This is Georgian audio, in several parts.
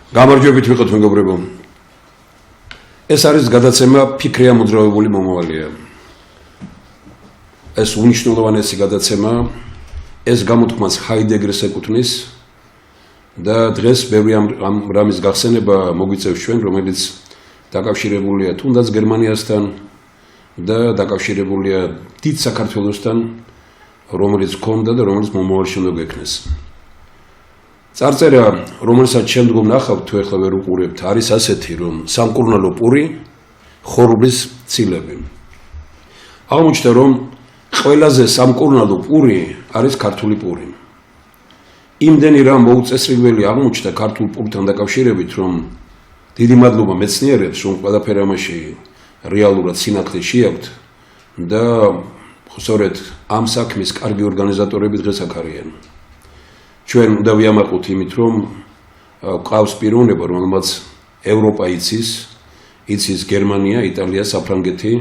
გამარჯვებით ვიყოთ მეგობრებო. ეს არის გადაცემა ფიქრია მოძრავებული მომავალია. ეს უნიშნულოვანესი გადაცემა, ეს გამოთქმას ჰაიდეგერს ეკუთვნის და დღეს ბევრი ამ რამის გახსენება მოგვიწევს ჩვენ, რომელიც დაკავშირებულია თუნდაც გერმანიასთან და დაკავშირებულია დიდ საქართველოსთან, რომელიც ჰქონდა და რომელიც მომავალში უნდა გექნეს. წარწერა, რომელსაც შემდგომ ნახავთ, თუ ახლა ვერ უყურებთ, არის ასეთი, რომ სამკურნალო პური, ხორბლის ცილები. აღმოჩნდა, რომ ყველაზე სამკურნალო პური არის ქართული პური. იმდენი რამ მოუწესრიგებელი აღმოჩნდა ქართულ პურთან დაკავშირებით, რომ დიდი მადლობა მეცნიერებს, რომ ყველაფერი ამაში რეალურად სინათლე შეაქვთ და სწორედ ამ საქმის კარგი ორგანიზატორები დღეს აქ არიან. ჩვენ უნდა ვიამაყოთ იმით, რომ ყავს პიროვნება, რომელმაც ევროპა იცის გერმანია, იტალია, საფრანგეთი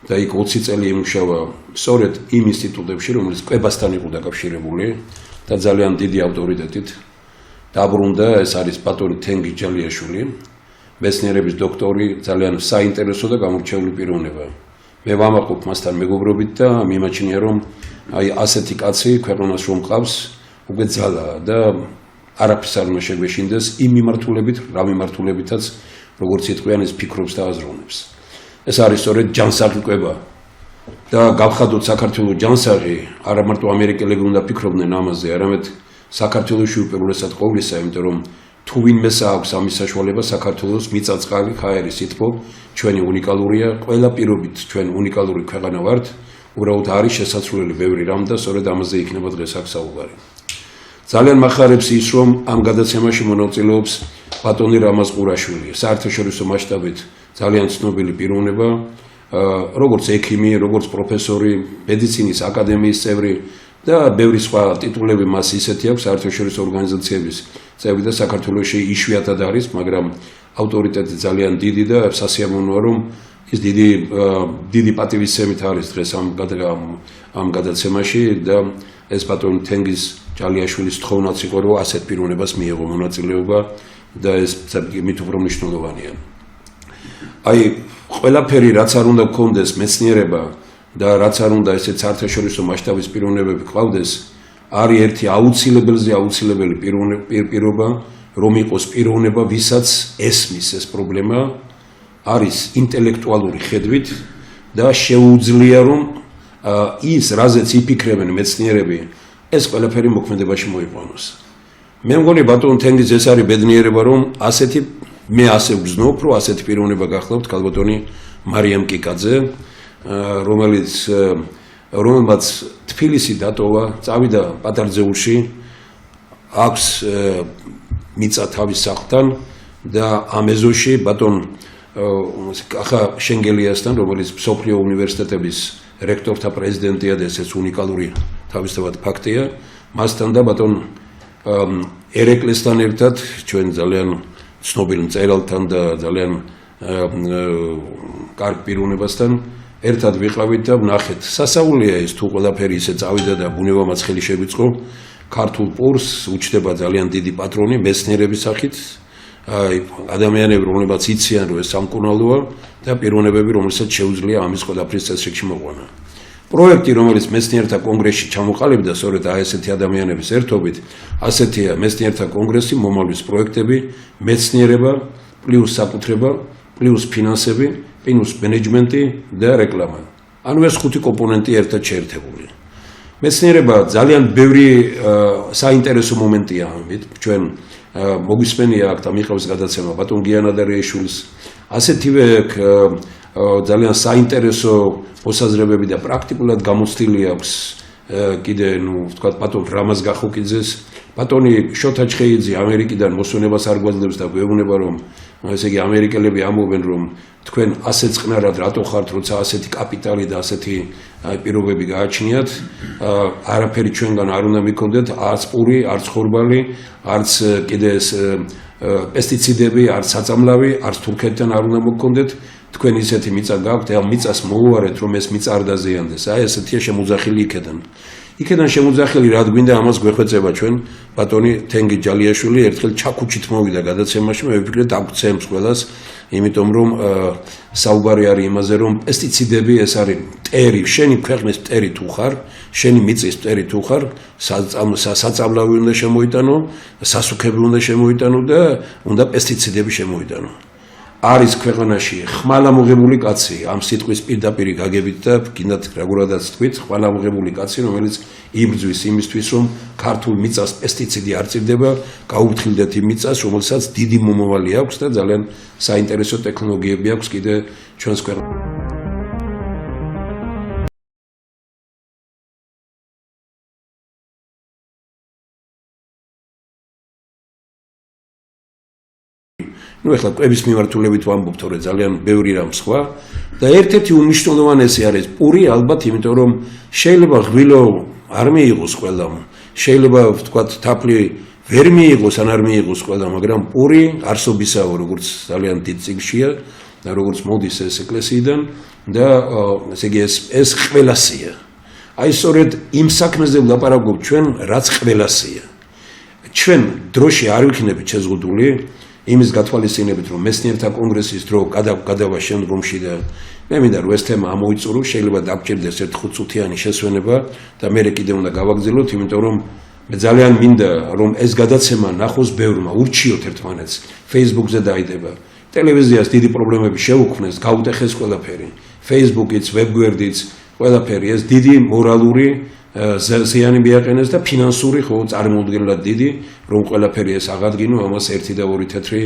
და იქ 20 წელი იმუშავა სწორედ იმ ინსტიტუტებში, რომელიც კვებასთან იყო დაკავშირებული და ძალიან დიდი ავტორიტეტით დაბრუნდა. ეს არის ბატონი თენგიზ ჯალიაშვილი, მეცნიერების დოქტორი, ძალიან საინტერესო და გამორჩეული პიროვნება. მე ვამაყობ მასთან მეგობრობით და მიმაჩნია, რომ აი ასეთი კაცი ქვეყანას რომ ყავს, უკვე ძალაა და არაფერს არ უნდა შეგვეშინდეს იმ მიმართულებით, რა მიმართულებითაც როგორც იტყვიან ის ფიქრობს და აზროვნებს. ეს არის სწორედ ჯანსაღი და გავხადოთ საქართველოს ჯანსაღი, არა მარტო ამერიკელები უნდა ფიქრობდნენ ამაზე, არამედ საქართველოში უპირველესად ყოვლისა, იმიტომ რომ თუ ვინმეს აქვს ამის საშუალება საქართველოს მიწა-წყალი, ჰაერი, სითბო, ჩვენი უნიკალურია, ყველა პირობით ჩვენ უნიკალური ქვეყანა ვართ, უბრალოდ არის შესაძლებელი ბევრი რამ და სწორედ ამაზე იქნება დღეს აქ საუბარი. ძალიან მახარებს ის, რომ ამ გადაცემაში მონაწილეობს ბატონი რამაზ ყურაშვილი, საერთაშორისო მასშტაბით ძალიან ცნობილი პიროვნება, როგორც ექიმი, როგორც პროფესორი, მედიცინის აკადემიის წევრი და ბევრი სხვა ტიტულები მას ისეთი აქვს საერთაშორისო ორგანიზაციების წევრი და საქართველოში იშვიათად არის, მაგრამ ავტორიტეტი ძალიან დიდი და სასიამოვნოა, რომ ის დიდი პატივისცემით არის დღეს ამ გადაცემაში და ეს ბატონი თენგიზ ჯალიაშვილის თხოვნაც იყო, რომ ასეთ პიროვნებას მიიღო მონაწილეობა და ეს მით უფრო მნიშვნელოვანია. აი, ყველაფერი რაც არ უნდა გქონდეს მეცნიერება და რაც არ უნდა ესეც საერთაშორისო მასშტაბის პიროვნებები გყავდეს, არის ერთი აუცილებელი პირობა, რომ იყოს პიროვნება, ვისაც ესმის ეს პრობლემა, არის ინტელექტუალური ხედვით და შეუძლია, რომ ის, რაზეც იფიქრებენ მეცნიერები, ეს ყველაფერი მოქმედებაში მოიყვანოს. მე მგონი ბატონ თენგიზ ეს არის ბედნიერება, რომ მე ასე ვგრძნობ, რომ ასეთი პიროვნება გახლავთ ქალბატონი მარიამ კიკაძე, რომელმაც თბილისი დატოვა, წავიდა პატარძეულში, აქვს მიწა თავის სახლთან და ამ ეზოში ბატონ ახა შენგელიასთან, რომელიც მსოფლიო უნივერსიტეტების რექტორთა პრეზიდენტია და ესეც უნიკალური თავისთავად ფაქტია, მასთან და ბატონ ერეკლესთან ერთად, ჩვენ ძალიან ცნობილ მწერალთან და ძალიან კარგ პიროვნებასთან ერთად ვიყავით და ვნახეთ. სასაულია ის თუ ყველაფერი ისე წავიდა და ბუნებამაც ხელი შეგვიწყო, ქართულ პურს უჩნდება ძალიან დიდი პატრონი მეცნიერების სახით, ადამიანები, რომლებიც იციან, რომ ეს სამკურნალოა და პიროვნებები, რომელსაც შეუძლია ამის ყველაფრის წესრიგში მოყვანა. პროექტი, რომელიც მეცნიერთა კონგრესში ჩამოყალიბდა, სწორედ ესეთი ადამიანების ერთობით, ასეთია მეცნიერთა კონგრესი, მომავლის პროექტები, მეცნიერება, პლუს საკუთრება, პლუს ფინანსები, პლუს მენეჯმენტი და რეკლამა. ანუ ეს ხუთი კომპონენტი ერთად შეერთებული. მეცნიერება ძალიან ბევრი საინტერესო მომენტია ამით. ჩვენ მოგვისმენია აქ და მიყავს გადაცემა ბატონ გიანადარიაშვილის, ასეთივე ძალიან საინტერესო მოსაზრებები და პრაქტიკულად გამოცდილი აქვს კიდე, ვთქვათ, ბატონ რამაზ გახოკიძეს, ბატონი შოთა ჩხეიძე ამერიკიდან მოსვენებას არ გვაძლევს და გვეუბნება, რომ ესე იგი ამერიკელები ამბობენ, რომ თქვენ ასე წყნარად რატო ხართ, როცა ასეთი კაპიტალი და ასეთი პირობები გააჩნიათ, არაფერი ჩვენგან არ უნდა მიქონდეთ, არც პური, არც ხორბალი, არც კიდე ეს პესტიციდები, არც საწამლავი, არც თურქეთთან არ უნდა მოგქონდეთ, თქვენ ისეთი მიწა გაქვთ, ამ მიწას მოუარეთ, რომ ეს მიწა არ დაზიანდეს. აი ესეთია შემოძახილი იქედან. იქედან შემოძახილი რა გვინდა ამას გვეხვეწება ჩვენ ბატონი თენგი ჯალიაშვილი ერთხელ ჩაქუჩით მოვიდა გადაცემაში მე ვიფიქრე დაგცემს ყველას იმიტომ რომ საუბარი არის იმაზე რომ პესტიციდები ეს არის მტერი შენი ქვეყნის მტერი თუ ხარ შენი მიწის მტერი თუ ხარ საწამლავი უნდა შემოიტანო სასუქები უნდა შემოიტანო და უნდა პესტიციდები შემოიტანო არის ქვეყანაში ხმალამოღებული კაცი ამ სიტყვის პირდაპირ გაგებით და გინდათ როგორადაც თქვით ხმალამოღებული კაცი რომელიც იბრძვის იმისთვის რომ ქართულ მიწას პესტიციდი არ წირდება გაუფრთხილდეთ იმ მიწას რომელსაც დიდი მომავალი აქვს და ძალიან საინტერესო ტექნოლოგიები აქვს კიდე ჩვენს ქვეყანაში ну ეხლა კვების მიმართულებით ვამბობთ თორე ძალიან ბევრი რამ სხვა და ერთ-ერთი უმნიშვნელოვანესი არის პური ალბათ იმიტომ რომ შეიძლება ღვილო არ მიიღოს ყველამ შეიძლება ვთქვათ თაფლი ვერ მიიღოს ან არ მიიღოს ყველამ მაგრამ პური არსობისაა როგორც ძალიან დიდ წიგნშია და როგორც მოდის ეს ეკლესიიდან და ესე იგი ეს ყველასია აი სწორედ იმ საქმეზე ვლაპარაკობ ჩვენ რაც ყველასია ჩვენ დროში არ ვიქნებით შეზღუდული იმის გათვალისწინებით რომ მეცნიერთა კონგრესის დრო გადავა შემდგომში და მე მინდა რომ ეს თემა ამოიწურო შეიძლება დაგჭირდეს ერთ 5 წუთიანი შესვენება და მე კიდევ უნდა გავაგზავნოთ იმიტომ რომ მე ძალიან მინდა რომ ეს გადაცემა ნახოს ბევრმა ურჩიოთ ერთმანეთს Facebook-ზე დაიდება ტელევიზიას დიდი პრობლემები შეუქმნეს გაუტეხეს ყველაფერი Facebook-იც ვებგვერდიც ყველაფერი ეს დიდი მორალური ზიანი მიაყენეს და ფინანსური ხო წარმოუდგენლად დიდი რომ ყველაფერი ეს აღადგინო ამას 1 და 2 თეთრი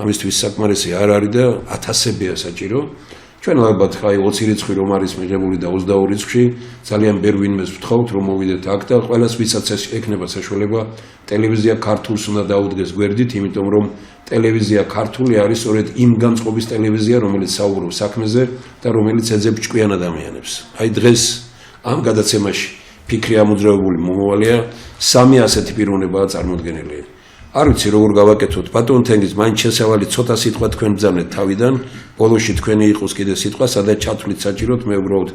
ამისთვის საკმარისი არ არის და ათასებია საჭირო ჩვენ ალბათ ხაი 20 რიცხვი რომ არის მიღებული და 22 რიცხვი ძალიან ბევრ ვინმეს ვთხოვთ რომ მოვიდეთ აქ და ყველას ვისაც ექნება საშუალება ტელევიზია ქართულს უნდა დაუდგეს გვერდით იმიტომ რომ ტელევიზია ქართული არის სწორედ იმ განწყობის ტელევიზია რომელიც საუბრობს საქმეზე და რომელიც ეძებს ჭკვიან ადამიანებს აი დღეს ამ გადაცემაში ფიქრი ამოძრავებული მომავალია სამი ასეთი პიროვნებაა წარმოდგენილი. არ ვიცი როგორ გავაკეთოთ ბატონ თენგის მაინც შესავალი ცოტა სიტყვა თქვენ ბძანეთ თავიდან ბოლოში თქვენი იყოს კიდე სიტყვა სადაც ჩათვლით საჭიროთ მე უბრალოდ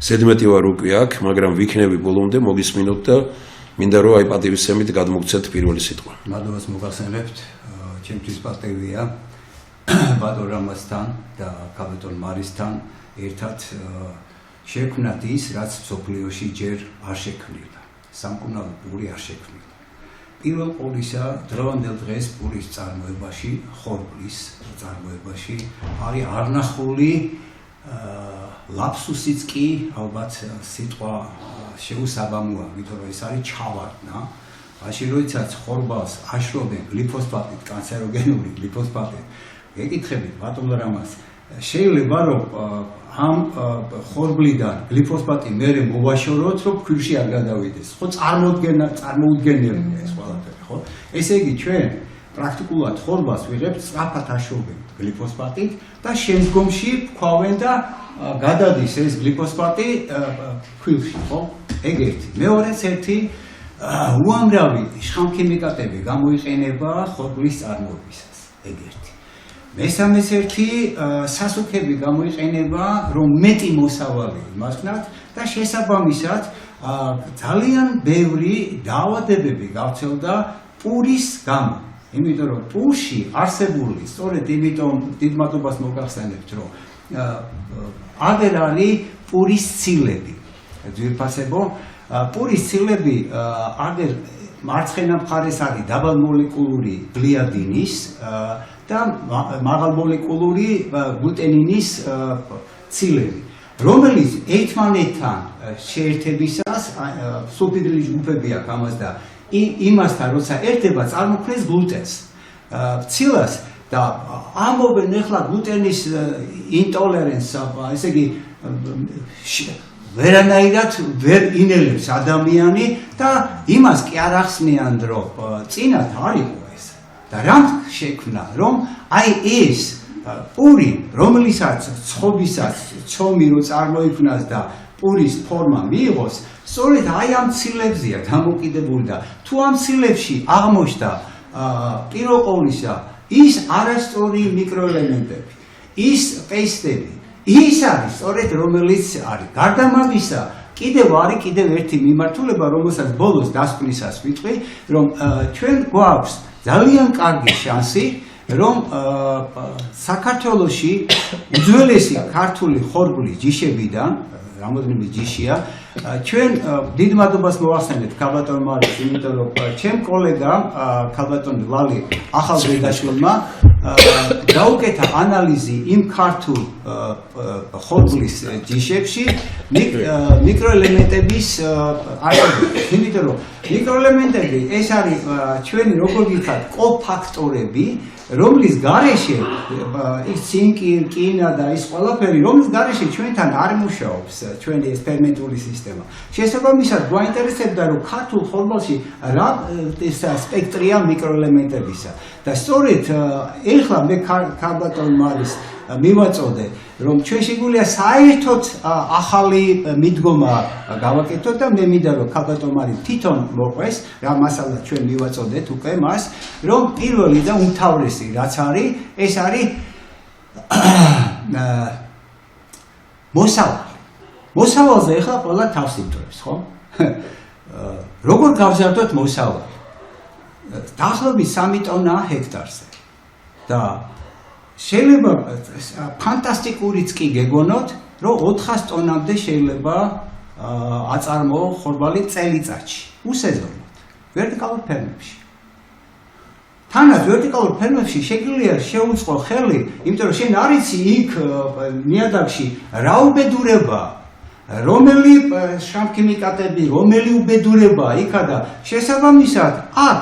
ზედმეტი ვარ უკვე აქ მაგრამ ვიქნები ბოლომდე მოგისმინოთ და მინდა რომ აი პატივისცემით გადმოგცეთ პირველი სიტყვა. მადლობას მოგახსენებთ ჩემთვის პატივია ბატონ რამასთან და კაპიტან მარისთან ერთად შექმნათ ის, რაც სოფლიოში ჯერ არ შექმნილდა. სამკურნალო პური არ შექმნილდა. პირველ ყოვლისა დღევანდელ დღეს პურის წარმოებაში, ხორბლის წარმოებაში არის არნახული ლაფსუსიც კი ალბათ სიტყვა შეუსაბამოა, იმიტომ რომ ეს არის ჩავარდნა. მაშინ როდესაც ხორბალს აშრობენ გლიფოსფატით, კანცეროგენური გლიფოსფატით, გეკითხებით ბატონ რამას შეიძლება რომ ამ ხორბლიდან გლიფოსფატი მერე მოვაშოროთ, რომ ქვირში არ გადავიდეს. ხო წარმოუდგენელია ეს ყველაფერი, ხო? ესე იგი ჩვენ პრაქტიკულად ხორბალს ვიღებთ სწრაფად აშრობენ გლიფოსფატით და შემდგომში ვქვავენ და გადადის ეს გლიფოსფატი ქვირში, ხო? ეგ ერთი. მეორეც ერთი უამრავი შხამქიმიკატები გამოიყენება ხორბლის წარმოებისას. ეგ ერთი. მესამეს ერთი სასუქები გამოიყენება რომ მეტი მოსავალი იმასნათ და შესაბამისად ძალიან ბევრი დაავადებები გავრცელდა პურის გამო. იმიტომ რომ პურში არსებული სწორედ იმიტომ დიდ მადლობას მოგახსენებთ რომ აგერ არის პურის ცილები. ძვირფასებო პურის ცილები აგერ მარცხენა მხარეს არის დაბალმოლეკულური გლიადინის და მაღალმოლეკულური გლუტენინის ცილები, რომელიც ერთმანეთთან შეერთებისას სულფიდრილი ჯგუფები აქვს ამას და იმასთან როცა ერთება წარმოქმნის გლუტენს. ცილას და ამობენ ახლა გლუტენის ინტოლერანს, ესე იგი ვერანაირად ვერ ინელებს ადამიანი და იმას კი არ ახსნიან რომ წინათ არ იყო ეს და რამ შექმნა რომ აი ეს პური რომელსაც ცხობისას ცომი რო წარმოიქმნას და პურის ფორმა მიიღოს სწორედ აი ამ ცილებზეა დამოკიდებული და თუ ამ ცილებში აღმოჩნდა პირველ ყოვლისა ის არასწორი მიკროელემენტები ის პეისტები ის არის სწორედ რომელიც არის გარდა ამისა კიდევ არის კიდევ ერთი მიმართულება რომელსაც ბოლოს დასკვნისას ვიტყვი რომ ჩვენ გვაქვს ძალიან კარგი შანსი რომ საქართველოში უძველესი ქართული ხორბლის ჯიშებიდან რამოდენიმე ჯიშია ჩვენ დიდ მადლობას მოვახსენებთ ქალბატონ მარიას იმიტომ რომ ჩემ კოლეგამ ქალბატონ ლალი ახალბედაშვილმა დაუკეთა ანალიზი იმ ქართულ ხორბლის ჯიშებში მიკროელემენტების არსებობას იმიტომ რომ მიკროელემენტები ეს არის ჩვენი როგორ გითხრათ კოფაქტორები რომლის გარეშე ის ცინკი, რკინა და ის ყველაფერი რომლის გარეშე ჩვენთან არ მუშაობს ჩვენი ეს ფერმენტული სისტემა. შესაბამისად გვაინტერესებდა რომ ქართულ ხორბალში რა ეს სპექტრია მიკროელემენტებისა და სწორედ ეხლა მე ქალბატონ მარის მივაწოდე რომ ჩვენ შეგვიძლია საერთოდ ახალი მიდგომა გავაკეთოთ და მე მინდა რომ ქალბატონ მარი თვითონ მოყვეს რა მასალა ჩვენ მივაწოდეთ უკვე მას რომ პირველი და უმთავრესი რაც არის ეს არის მოსავალზე ახლა ყველა თავს იტოვებს ხო როგორ გავზარდოთ მოსავალი დაახლოებით 3 ტონა ჰექტარზე და შეიძლება ფანტასტიკურიც კი გეგონოთ რომ 400 ტონამდე შეიძლება აწარმოო ხორბალი წელიწადში უსეზონოდ ვერტიკალურ ფერმებში თანაც ვერტიკალურ ფერმებში შეგვიძლია შეუწყო ხელი იმიტომ რომ შენ არ იცი იქ ნიადაგში რა უბედურება რომელი შამქიმიკატები რომელი უბედურება იქა და შესაბამისად აქ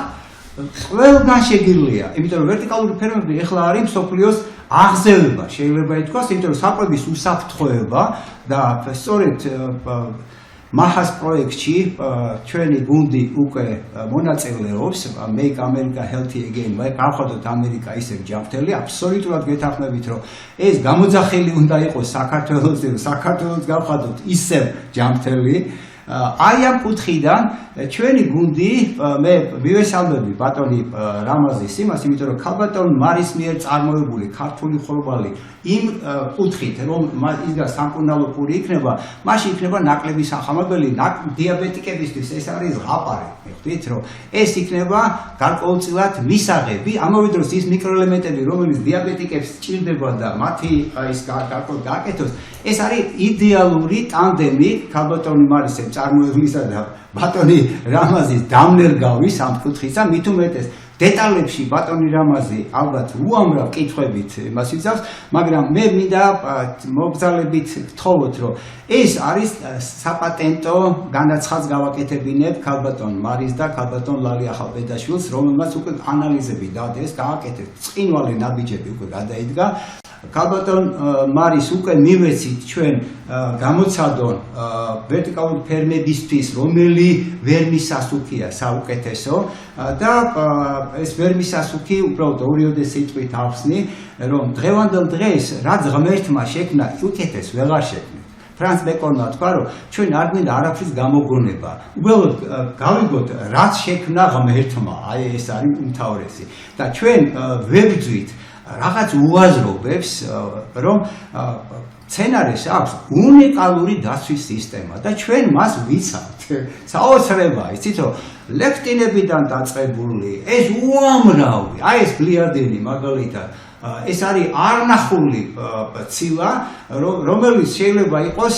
ყველგან შეგვიძლია იმიტომ რომ ვერტიკალური ფერმები ეხლა არის მსოფლიოს აღზევება შეიძლება ითქვას იმიტომ რომ საკვების უსაფრთხოება და სწორედ მაჰას პროექტში ჩვენი გუნდი უკვე მონაწილეობს Make America Healthy Again გავხადოთ ამერიკა ისევ ჯანმრთელი აბსოლუტურად გეთანხმებით რომ ეს გამოძახილი უნდა იყოს საქართველოს საქართველოს გავხადოთ ისევ ჯანმრთელი აი ამ კუთხიდან ჩვენი გუნდი მე მივესალმები ბატონი რამაზის იმას იმიტომ რომ ქალბატონ მარის მიერ წარმოებული ქართული ხორბალი იმ კუთხით რომ ის სამკურნალო პური იქნება მაშინ იქნება ნაკლები სახამებელი დიაბეტიკებისთვის ეს არის ზღაპარი ხვდით რომ ეს იქნება გარკვეულწილად მისაღები ამავე დროს ის მიკროელემენტები რომელიც დიაბეტიკებს სჭირდება და მათი ის გარკვეულ გააკეთოს ეს არის იდეალური ტანდემი ქალბატონი მარისემ წარმოებლისა და ბატონი რამაზის დამნერგავის ამ კუთხისა მით უმეტეს დეტალებში ბატონი რამაზი ალბათ უამრავ კითხვებით იმას იცავს მაგრამ მე მინდა მოგზალებით გთხოვოთ რომ ეს არის საპატენტო განაცხადს გავაკეთებინებ ქალბატონ მარის და ქალბატონ ლალი ახალბედაშვილს რომელმაც უკვე ანალიზები დადეს გააკეთეს წინვალე ნაბიჯები უკვე გადაიდგა ქალბატონ მარის უკვე მივეცით ჩვენ გამოცადონ ვერტიკალური ფერმებისთვის რომელი ვერმისასუქია საუკეთესო და ეს ვერმისასუქი უბრალოდ ორიოდე სიტყვით ავხსნი რომ დღევანდელ დღეს რაც ღმერთმა შექმნა უკეთეს ვეღარ შექმნით ფრანც ბეკონმა თქვა რომ ჩვენ არ გვინდა არაფრის გამოგონება უბრალოდ გავიგოთ რაც შექმნა ღმერთმა აი ეს არის უმთავრესი და ჩვენ ვებრძვით რაღაც უაზრობებს რომ სცენარეს აქვს უნიკალური დაცვის სისტემა და ჩვენ მას ვიცავთ საოცრებაა იცით რომ ლექტინებიდან დაწყებული ეს უამრავი აი ეს გლიადინი მაგალითად ეს არის არნახული ცილა რომელიც შეიძლება იყოს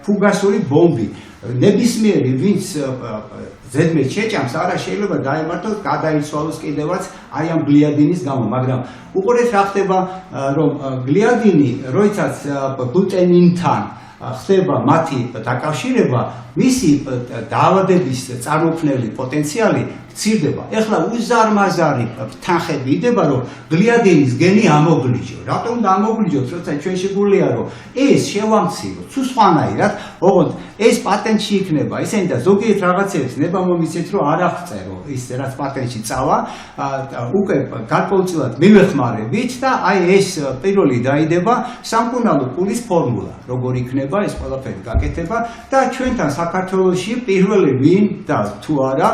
ფუგასური ბომბი ნებისმიერი ვინც ზედმეტ შეჭამს არა შეიძლება დაემართოს გადაიცვალოს კიდევაც აი ამ გლიადინის გამო მაგრამ უყურეთ რა ხდება რომ გლიადინი როდესაც გლუტენინთან ხდება მათი დაკავშირება მისი დაავადების წარმოქმნელი პოტენციალი ცირდება. ეხლა უზარმაზარი თანხები იდება რომ გლიადინის გენი ამოგლიჯო. რატომ უნდა ამოგლიჯოთ, როცა ჩვენ შეგვიძლია რომ ეს შევამციროთ, თუ სხვანაირად, ოღონდ ეს პატენტში იქნება. ისინი და ზოგიერთ რაღაცებს ნება მომიცეთ რომ არ აღწერო ის რაც პატენტში წავა, უკვე გარკვეულწილად მივეხმარებით და აი ეს პირველი დაიდება სამკურნალო პულის ფორმულა, როგორ იქნება ეს ყველაფერი გაკეთება და ჩვენთან საქართველოში პირველი ვინ და თუ არა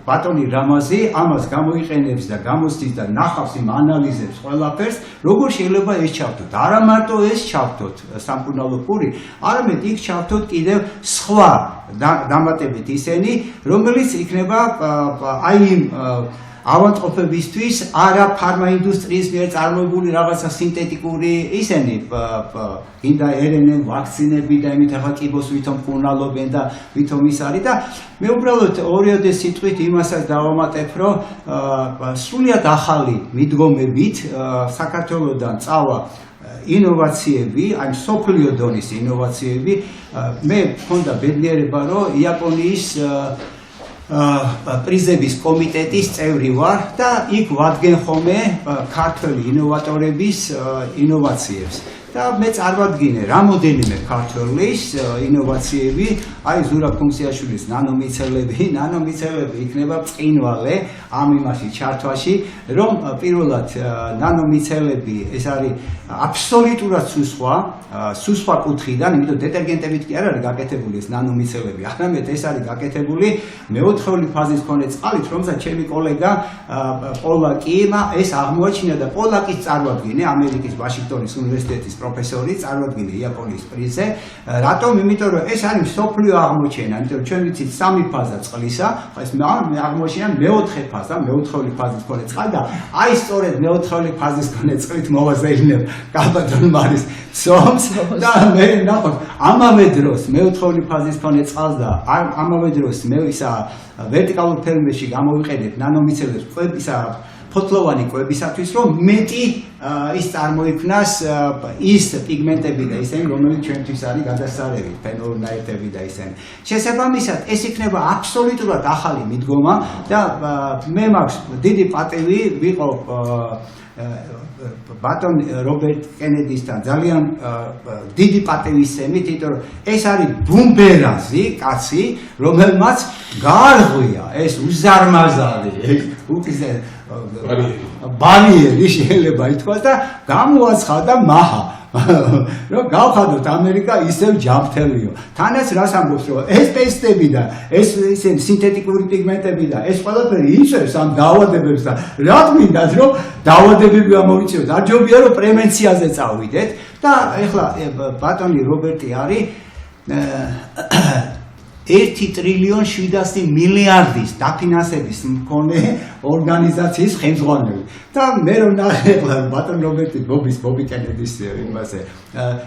ბატონი რამაზი ამას გამოიყენებს და გამოსდის და ნახავს იმ ანალიზებს ყველაფერს, როგორ შეიძლება ეს ჩავთოთ. არა მარტო ეს ჩავთოთ სამკურნალო პური, არამედ იქ ჩავთოთ კიდევ სხვა დამატებით ისენი, რომელიც იქნება აი იმ ავადმყოფებისთვის არა ფარმაინდუსტრიის მიერ წარმოებული რაღაცა სინთეტიკური ისენი გინდა RNA ვაქცინები და იმით ახლა კიბოს ვითომ მკურნალობენ და ვითომ ის არის და მე უბრალოდ ორიოდე სიტყვით იმასაც დავამატებ, რომ სრულიად ახალი მიდგომებით საქართველოსდან წავა ინოვაციები, აი სოფლიო დონის ინოვაციები, მე მქონდა ბედნიერება, რომ იაპონიის პრიზების კომიტეტის წევრი ვარ და იქ ვადგენ ხოლმე ქართველი ინოვატორების ინოვაციებს. და მე წარმოვადგინე რამოდენიმე ქართველის ინოვაციები, აი ზურაბ ფუნქციაშვილის ნანომიცელები იქნება წინვალე ამ იმაში ჩართვაში, რომ პირველად ნანომიცელები ეს არის აბსოლუტურად სუსხვა კუთხიდან, იმიტომ დეტერგენტებით კი არ არის გაკეთებული ეს ნანომიცელები, არამედ ეს არის გაკეთებული მეოთხეული ფაზის მქონე წყალით, რომელსაც ჩემი კოლეგა პოლაკი ეს აღმოაჩინა და პოლაკის წარმოადგინე ამერიკის ვაშინგტონის უნივერსიტეტის პროფესორი წარმოადგინე იაპონიის პრიზზე. რატომ? იმიტომ რომ ეს არის მსოფლიო აღმოჩენა, იმიტომ რომ ჩვენ ვიცით სამი ფაზა წყლისა, ხო ეს აღმოჩენა მეოთხე ფაზა, მეოთხეული ფაზის მქონე წყალი და აი სწორედ მეოთხეული ფაზის მქონე წყლით მოვაზრდნებ კაბადონ მარის ცომს და მე ნახოთ ამავე დროს მეოთხეული ფაზის მქონე წყალს და ამავე დროს მე ისა ვერტიკალურ ფერმებში გამოვიყენებ ნანომიცელებს კვებისა ფოთლოვანი კვებისათვის, რომ მეტი ის წარმოიქმნას ის პიგმენტები და ისინი, რომელიც ჩვენთვის არის გადასარევი, ფენოლნაირთები და ისინი. შესაბამისად, ეს იქნება აბსოლუტურად ახალი მიდგომა და მე მაქვს დიდი პატივი ვიყო ბატონ რობერტ კენედისთან ძალიან დიდი პატივისცემით, იმიტომ რომ ეს არის ბუმბერაზი კაცი, რომელმაც გაარღვია ეს უზარმაზარი უკიზე ბარიერი შეიძლება ითქვას და გამოაცხადა მაჰა რომ გავხადოთ ამერიკა ისევ ჯანმრთელიო. თანაც რას ამბობს, რომ ეს ტესტები და ეს სინთეტიკური პიგმენტები და ეს ყველაფერი იწევს ამ დაავადებებს და რა გმინდათ, რომ დაავადებები გამოიწვიოთ. არჯობია რომ პრევენციაზე წავიდეთ და ეხლა ბატონი რობერტი არის 1 ტრილიონ 700 მილიარდის დაფინანსების მქონე ორგანიზაციის ხელმძღვანელი. და მე რომ ნახე ბატონ რობერტი ბობი კენედის იმაზე.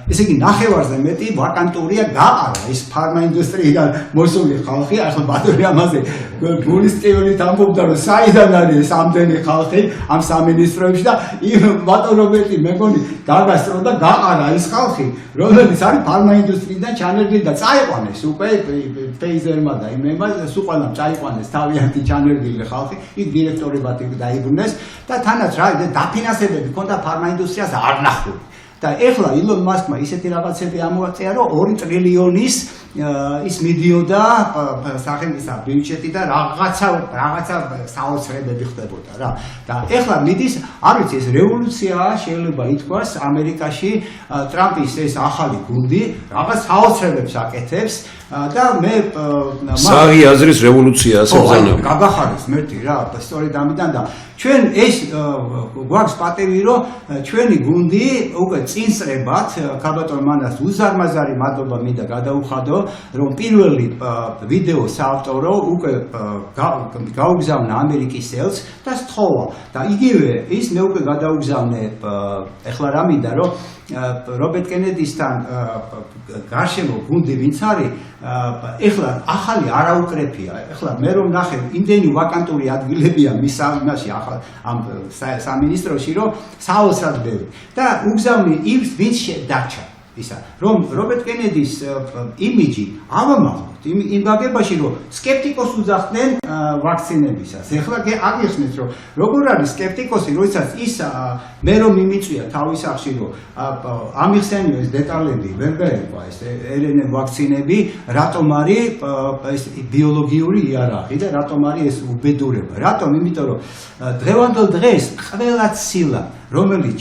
ესე იგი ნახევარზე მეტი ვაკანტურია გაყარა ის ფარმაინდუსტრიიდან მოსული ხალხი, ახლა ბატონი ამაზე გულის ტეორიით ამბობდა, რომ საიდან არის ეს ამდენი ხალხი ამ სამინისტროებში და ბატონ რობერტი მე მგონი დაგასწრო და გაყარა ის ხალხი, რომელიც არის ფარმაინდუსტრიიდან ჩანერგილი და წაიყვანეს უკვე ფეიზერმა და იმება სულ ყველამ წაიყვანეს თავიანთი ჩანერგილი ხალხი, იქ დირექტორებად დაიბრუნეს და თანაც რა დაფინანსებები ქონდა ფარმაინდუსტრიას არ ნახული. და ეხლა ილონ მასკმა ისეთი რაღაცები ამოაწია, რომ 2 ტრილიონის ის მიდიოდა სახელმწიფო ბიუჯეტი და რაღაცა საოცრებები ხდებოდა რა. და ეხლა მიდის, არ ვიცი, ეს რევოლუციაა შეიძლება ითქვას ამერიკაში, ტრამპის ეს ახალი გუნდი რაღაც საოცრებებს აკეთებს და მე საღი აზრის რევოლუცია ასე ბრძანება. გაგახარეს მერტი რა, სწორედ ამიდან და ჩვენ ეს გვაქვს პატივი, რომ ჩვენი გუნდი უკვე წინსწრებად ქაბატონ მანას უზარმაზარი მადლობა მინდა გადაუხადო, რომ პირველი ვიდეო საავტორო უკვე გაუგზავნა ამერიკის ელს და სთხოვა და იგივე ის მე უკვე გადაუგზავნე ეხლა რა მინდა, რომ რობერტ კენედისთან გარშემო გუნდი ვინც არის ეხლა ახალი არაუკრეფია. ეხლა მე რომ ნახე იმდენი ვაკანტური ადგილებია მის ამაში ახლა ამ სამინისტროში, რომ საოცრად ბევრი და უგზავნი იმს ვინც დარჩა ისა, რომ რობერტ კენედის იმიჯი ავამაღლოთ იმ გაგებაში, რომ სკეპტიკოს უძახდნენ ვაქცინებისას. ეხლა აგიხსნით, რომ როგორ არის სკეპტიკოსი, როდესაც ის მე რომ მიმიწვია თავის სახში, რომ ამიხსენიო ეს დეტალები, ვერ გაერკვა ეს RNA ვაქცინები, რატომ არის ეს ბიოლოგიური იარაღი და რატომ არის ეს უბედურება. რატომ? იმიტომ რომ დღევანდელ დღეს ყველა ცილა, რომელიც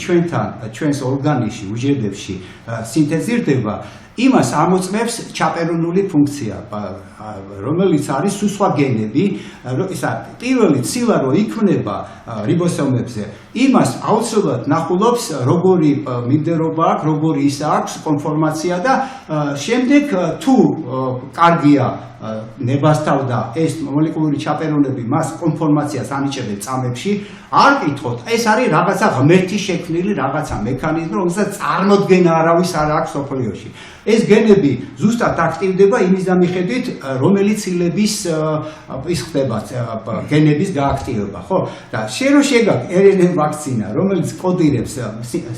ჩვენს ორგანიზმში, უჯრედებში სინთეზირდება, იმას ამოწმებს ჩაპერონული ფუნქცია, რომელიც არის სუსვა გენები, ისა პირველი ცილა რო იქმნება რიბოსომებზე, იმას აუცილებლად ნახულობს როგორი მიმდევრობა აქვს, როგორი ისა აქვს კონფორმაცია და შემდეგ თუ კარგია ნებასთავ და ეს მოლეკულური ჩაპერონები მას კონფორმაციას ანიჭებენ წამებში, არ კითხოთ, ეს არის რაღაცა ღმერთი შექმნილი რაღაცა მექანიზმი, რომელსაც წარმოქმნა არავის არ აქვს სოფლიოში. ეს გენები ზუსტად აქტივდება იმის დამიხედვით, რომელი ცილების ის ხდება გენების გააქტივება, ხო? და შენ რო შეგაქვს RNA ვაქცინა, რომელიც კოდირებს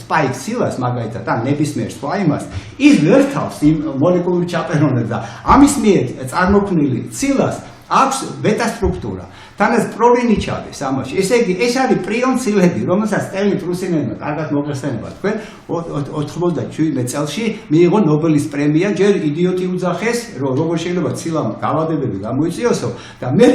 spike ცილას მაგალითად, ან ნებისმიერ სხვა იმას, ის ვერ თავს იმ მოლეკულურ ჩაპერონებს და ამის მიერ წარმოქმნილი ცილას აქვს ბეტა სტრუქტურა. თანაც პროლინი ჩადეს ამაში. ესე იგი, ეს არის პრიონ ცილები, რომელსაც სტენლი პრუსინელმა კარგად მოგეხსენება თქვენ 87 წელს მიიღო ნობელის პრემია, ჯერ იდიოტი უძახეს, რომ როგორ შეიძლება ცილამ გავადებები გამოიწიოსო და მე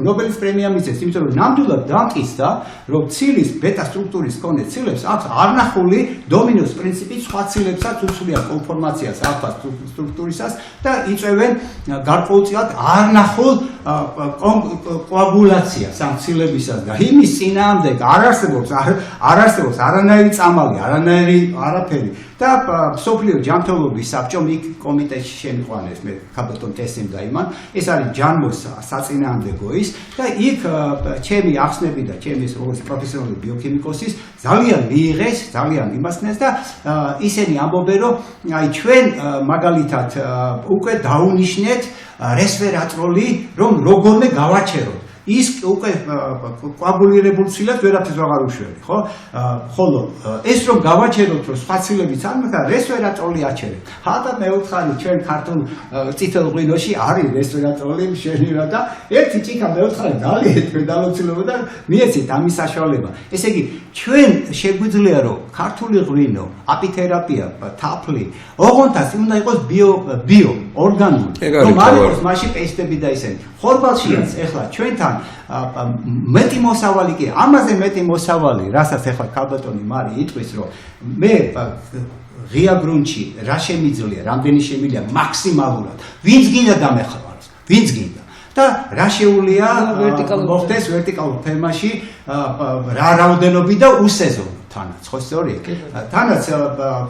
ნობელის პრემია მისცეს, იმიტომ რომ ნამდვილად დამტკიცდა, რომ ცილის ბეტა სტრუქტურის მქონე ცილებს აქვს არნახული დომინოს პრინციპით სხვა ცილებსაც უცვლიან კონფორმაციას ალფა სტრუქტურისას და იწევენ გარკვეულწილად არნახულ კოაგულაციას ამ ცილებისას და იმის წინააღმდეგ არ არსებობს არანაირი წამალი, არაფერი და სოფლიო ჯანმრთელობის საბჭომ იქ კომიტეტში შემიყვანეს მე ქაბატონ ტესიმ და იმან ეს არის ჯანმოს საწინააღმდეგო ის და იქ ჩემი ახსნები და ჩემი როგორც პროფესიონალი ბიოქიმიკოსის ძალიან მიიღეს, ძალიან იმასნეს და ისინი ამბობენ რომ აი ჩვენ მაგალითად უკვე დაუნიშნეთ რესვერატროლი რომ როგორმე გავაჩეროთ ის უკვე კოაგულირებულ ცილებს ვერაფერს აღარ უშვები, ხო? ხოლო ეს რომ გავაჩეროთ, რომ სხვაცილებიც არ მოხდა, რესვერატროლი აჩერეთ. ხათა მეუთხარი ჩვენ ქართულ წითელ ღვინოში არის რესვერატროლი შეჟინა და ერთი ჭიქა მეუთხარი დალიეთ ჩვენ დალოცილობა და მიეცით ამის საშუალება. ესე იგი, ჩვენ შეგვიძლია რომ ქართული ღვინო, აპითერაპია, თაფლი, ოღონდ უნდა იყოს ბიო ორგანული. რომ არ იყოს მასში პესტები და ისინი. ხორბალშიაც ეხლა ჩვენთან მეტი მოსავალი კი, ამაზე მეტი მოსავალი, რასაც ეხლა ქალბატონი მარი იტყვის, რომ მე ღია გრუნტში რა შემიძლია, რამდენი შემიძლია მაქსიმალურად, ვინც გინდა დამეხმაროს, ვინც გინდა. და რა შეუულია მოხდეს ვერტიკალურ ფერმაში რა რაოდენობით და უსეზონო თანაც, ხო სწორია? თანაც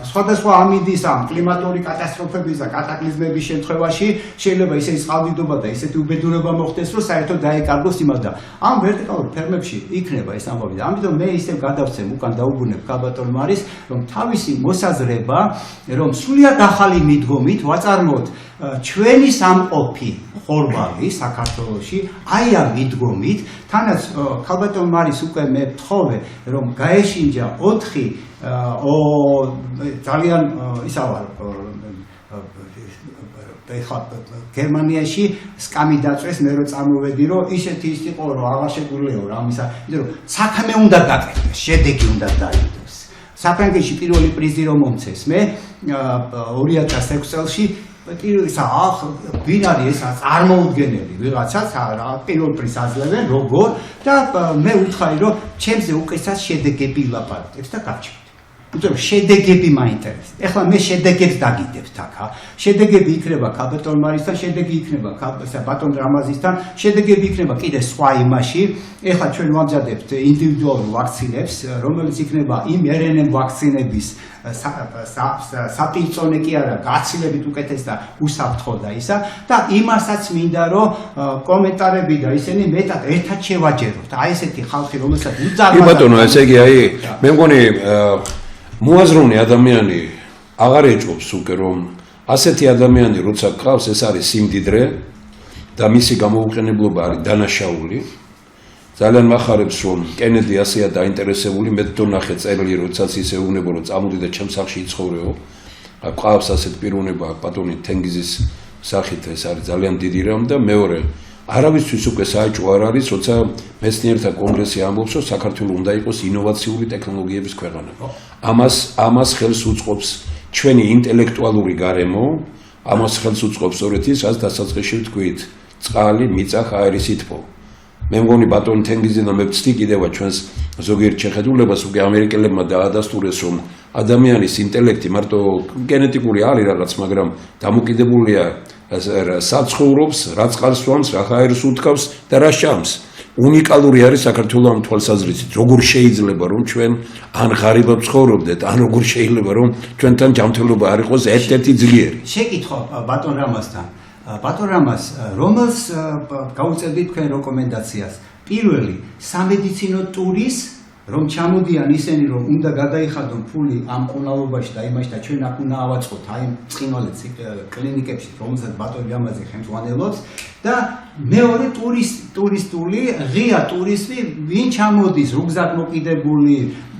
სხვადასხვა ამინდის ამ კლიმატური კატასტროფების და კატაკლიზმების შემთხვევაში შეიძლება ისეთი წყალდიდობა და ისეთი უბედურება მოხდეს, რომ საერთოდ დაეკარგოს იმას და ამ ვერტიკალურ ფერმებში იქნება ეს ამბავი და ამიტომ მე ისევ გადავცემ უკან დაუბრუნებ ქალბატონ მარის, რომ თავისი მოსაზრება, რომ სრულიად ახალი მიდგომით ვაწარმოოთ ჩვენი სამყოფი ხორბალი საქართველოში, აი ამ მიდგომით, თანაც ქალბატონ მარის უკვე მე ვთხოვე, რომ გაეშინჯა 4 ძალიან ისა ვარ ეხლა გერმანიაში სკამი დაწვეს მე რო წარმოვედი რომ ისეთი ის იყო რომ აღარ შეგვიძლია რამისა იმიტომ რომ საქმე უნდა გაკეთდეს შედეგი უნდა დაიდოს საფრანგეთში პირველი პრიზი რომ მომცეს მე 2006 წელში ისა ვინ არის ეს წარმოუდგენელი ვიღაცაც პირველ პრიზს აძლევენ როგორ და მე ვუთხარი რომ ჩემზე უკეთესად შედეგები ილაპარაკებს და გავჩერდი იმიტომ რომ შედეგები მაინტერესებს. ეხლა მე შედეგებს დაგიდებთ აქა. შედეგები იქნება ქალბატონ მარისთან, შედეგი იქნება ბატონ რამაზისთან, შედეგები იქნება კიდე სხვა იმაში. ეხლა ჩვენ ვამზადებთ ინდივიდუალურ ვაქცინებს, რომელიც იქნება იმ RNA ვაქცინების საპირწონე კი არა, გაცილებით უკეთეს და უსაფრთხო და ისა და იმასაც მინდა რომ კომენტარები და ისინი მეტად ერთად შევაჯეროთ. აი ესეთი ხალხი რომელსაც უძარმაზად ბატონო, ესე იგი აი მე მგონი მოაზროვნე ადამიანი აღარ ეჭობს უკვე რომ ასეთი ადამიანი როცა გყავს ეს არის სიმდიდრე და მისი გამოუყენებლობა არის დანაშაული ძალიან მახარებს რომ კენედი ასეა დაინტერესებული მე თვითონ ნახე წერილი როდესაც ის ეუბნება რომ წამოდი და ჩემს სახლში იცხოვრეო გყავს ასეთ პიროვნება ბატონი თენგიზის სახით ეს არის ძალიან დიდი რამ და მეორე არავისთვის უკვე საჭირო არ არის როცა მეცნიერთა კონგრესი ამბობს რომ საქართველოს უნდა იყოს ინოვაციური ტექნოლოგიების ქვეყანა ამას ხელს უწყობს ჩვენი ინტელექტუალური გარემო ამას ხელს უწყობს სწორედ ის რაც დასაწყისში ვთქვით წყალი მიწა ჰაერი სითბო მე მგონი ბატონი თენგიზი და მე ვწდი კიდევა ჩვენს ზოგიერთ შეხედულებას უკვე ამერიკელებმა დაადასტურეს რომ ადამიანის ინტელექტი მარტო გენეტიკური არის რაღაც მაგრამ დამოკიდებულია საცხოვრობს რაც ყარსვამს რა ხაერს უთქავს და რა შამს უნიკალური არის საქართველოს ამ თვალსაზრისით როგორ შეიძლება რომ ჩვენ ან ღარიბად ცხოვრობდეთ ან როგორ შეიძლება რომ ჩვენთან ჯანმრთელობა არ იყოს ერთ-ერთი ძლიერი შეკითხვა ბატონ რამასთან ბატონ რამას რომელს გაუწევდით თქვენ რეკომენდაციას პირველი სამედიცინო ტურის რომ ჩამოდიან ისინი რომ უნდა გადაიხადონ ფული ამ ყუნალობაში და იმაში და ჩვენ აქ უნდა ავაწყოთ აი წინვალე კლინიკებში რომელსაც ბატონი რამაზი ხელმძღვანელობს და მეორე ტურისტული ღია ტურიზმი ვინ ჩამოდის რუგზაკ მოკიდებული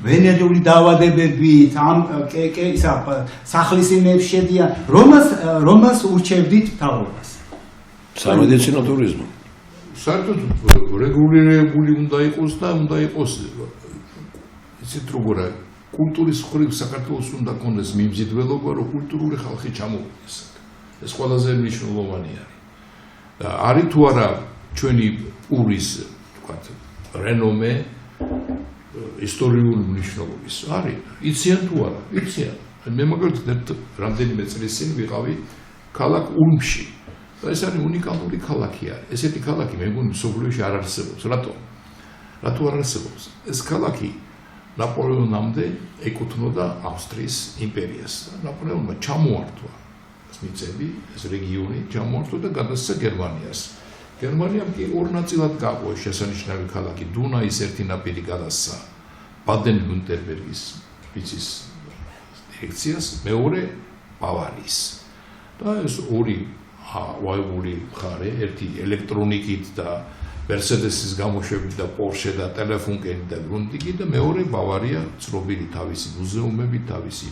ვენერული დაავადებებით ამ სახლის იმებში შედიან რომელს ურჩევდით მთავრობას სამედიცინო ტურიზმი საერთოდ რეგულირებული უნდა იყოს და უნდა იყოს ისეთ როგორ კულტურის მხრივ საქართველოს უნდა კონდეს მიმზიდველობა რომ კულტურული ხალხი ჩამოვიდეს ეს ყველაზე მნიშვნელოვანი არის და არის თუ არა ჩვენი პურის თქვათ რენომე ისტორიული მნიშვნელობის არის იციან თუ არა იციან მე მაგალითად რამდენიმე წლის წინ ვიყავი ქალაქ ულმში და ეს არის უნიკალური ქალაქი არის ესეთი ქალაქი მე მგონი მსოფლიოში არ არსებობს რატო არ არსებობს ეს ქალაქი ნაპოლეონამდე ეკუთვნოდა ავსტრიის იმპერიას და ნაპოლეონმა ჩამოართვა ეს მიწები ეს რეგიონი ჩამოართვა და გადასცა გერმანიას გერმანიამ კი ორ ნაწილად გაყო შესანიშნავი ქალაქი დუნაის ერთი ნაპირი გადასცა ბადენ-ვიურტემბერგის ვიცის დირექციას მეორე ბავარიის და ეს ორი ვაიებული მხარე ერთი ელექტრონიკით და Mercedes-ის გამოშვებით და Porsche და ტელეფონკენი და გრუნტიკი და მეორე ბავარია ცნობილი თავისი მუზეუმებით თავისი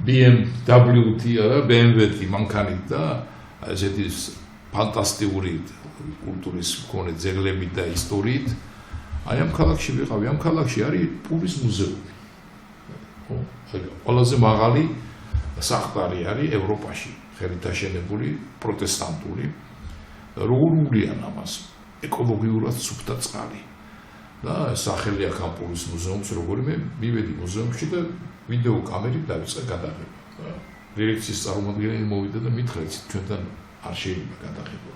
BMW-ი მანქანით და ესეთი ფანტასტიკური კულტურის მქონე ძეგლებით და ისტორიით აი ამ ქალაქში ვიყავი ამ ქალაქში არის პურის მუზეუმი ყველაზე მაღალი საყდარი არის ევროპაში ხელით აშენებული პროტესტანტული როგორ ამას ეკოლოგიურად სუფთა წყალი და სახელი აქვს ამ პურის მუზეუმს როგორი მე მივედი მუზეუმში და ვიდეო კამერით დავიწყე გადაღება და დირექციის წარმომადგენელი მოვიდა და მითხრა ჩვენთან არ შეიძლება გადაღება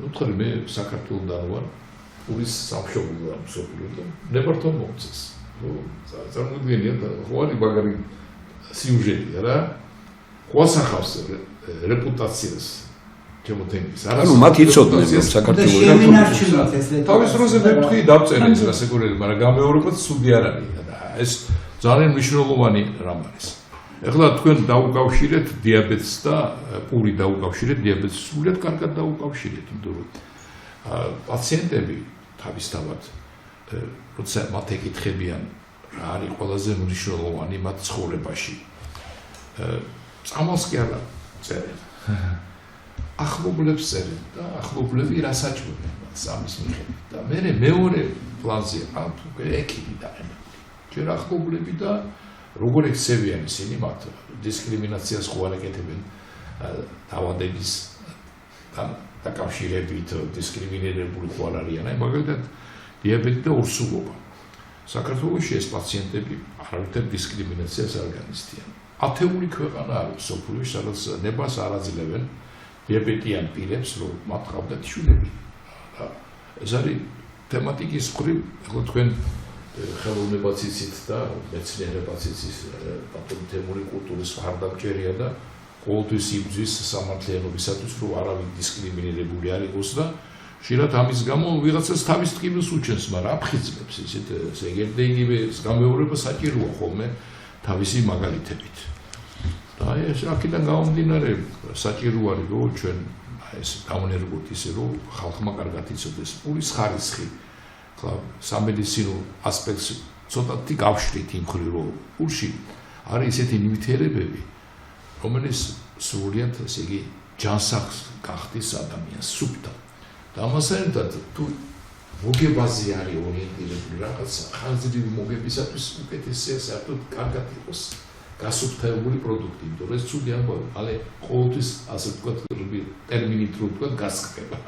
ვთქვი მე საქართველოსდან ვარ პურის სამშობლო ამ სოფლიო და ნებართვა მომწეს წარმოგიდგენია და ხო არის მაგარი სიუჟეტი რა ხო ასახავს რეპუტაციას ანუ მათ იცოდნენ რომ საქართველოს თავის დროზე მე ვთქვი დავწერე ეს რასაკურელი მაგრამ გამეორებაც სუდი არ არის და ეს ძალიან მნიშვნელოვანი რამ არის ეხლა თქვენ დაუკავშირეთ დიაბეტს და პური დაუკავშირეთ დიაბეტს სულად კარგად დაუკავშირეთ იმიტომ რომ პაციენტები თავისთავად როცა მათ ეკითხებიან რა არის ყველაზე მნიშვნელოვანი მათ ცხოვრებაში წამალს კი არა წერენ ახლობლებს წერენ და ახლობლები რას აჭმევენ სამის მიხედვით და მეორე პლანზე აქვს უკვე ექიმი დაყენებული ჯერ ახლობლები და როგორ ექცევიან ისინი მათ დისკრიმინაციას ხო არ ეკეთებენ დაავადების დაკავშირებით დისკრიმინირებული ხო არ არიან აი მაგალითად დიაბეტი და ორსულობა საქართველოში ეს პაციენტები არავითარ დისკრიმინაციას არ განიცდიან ათეული ქვეყანა არის სოფლიოში სადაც ნებას არ აძლევენ დიაბეტიან პირებს რომ მათ ყავდათ შვილები და ეს არის თემატიკის მხრივ ახლა თქვენ ხელოვნებაც იცით და მეცნიერებაც იცით ბატონი თემური კულტურის მხარდამჭერია და ყოველთვის იბრძვის სამართლიანობისათვის რომ არავინ დისკრიმინირებული არ იყოს და შეიძლება ამის გამო ვიღაცას თავის ტკივილს უჩენს მაგრამ აფხიზლებს ისეთ ეგერდეიგივე გამეორება საჭიროა ხოლმე თავისი მაგალითებით და ეს აქედან გამომდინარე საჭირო არის რომ ჩვენ ეს დაუნერგოთ ისე რომ ხალხმა კარგად იცოდეს პურის ხარისხი ხა სამედიცინო ასპექტს ცოტათი გავშლით იმ მხრივ რომ პურში არის ესეთი ნივთიერებები რომელიც სრულიად ესე იგი ჯანსაღს გახდის ადამიანს სუფთა და ამასთან ერთად თუ მოგებაზე არის ორიენტირებული რაღაცა ხანგრძლივი მოგებისათვის უკეთესია საერთოდ კარგად იყოს გასუფთავებული პროდუქტი, იმიტომ რომ ეს ცუდი ამბავი, ale ყოველთვის ასე ვთქვათ, ტერმინით რო ვთქვათ, გასხდება.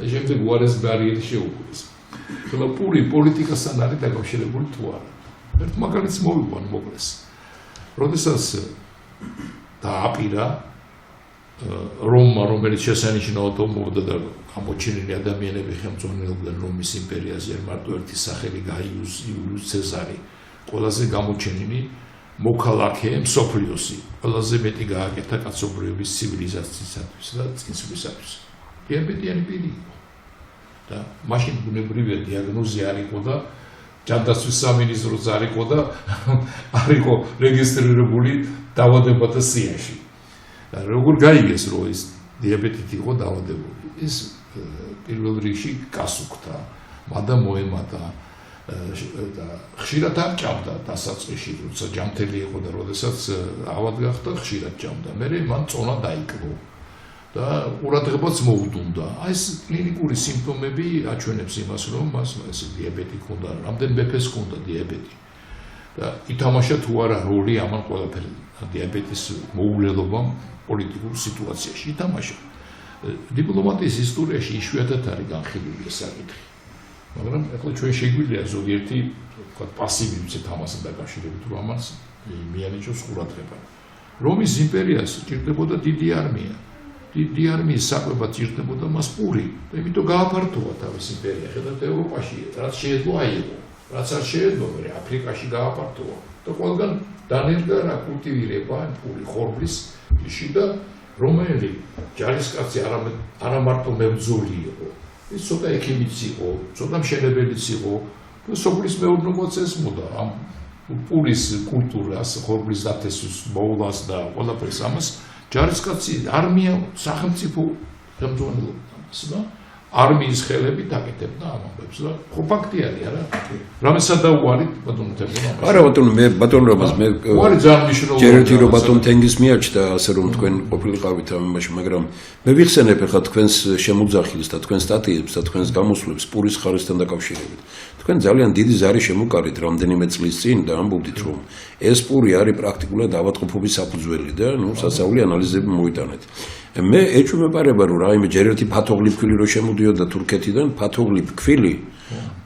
და შემდეგ უარეს ბარიერი შეუკვრის. ხოლო პური პოლიტიკასთან არის დაკავშირებული თუ არა. ერთ მაგალითს მოვიყვან მოკლეს. როდესაც დააპირა რომმა, რომელიც შესანიშნავად ომობდა და გამოჩენილი ადამიანები ხელმძღვანელობდნენ რომის იმპერიაზე, არ მარტო ერთი სახელი გაიუს იულიუს ცეზარი, ყველაზე გამოჩენილი მოქალაქე მსოფლიოსი, ყველაზე მეტი გააკეთა კაცობრიობის ცივილიზაციისათვის და წინსვლისათვის. დიაბეტიანი პირი იყო. და მაშინ ბუნებრივია დიაგნოზი არ იყო და ჯანდაცვის სამინისტროც არ იყო და არ იყო რეგისტრირებული დაავადებათა სიაში. და როგორ გაიგეს, რომ ის დიაბეტით იყო დაავადებული? ის პირველ რიგში გასუქდა, მადა მოემატა და ხშირად არ ჭამდა დასაწყისში, როცა ჯანმრთელი იყო და როდესაც ავად გახდა, ხშირად ჭამდა. მერე მან წონა დაიკლო და ყურადღებაც მოუდუნდა. აი ეს კლინიკური სიმპტომები აჩვენებს იმას, რომ მას ეს დიაბეტი ჰქონდა, რამდენ მეფეს ჰქონდა დიაბეტი. და ითამაშა თუ არა როლი ამან ყველაფერი დიაბეტის მოულელობამ პოლიტიკურ სიტუაციაში ითამაშა. დიპლომატიის ისტორიაში იშვიათად არის განხილული ეს საკითხი. მაგრამ ახლა ჩვენ შეგვიძლია ზოგიერთი ვთქვათ პასივი ვიცით ამასთან დაკავშირებით, რომ ამას მიანიჭოს ყურადღება. რომის იმპერიას ჭირდებოდა დიდი არმია. დიდი არმიის საკვებად ჭირდებოდა მას პური. და იმიტომ გააფართოვა თავის იმპერია. ხედავთ ევროპაში, რაც შეეძლო აიღო, რაც არ შეეძლო, აფრიკაში გააფართოვა. და ყველგან დანერგა რა კულტივირება პური ხორბლის იში და რომელი ჯარისკაცი არა მარტო მებრძოლი იყო, ის ცოტა ექიმიც იყო, ცოტა მშენებელიც იყო და სოფლის მეურნეობაც ესმოდა ამ პურის კულტურას, ხორბლის დათესვის მოვლას და ყველაფერს ამას ჯარისკაცი არმია სახელმწიფო ხელმძღვანელობდა ამას და არმიის ხელები დაკეთებდა ამ ამბებს და ხო ფაქტი არის არა? რამე სადაუარით ბატონო თემო? არა ბატონო, მე ბატონო რამას მე უარი ძალიან მნიშვნელოვანია. ჯერეთი რომ ბატონო თენგის მიაჩნდა, ასე რომ თქვენ ყოფილიყავით ამაში, მაგრამ მე ვიხსენებ ახლა თქვენს შემოძახილს და თქვენს სტატიებს და თქვენს გამოსვლებს პურის ხარისთან დაკავშირებით. თქვენ ძალიან დიდი ზარი შემოკარით რამდენიმე წლის წინ და ამბობდით, რომ ეს პური არის პრაქტიკულად ავადმყოფობის საფუძველი და სასწაული ანალიზები მოიტანეთ. მე ეჭვმეპარება რომ რაიმე ჯერ ერთი ფათოღლი ფქვილი რო შემოდიოდა თურქეთიდან, ფათოღლი ფქვილი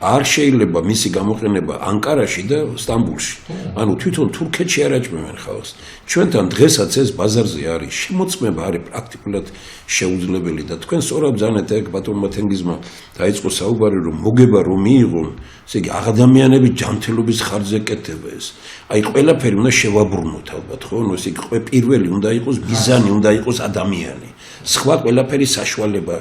არ შეიძლება მისი გამოყენება ანკარაში და სტამბულში. ანუ თვითონ თურქეთში არ აჭმევენ ხალხს. ჩვენთან დღესაც ეს ბაზარზე არის, შემოწმება არის პრაქტიკულად შეუძლებელი და თქვენ სწორად ბრძანეთ ეგ ბატონმა თენგიზმა დაიწყო საუბარი რომ მოგება რომ მიიღონ, ესე იგი ადამიანები ჯანმრთელობის ხარჯზე კეთდება ეს. აი ყველაფერი უნდა შევაბრუნოთ ალბათ, ხო? ნუ ესე იგი პირველი უნდა იყოს მიზანი, უნდა იყოს ადამიანი. სხვა ყველაფერი საშუალება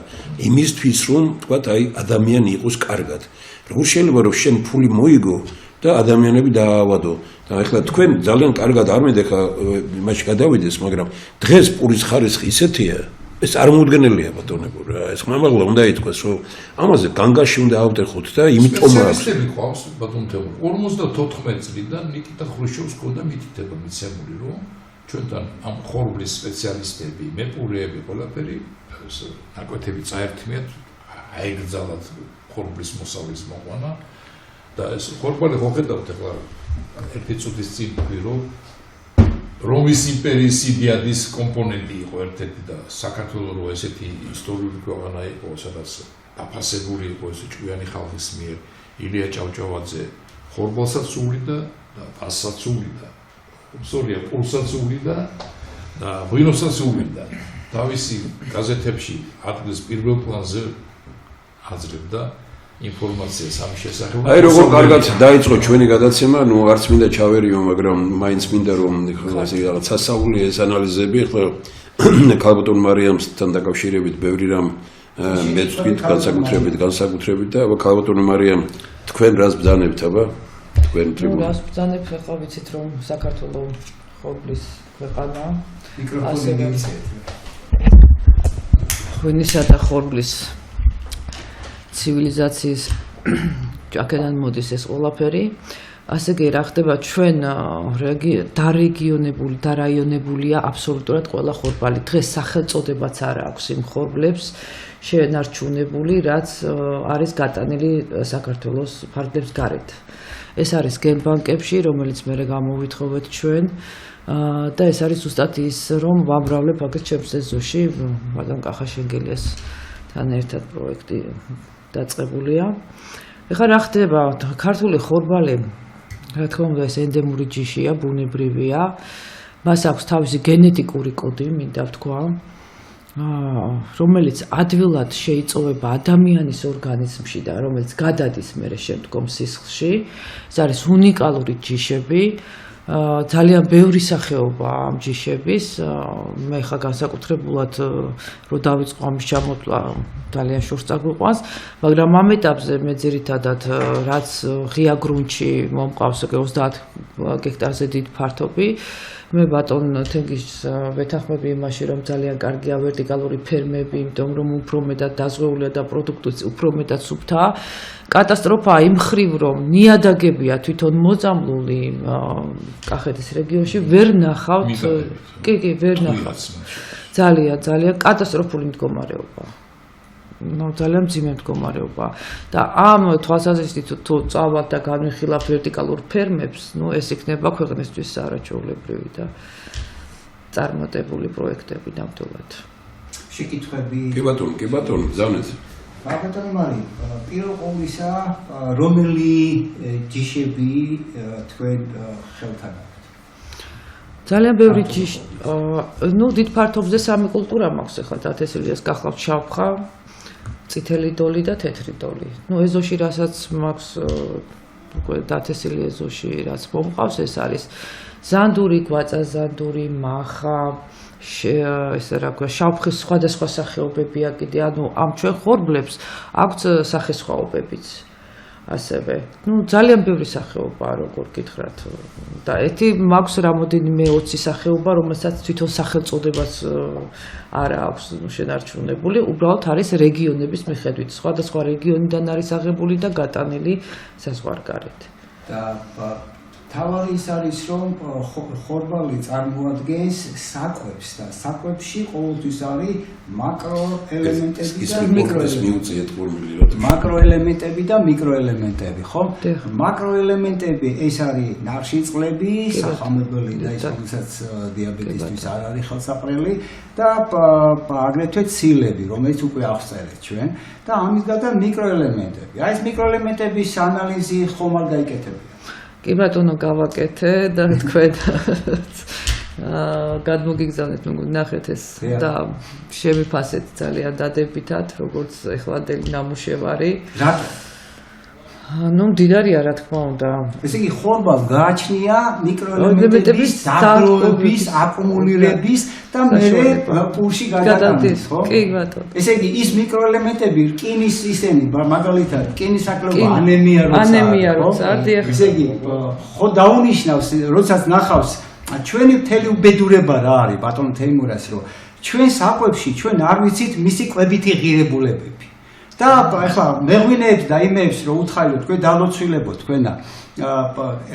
იმისთვის რომ თქვათ აი ადამიანი იყოს კარგად. როგორ შეიძლება რომ შენ ფული მოიგო და ადამიანები დაავადო? და ახლა თქვენ ძალიან კარგად არ მინდა ხა იმაში გადავიდეს, მაგრამ დღეს პურის ხარისხი ისეთია, ეს არ მოუდგენელია ბატონებო რა. ეს ხმამაღლა უნდა ითქვას, რომ ამაზე განგაში უნდა ავტეხოთ და იმიტომ სპეციალისტები ყავს ბატონო 54 წლიდან ნიკიტა ხრუშჩოვს ქონდა მითითება მიცემული, რომ ჩვენთან ამ ხორბლის სპეციალისტები, მეპურეები, ყველაფერი ნაკვეთები წაერთმიათ, აიგრძალათ ხორბლის მოსავლის მოყვანა და ეს ხორბალი ხო ხედავთ ახლა ერთი წუთის წინ ვთქვი, რომ რომის იმპერიის იდეადის კომპონენტი იყო ერთ-ერთი და საქართველოს რო ესეთი ისტორიული ქვეყანა იყო, სადაც დაფასებული იყო ეს ჭკვიანი ხალხის მიერ ილია ჭავჭავაძე ხორბალსაც უვლიდა და ფასსაც უვლიდა. სორია პულსაც უვლიდა და ღვინოსაც უვლიდა. თავისი გაზეთებში ადგილს პირველ პლანზე აძლევდა ინფორმაციას ამ შესახებ. აი როგორ კარგად დაიწყო ჩვენი გადაცემა, ნუ არც მინდა ჩავერიო, მაგრამ მაინც მინდა რომ ასე რაღაც სასწაული ეს ანალიზები ახლა ქალბატონ მარიამთან დაკავშირებით ბევრი რამ მეცვით განსაკუთრებით და ქალბატონ მარიამ თქვენ რას ბრძანებთ აბა? თქვენ რას ბრძანებთ ახლა ვიცით რომ საქართველოს ხორბლის ქვეყანა მიკროფონი ღვინისა და ხორბლის ცივილიზაციის აქედან მოდის ეს ყველაფერი. ასე კი რა ხდება ჩვენ დარეგიონებული, დარაიონებულია აბსოლუტურად ყველა ხორბალი. დღეს სახელწოდებაც არ აქვს იმ ხორბლებს შენარჩუნებული, რაც არის გატანილი საქართველოს ფარგლებს გარეთ. ეს არის გენბანკებში, რომელიც მე გამოვითხოვეთ ჩვენ და ეს არის ზუსტად ის, რომ ვამბავლებ აქეთ ჩემს ეზოში, მაგრამ კახა შენგელიას თან ერთად პროექტი დაწყებულია. ეხლა რა ხდება, ქართული ხორბალი, რა თქმა უნდა, ეს ენდემური ჯიშია, ბუნებრივია, მას აქვს თავისი გენეტიკური კოდი, მინდა ვთქვა, რომელიც ადვილად შეიწოვება ადამიანის ორგანიზმში და რომელიც გადადის მერე შემდგომ სისხლში. ეს არის უნიკალური ჯიშები. ძალიან ბევრი სახეობა ამ ჯიშების. მე ხა განსაკუთრებულად რო დავიწყო ამის ჩამოთვლა ძალიან შორს წაგვიყვანს, მაგრამ ამ ეტაპზე მე ძირითადად რაც ღია გრუნტში მომყავს 30 გექტარზე დიდ ფართობი, მე ბატონ თენგიშს ვეთანხმები იმაში, რომ ძალიან კარგია ვერტიკალური ფერმები, იმიტომ რომ უფრო მეტად დაზღვეულია და პროდუქტიც უფრო მეტად სუფთაა. კატასტროფაა იმ მხრივ, რომ ნიადაგებია თვითონ მოწამლული კახეთის რეგიონში, ვერ ნახავთ, კი, ვერ ნახავთ. ძალიან კატასტროფული მდგომარეობა. ძალიან მძიმე მდგომარეობა და ამ თვალსაზრისით თუ წავალთ და განვიხილავთ ვერტიკალურ ფერმებს, ეს იქნება ქვეყნისთვის არაჩვეულებრივი და წარმატებული პროექტები ნამდვილად. შეკითხვები? კი ბატონო, გზავნეთ. ბატონო მარი, პირველ ყოვლისა, რომელი ჯიშები თქვენ ხელთან აქვთ? ძალიან ბევრი ჯიში, დიდ ფართობზე სამი კულტურა მაქვს ახლა დათესილიას გახლავთ შავხა, წითელი დოლი და თეთრი დოლი. ეზოში რასაც მაქვს უკვე დათესილი ეზოში რაც მომყავს, ეს არის ზანდური, გვაწაზანდური, მახა, ესე რა ქვია, შავხის სხვადასხვა სახეობებია კიდე, ამ ჩვენ ხორბლებს აქვთ სახესხვაობებიც. ასევე, ძალიან ბევრი სახეობაა, როგორ გითხრათ. და ერთი მაქვს რამოდენიმე 20 სახეობა, რომელსაც თვითონ სახელწოდებაც არ აქვს შენარჩუნებული, უბრალოდ არის რეგიონების მიხედვით. სხვადასხვა რეგიონიდან არის აღებული და გატანილი საზღვარგარეთ. და თავარი ის არის, რომ ხორბალი წარმოადგენს საკვებს და საკვებში ყოველთვის არის მაკროელემენტები და მიკროელემენტები. მაკროელემენტები და მიკროელემენტები, ხო? მაკროელემენტები ეს არის ნახშირწყლები, სახამებელი და ის რომელსაც დიაბეტისთვის არ არის ხელსაყრელი და აგრეთვე ცილები, რომელიც უკვე აღწერეთ ჩვენ და ამის გარდა მიკროელემენტები. ეს მიკროელემენტების ანალიზი ხომ არ გაიკეთებია? კი ბატონო, გავაკეთე და თქვენ გადმოგიგზავნეთ, ნახეთ ეს და შემიფასეთ ძალიან დადებითად, როგორც ეხლანდელი ნამუშევარი. რატო? მდიდარია, რა თქმა უნდა. ესე იგი, ხორბალს გააჩნია მიკროელემენტების დაგროვების, აკუმულირების და მერე პულში გადატანის, ხო? კი, ბატონო. ესე იგი, ის მიკროელემენტები რკინის ისენი, მაგალითად, რკინის აკლებობა ანემია როცა არის, ესე იგი, ხო დაუნიშნავს, როდესაც ნახავს ჩვენი მთელი უბედურება რა არის ბატონ თეიმურას, რომ ჩვენ საკვებში ჩვენ არ ვიცით მისი კვებითი ღირებულებები. და ახლა მეღვინეებს და იმეებს რომ უთხაილოთ თქვენ დალოცვილებოთ თქვენა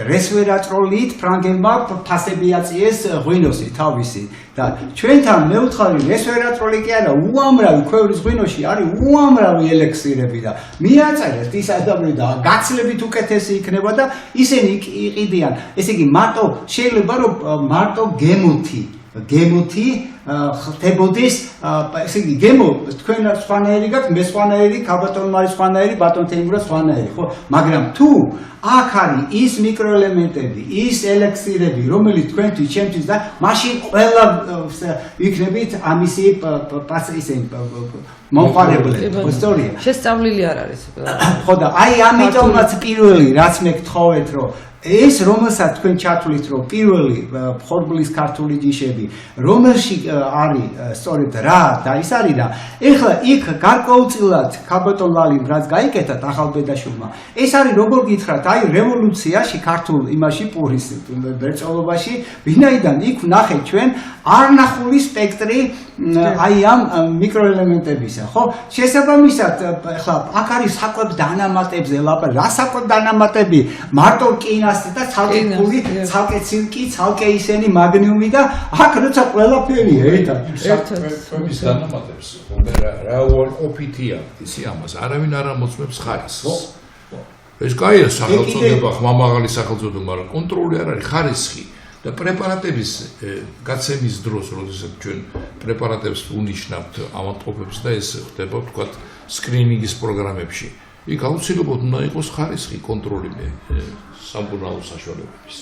რესვერატროლით ფრანგებმა ფასები აწიეს ღვინოსი თავისი და ჩვენთან მე ვუთხარი რესვერატროლი კი არა უამრავი ქვევრის ღვინოში არის უამრავი ელექსირები და მიაწერეთ ის ადამიანები და გაცლებით უკეთესი იქნება და ისინი იყიდიან ესე იგი მარტო შეიძლება რომ მარტო გემოთი ხდებოდეს ესე იგი გემო თქვენ სხვანაირი გაქვთ მე სხვანაირი ქალბატონ მარის სხვანაირი ბატონ თეიმურას სხვანაირი ხო მაგრამ თუ აქ არის ის მიკროელემენტები ის ელექსირები რომელიც თქვენთვის ჩემთვის და მაშინ ყველა იქნებით ამისი ისე მომხარებლები ისტორია შესწავლილი არ არის ხო და აი ამიტომაც პირველი რაც მე გთხოვეთ რომ ეს რომელსაც თქვენ ჩათვლით რომ პირველი ხორბლის ქართული ჯიშები რომელში არის სწორედ რა და ის არის და ეხლა იქ გარკვეულწილად ქალბატონ ლალიმ რაც გაიკეთა ახალბედაშვილმა ეს არის როგორ გითხრათ აი რევოლუციაში ქართულ იმაში პურის მრეწველობაში ვინაიდან იქ ვნახეთ ჩვენ არნახული სპექტრი აი ამ მიკროელემენტებისა ხო შესაბამისად ეხლა აქ არის საკვებ დანამატებზე ლაპარაკი რა საკვებ დანამატები მარტო რკინასი და ცალკე ფული ცალკე ცინკი ცალკე ისენი მაგნიუმი და აქ როცა ყველაფერია ერთად საკვების დანამატებს რა ყოფითია ისი ამას არავინ არ ამოწმებს ხარისხს ეს კაია სახელწოდება ხმამაღალი სახელწოდება მაგრამ კონტროლი არ არის ხარისხი და და პრეპარატების გაცემის დროს, როდესაც ჩვენ პრეპარატებს უნიშნავთ ავადმყოფებს და ეს ხდება თქვათ სკრინინგის პროგრამებში, იქ აუცილებლად უნდა იყოს ხარისხი კონტროლი სამკურნალო საშუალებების.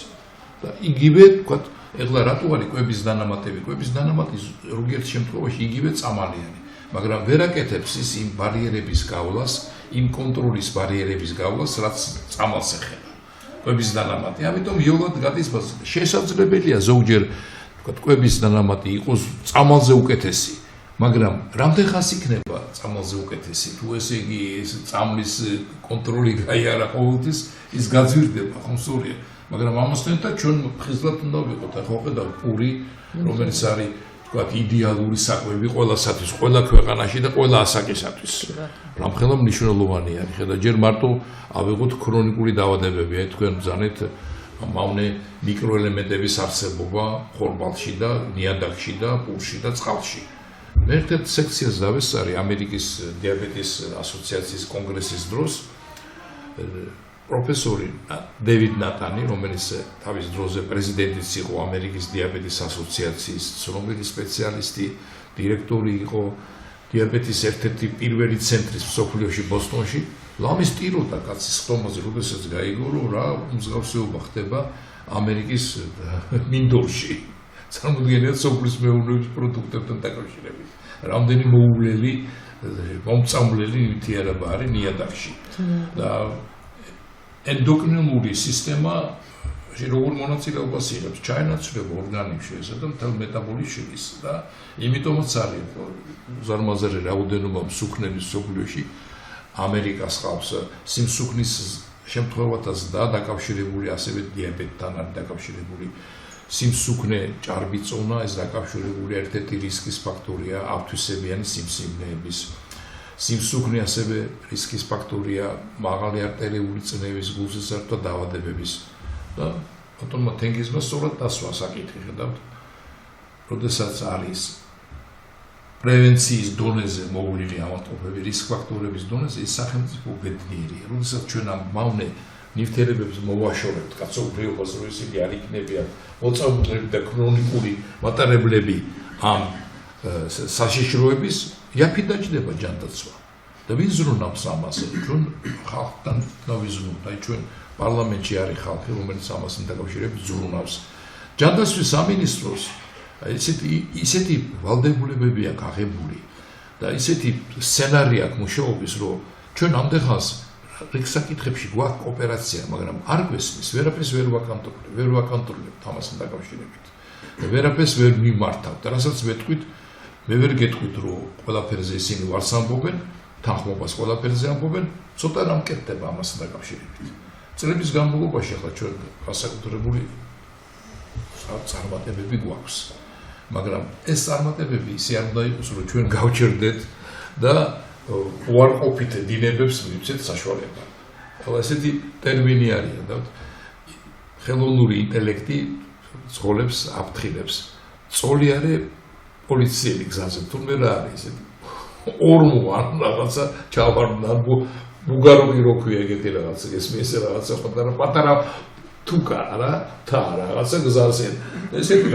და იგივე თქვათ ეხლა რატო არის კვების დანამატები? კვების დანამატი ზოგიერთ შემთხვევაში იგივე წამალიანი, მაგრამ ვერ აკეთებს ის იმ ბარიერების გავლას, იმ კონტროლის ბარიერების გავლას, რაც წამალს ეხება. კვების დანამატი. ამიტომ იოლად გადის შესაძლებელია ზოგჯერ თქვათ კვების დანამატი იყოს წამალზე უკეთესი, მაგრამ რამდენ ხანს იქნება წამალზე უკეთესი? თუ ესე იგი ეს წამლის კონტროლი გაიარა ყოველთვის, ის გაძვირდება, ხომ სწორია? მაგრამ ამასთან ერთად ჩვენ ხიზლად უნდა ვიყოთ, ახლა ხედავთ პური, რომელიც არის თქვათ იდეალური საკვები ყველასათვის, ყველა ქვეყანაში და ყველა ასაკისათვის. რამხელა მნიშვნელოვანი არის. ხედავთ, ჯერ მარტო ავიღოთ ქრონიკული დაავადებები, აი თქვენ ბრძანეთ მავნე მიკროელემენტების არსებობა ხორბალში და ნიადაგში და პურში და წყალში. მე ერთ სექციას დავესწარი ამერიკის დიაბეტის ასოციაციის კონგრესის დროს პროფესორი დევიდ ნატანი, რომელიც თავის დროზე პრეზიდენტიც იყო ამერიკის დიაბეტის ასოციაციის ცნობილი სპეციალისტი, დირექტორი იყო დიაბეტის ერთ-ერთი პირველი ცენტრის მსოფლიოში ბოსტონში, ლამის ტიროდა კაცის ხტომაზე, როდესაც გაიგო, რომ რა მსგავსება ხდება ამერიკის მინდორში. წარმოუდგენიათ სოფლის მეურნეობის პროდუქტებთან დაკავშირებით. რამდენი მოულელი, მომწამლელი ნივთიერება არის ნიადაგში. და ენდოკრინული სისტემა როგორ მონაწილეობას იღებს ჩაენაცვლება ორგანიზმში და მთელ მეტაბოლიზმის და იმიტომაც არის უზარმაზარი რაოდენობა მსუქნების სოფლიოში ამერიკას ხავს სიმსუქნის შემთხვევათაც და დაკავშირებული ასევე დიაბეტთან არის დაკავშირებული სიმსუქნე ჭარბიწონა ეს დაკავშირებული ერთ-ერთი რისკის ფაქტორია ავთვისებიანი სიმსივნეების სიმსუქნე ასევე რისკის ფაქტორია მაღალი არტერიული წნევის გულსისარდთა დაავადებების და ბატონმა თენგიზმა სწორად დასვა საკითხი ხედავთ როდესაც არის პრევენციის დონეზე მოვლილი ავადმყოფები რისკ ფაქტორების დონეზე ის სახელმწიფო ბედნიერია როდესაც ჩვენ ამ მავნე ნივთიერებებს მოვაშორებთ კაცობრიობას რომ ისინი არ იქნებიან მოწამლები და ქრონიკული მატარებლები ამ საშიშროების იაფი დაჯდება ჯანდაცვა და ვინ ზრუნავს ამას ჩვენ ხალხთან დავიზრუნოთ აი ჩვენ პარლამენტში არის ხალხი რომელიც ამასთან დაკავშირებით ზრუნავს ჯანდაცვის სამინისტროს ისეთი ვალდებულებები აქვს აღებული და ისეთი სცენარი აქვს მუშაობის რომ ჩვენ ამდენხანს რიგ საკითხებში გვაქვს კოოპერაცია მაგრამ არ გვესმის ვერაფერს ვერ ვაკონტროლებთ ამასთან დაკავშირებით და ვერაფერს ვერ მიმართავთ და რასაც ვეთქვით მე ვერ გეტყვით რომ ყველაფერზე ისინი ვარს ამბობენ თანხმობას ყველაფერზე ამბობენ ცოტა რამ კეთდება ამასთან დაკავშირებით წლების განმავლობაში ახლა ჩვენ განსაკუთრებული წარმატებები გვაქვს მაგრამ ეს წარმატებები ისე არ უნდა იყოს რომ ჩვენ გავჩერდეთ და უარყოფით დინებებს მივცეთ საშუალება ახლა ესეთი ტერმინი არის და ხელოვნური ინტელექტი ცხოველებს აფრთხილებს წოლიარე პოლიციელი გზაზე თურმე რა არის ესეთი ორმო ან რაღაცა ჩავარდა ბუგარული რო ქვია ეგეთი რაღაცა ესმის რაღაცა პატარა თუკა რა თა რაღაცა გზაზე ესეთი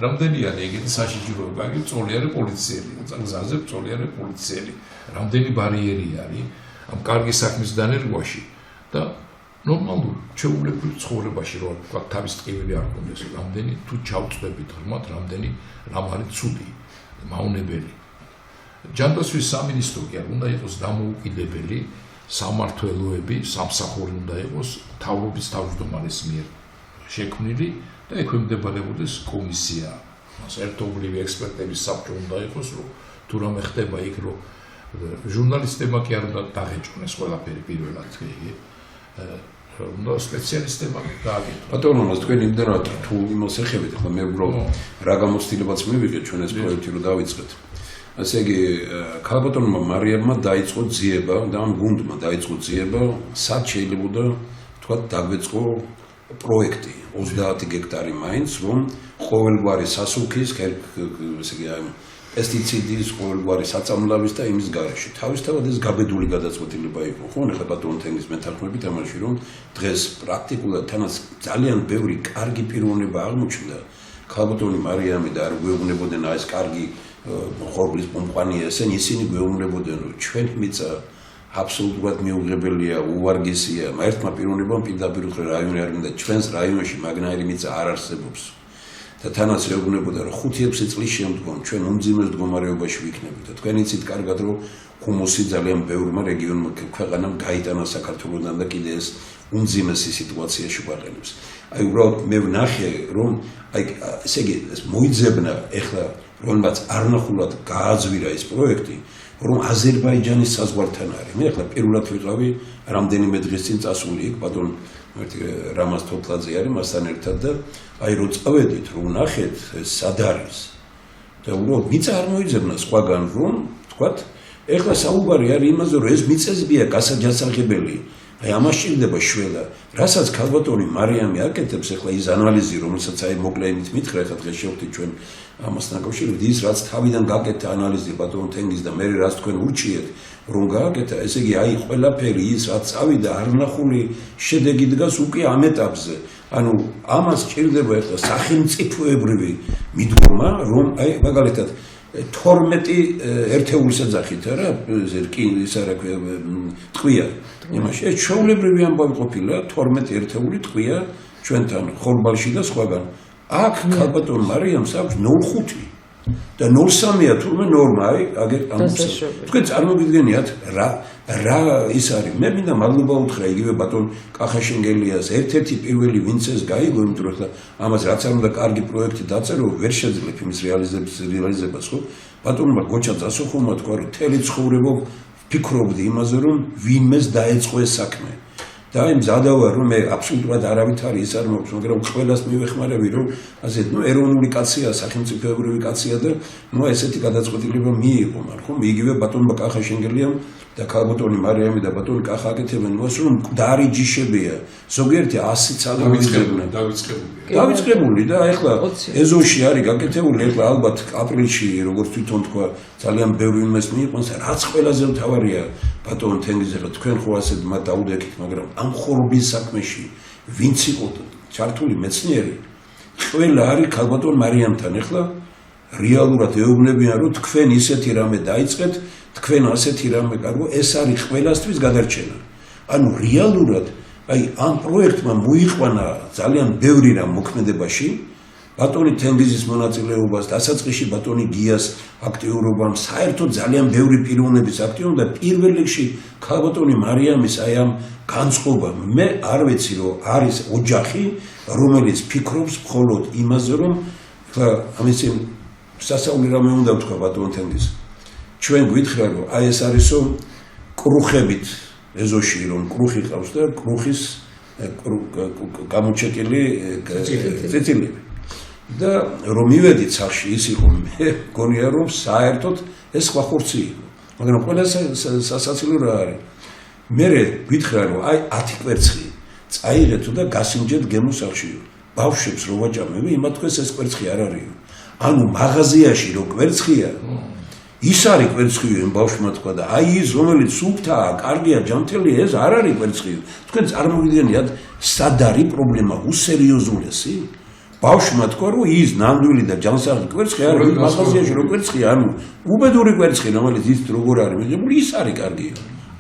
რამდენია ეგეთი საშიჯროება იგი წოლიარე პოლიციელი გზაზე წოლიარე პოლიციელი რამდენი ბარიერი არის ამ კარგი საქმის დანერგვაში და ნორმალურ ჩვეულებრივ ცხოვრებაში რო თქვა თავის ტკივილი არ გქონდეს რამდენი თუ ჩავწვდებით ღრმად რამდენი რამ არის ცუდი მავნებელი ჯანდაცვის სამინისტრო კი არ უნდა იყოს დამოუკიდებელი სამმართველოები სამსახური უნდა იყოს თავრობის თავმჯდომარის მიერ შექმნილი და ექვემდებარებოდეს კომისია ერთობლივი ექსპერტების საბჭო უნდა იყოს რომ თუ რამე ხდება იქ რომ ჟურნალისტებმა კი არ უნდა დაღეჭვნეს ყველაფერი პირველად უნდა სპეციალისტებმა გააკეთოს ბატონო მას თქვენ იმდენად თუ იმას ეხებით ახლა მე უბრალოდ რა გამოცდილებაც მივიღეთ ჩვენ ეს პროექტი რომ დავიწყეთ ასე იგი ქალბატონმა მარიამმა დაიწყო ძიება და ამ გუნდმა დაიწყო ძიება სად შეიძლება თქვა დაგვეწყო პროექტი 30 გექტარი მაინც რომ ყოველგვარი სასუქის ესე იგი პესტიციდის, ყოველგვარი საწამლავის და იმის გარეშე. თავისთავად ეს გაბედული გადაწყვეტილება იყო, ხო? ახლა ბატონ თენგის მეთანხმებით ამაში რომ დღეს პრაქტიკულად თანაც ძალიან ბევრი კარგი პიროვნება აღმოჩნდა. ქალბატონი მარიამი და არ გვეუბნებოდნენ ეს კარგი ხორბლის პომპანია, ისინი გვეუბნებოდნენ რომ ჩვენ მიწა აბსოლუტურად მიუღებელია, უვარგესია. ერთმა პიროვნებამ პირდაპირ რაიონი არ მინდა ჩვენს რაიონში მაგნაირი მიწა არ არსებობს. და თანაც ეუბნებოდა რომ 5-6 წლის შემდგომ ჩვენ უმძიმეს მდგომარეობაში ვიქნებით და თქვენ იცით კარგად რომ ჰუმუსი ძალიან ბევრმა რეგიონმა ქვეყანამ გაიტანა საქართველოსთან და კიდე ეს უმძიმესი სიტუაციაში ვაყენებს. აი უბრალოდ მე ვნახე რომ აი ესე იგი ეს მოიძებნა ეხლა რომელმაც არნახულად გააძვირა ეს პროექტი რომ აზერბაიჯანის საზღვართან არის. მე ახლა პირველად ვიყავი რამდენიმე დღის წინ წასული იქ ბატონ რამაზ თოთლაძე არის მასთან ერთად და აი რო წავედით რომ ნახეთ ეს სად არის და უბრალოდ მიწა არ მოიძებნა სხვაგან რომ თქვათ ეხლა საუბარი არის იმაზე რომ ეს მიწებია გასაჯასახებელი აი ამას ჭირდება შველა რასაც ქალბატონი მარიამი აკეთებს ეხლა ის ანალიზი რომელსაც აი მოკლე იმით მითხრა ხა დღეს შევხვდით ჩვენ ამასთან დაკავშირებით ის რაც თავიდან გაკეთდა ანალიზი ბატონ თენგის და მე რაც თქვენ ურჩიეთ რომ გააკეთა ესე იგი აი ყველაფერი ის რაც წავიდა არნახული შედეგი დგას უკვე ამ ეტაპზე ანუ ამას ჭირდება ეხლა სახელმწიფოებრივი მიდგომა რომ აი მაგალითად 12 ერთეულის ეძახით არა ის არა ტყვია იმაში ეს ჩვეულებრივი ამბავი ყოფილა 12 ერთეული ტყვია ჩვენთან ხორბალში და სხვაგან აქ ქალბატონ მარიამს აქვს 0.5 და 0.3-ია თურმე ნორმა აი აგერ ამბობს თქვენ წარმოგიდგენიათ რა ის არის მე მინდა მადლობა უთხრა იგივე ბატონ კახაშენგელიას ერთ-ერთი პირველი ვინც ეს გაიგო იმიტომ რომ ამას რაც არ უნდა კარგი პროექტი დაწერო ვერ შეძლებ იმის რეალიზებას ხო ბატონმა გოჩა წასუხომა თქვა რომ თელი ცხოვრება ფიქრობდი იმაზე რომ ვინმეს დაეწყო ეს საქმე და იმ ზადავა რომ მე აბსოლუტურად არავითარი ის არ მოქვს მაგრამ ყველას მივეხმარები რომ ასე ნუ ეროვნული კაცია სახელმწიფოებრივი კაცია და ნუ ესეთი გადაწყვეტილება მიიღო მაგრამ ხო იგივე ბატონმა კახაშენგელიამ და ქალბატონი მარიამი და ბატონი კახა აკეთებენ მას რომ მკვდარი ჯიშებია ზოგიერთი 100 წელი დავიწყებული და ეხლა ეზოში არის გაკეთებული ეხლა ალბათ აპრილში როგორც თვითონ თქვა ძალიან ბევრი იმას მიიყვანს რაც ყველაზე მთავარია ბატონ თენგიზე რომ თქვენ ხო ასე დაუდექით მაგრამ ამ ხორბლის საქმეში ვინც იყო ჩართული მეცნიერი ყველა არის ქალბატონ მარიამთან ეხლა რეალურად ეუბნებიან რომ თქვენ ისეთი რამე დაიწყეთ თქვენ ასეთი რამე კარგო ეს არის ყველასთვის გადარჩენა ანუ რეალურად აი ამ პროექტმა მოიყვანა ძალიან ბევრი რამ მოქმედებაში ბატონი თენგიზის მონაწილეობას დასაწყისში ბატონი გიას აქტიურობამ საერთოდ ძალიან ბევრი პიროვნების აქტიურობა და პირველ რიგში ქალბატონი მარიამის აი ამ განწყობამ მე არ ვიცი რომ არის ოჯახი რომელიც ფიქრობს მხოლოდ იმაზე რომ ამის სასაული რამე უნდა თქვა ბატონ თენგიზ ჩვენ გვითხრა რომ აი ეს არისო კრუხებით ეზოში რომ კრუხი ყავს და კრუხის გამოჩეკილი წიწილები და რომ მივედით სახში ის იყო მე გონია რომ საერთოდ ეს სხვა ხორცი იყო მაგრამ ყველა სასაცილო რა არის მე გვითხრა რომ აი 10 კვერცხი წაიღეთო და გასინჯეთ გემოს სახში ბავშვებს რო ვაჭამები იმათ თქვენს ეს კვერცხი არ არის ანუ მაღაზიაში რო კვერცხია ის არის კვერცხი იმ ბავშვმა თქვა და აი ის რომელიც სუფთაა კარგია ჯანმრთელია ეს არ არის კვერცხი თქვენ წარმოგიდგენიათ სად არის პრობლემა უსერიოზულესი ბავშვმა თქვა რომ ის ნამდვილი და ჯანსაღი კვერცხი არის მაღაზიაში რო კვერცხია ანუ უბედური კვერცხი რომელიც ის როგორ არის მიღებული ის არის კარგი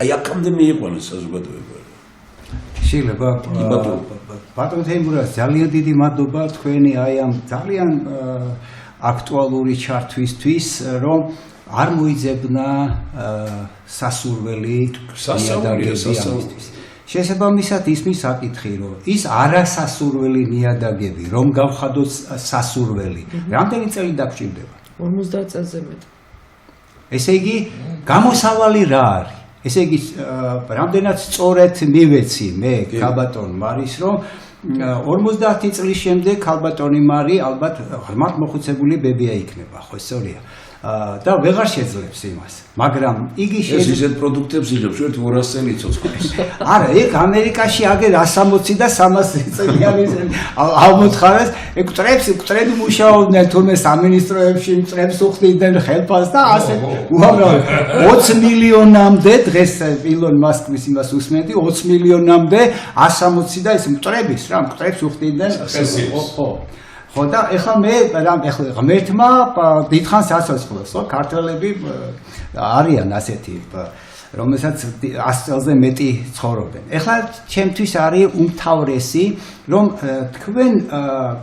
აი აქამდე მიიყვანეს საზოგადოება შეიძლება ბატონ თემურას ძალიან დიდი მადლობა თქვენი აი ამ ძალიან აქტუალური ჩართვისთვის რომ არ მოიძებნა სასურველი ნიადაგების შესაბამისად ისმის საკითხი რომ ის არასასურველი ნიადაგები რომ გავხადოთ სასურველი რამდენი წელი დაგჭირდება 50 წელზე მეტ ესე იგი გამოსავალი რა არის ესე იგი რამდენად სწორედ მივეცი მე ქალბატონ მარის რომ 50 წლის შემდეგ ქალბატონი მარი ალბათ ღრმად მოხუცებული ბებია იქნება ხო სწორია და ვეღარ შეძლებს იმას. მაგრამ იგი ეს ისეთ პროდუქტებს იღებს, ერთ 200 წელი იწოცხლებს. არა, ეგ ამერიკაში აგერ 160 და 300 წელიანი აღმოთხარეს, ეგ წრები მუშაობდნენ თურმე სამინისტროებში, წრებს უხდიდნენ ხელფას და ასე უამრავი 20 მილიონამდე დღეს ილონ მასკის იმას უსმენდი 20 მილიონამდე 160 და ეს წრების რა, წრებს უხდიდნენ ხო და ეხლა მე ღმერთმა დიდხანს ასაწყლოს, ხო, ქართველები არიან ასეთი, რომელსაც 100 წელზე მეტი ცხოვრობენ. ეხლა ჩემთვის არის უმთავრესი, რომ თქვენ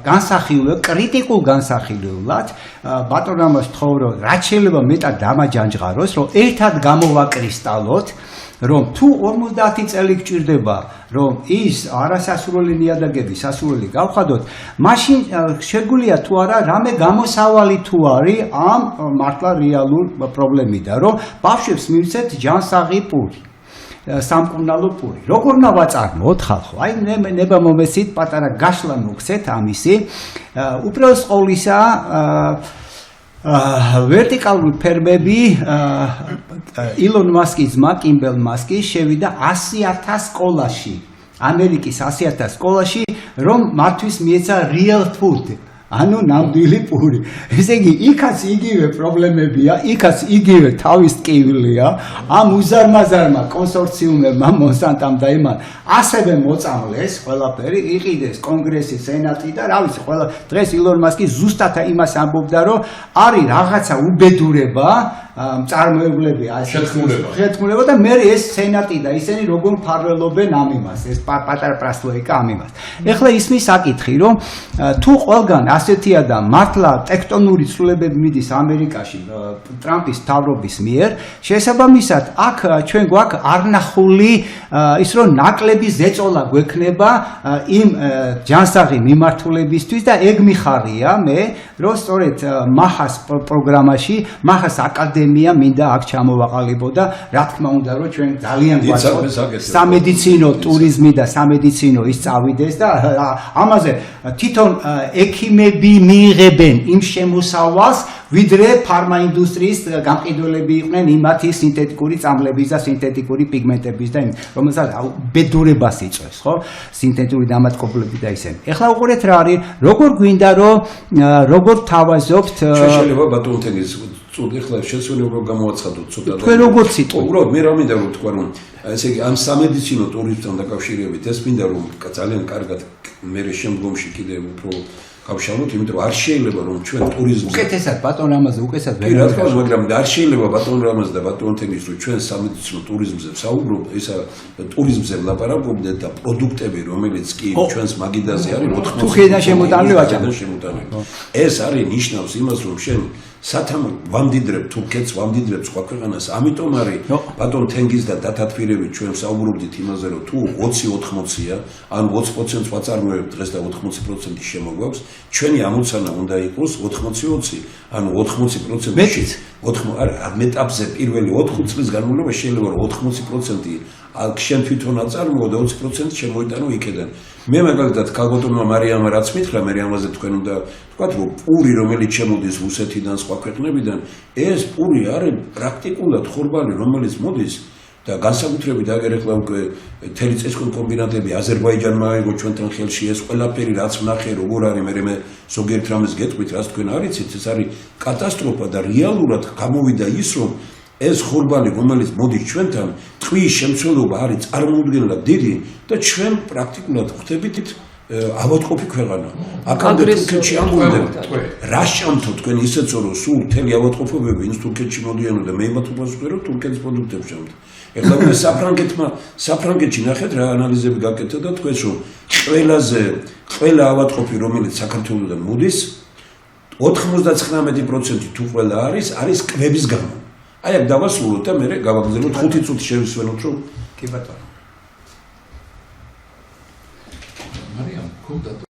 განსახილველ, კრიტიკულ განსახილველად ბატონ ამას ვთხოვრო, რაც შეიძლება მეტად დამაჯანჯღაროს, რომ ერთად გამოვაკრისტალოთ, რომ თუ 50 წელი გჭირდება, რომ ის არასასურველი ნიადაგები სასურველი გავხადოთ, მაშინ შეგვიძლია თუ არა რამე გამოსავალი თუ არის ამ მართლა რეალურ პრობლემიდან, რომ ბავშვებს მივცეთ ჯანსაღი პური. სამკურნალო პური. როგორ ნავაწარმოოთ ხალხო? აი ნება მომესით პატარა გაშლა მოგცეთ ამისი. უპირველეს ყოვლისა ვერტიკალური ფერმები ილონ მასკის ძმა კიმბელ მასკი შევიდა 100,000 სკოლაში, ამერიკის 100,000 სკოლაში, რომ მათთვის მიეცა real food, ანუ ნამდვილი პური. ესე იგი, იქაც იგივე პრობლემებია, იქაც იგივე თავის ტკივილია, ამ უზარმაზარმა კონსორციუმებმა მონსანტამ და იმან ასევე მოწამლეს ყველაფერი, იყიდეს კონგრესი, სენატი და რა ვიცი, ყველა დღეს ილონ მასკი ზუსტად იმას ამბობდა, რომ არის რაღაცა უბედურება მწარმოებლები შეთქმულება და მე ეს სენატი და ისინი როგორ მფარველობენ ამ იმას, ეს პატარა პრასლოიკა ამ იმას. ეხლა ისმის საკითხი, რომ თუ ყველგან ასეთია და მართლა ტექტონური ცვლილებები მიდის ამერიკაში ტრამპის მთავრობის მიერ, შესაბამისად აქ ჩვენ გვაქვს არნახული ის რომ ნაკლები ზეწოლა გვექნება იმ ჯანსაღი მიმართულებისთვის და ეგ მიხარია მე, რომ სწორედ მაჰას პროგრამაში, მაჰას აკადემია მინდა აქ ჩამოვაყალიბო და რა თქმა უნდა რომ ჩვენ ძალიან გვაქვს სამედიცინო ტურიზმი და სამედიცინო ის წავიდეს და ამაზე თვითონ ექიმები მიიღებენ იმ შემოსავალს ვიდრე ფარმაინდუსტრიის გამყიდველები იყვნენ იმათი სინთეტიკური წამლების და სინთეტიკური პიგმენტების და რომელსაც ბედურებას იწვევს, ხო? სინთეტური დამატკობლები და ისინი. ეხლა უყურეთ რა არის, როგორ გვინდა რომ როგორ თავაზობთ შეიძლება ბატონ თენის ეხლა შესაძლოა გამოაცხადოთ ცოტა და თქვენ როგორ ციტყვით? უბრალოდ მე რა მინდა რომ თქვა რომ ესე იგი ამ სამედიცინო ტურიზმთან დაკავშირებით ეს მინდა რომ ძალიან კარგად მე შემდგომში კიდევ უფრო გავშალოთ, იმიტომ რომ არ შეიძლება რომ ჩვენ ტურიზმზე უკეთესად ბატონ ამაზე უკეთესად ვერ ვთქვა, მაგრამ არ შეიძლება ბატონ რამაზ და ბატონ თემის რომ ჩვენ სამედიცინო ტურიზმზე ვსაუბრობ, ისა ტურიზმზე ვლაპარაკობდეთ და პროდუქტები რომელიც კი ჩვენს მაგიდაზე არის 80 თუხიდან შემოტანილი ვაჭრობთ. ეს არის ნიშნავს იმას რომ შენ სათამ ვამდიდრებ თურქეთს, ვამდიდრებ სხვა ქვეყანას, ამიტომ არის ბატონ თენგიზ და დათათფირებით ჩვენ ვსაუბრობდით იმაზე რომ თუ 20-80-ია, ან 20% ვაწარმოებ დღეს და 80% შემოგვაქვს, ჩვენი ამოცანა უნდა იყოს 80-20, ანუ 80%-ში 80 ეტაპზე პირველი 4 წლის განმავლობაში შეიძლება რომ 80% შენ თვითონ აწარმოო და 20% შემოიტანო იქედან. მე მაგალითად ქალბატონმა მარიამმა რაც მითხრა, მე ამაზე თქვენ უნდა ვთქვათ, რომ პური რომელიც შემოდის რუსეთიდან, სხვა ქვეყნებიდან, ეს პური არის პრაქტიკულად ხორბალი, რომელიც მოდის და განსაკუთრებით აგერ ახლა უკვე თელი წესქვილ კომბინატები აზერბაიჯანმა აიღო ჩვენთან ხელში ეს ყველაფერი რაც ვნახე როგორ არის მე ზოგიერთ რამეს გეტყვით რაც თქვენ არიცით ეს არის კატასტროფა და რეალურად გამოვიდა ის რომ ეს ხორბალი რომელიც მოდის ჩვენთან ტყვის შემცველობა არის წარმოუდგენლად დიდი და ჩვენ პრაქტიკულად ხვდებით ავადმყოფი ქვეყანა. აქამდე თურქეთში ამბობდნენ რა შამთო თქვენ ისეც რომ სულ მთელი ავადმყოფობები ვინც თურქეთში მოდიანო და მე იმათ უბრალოდ ვთქვი რომ თურქეთის პროდუქტებს შამთ. ეხლა მე საფრანგეთში ნახეთ რა ანალიზები გაკეთდა და თქვენს რომ ყველა ავადმყოფი რომელიც საქართველოსდან მოდის 99% თუ ყველა არის კვების გამო. აი აქ დავასრულოთ და მე გავაგზავნოთ 5 წუთი შევისვენოთ რომ კი ბატონო. მარიამ, გქონდა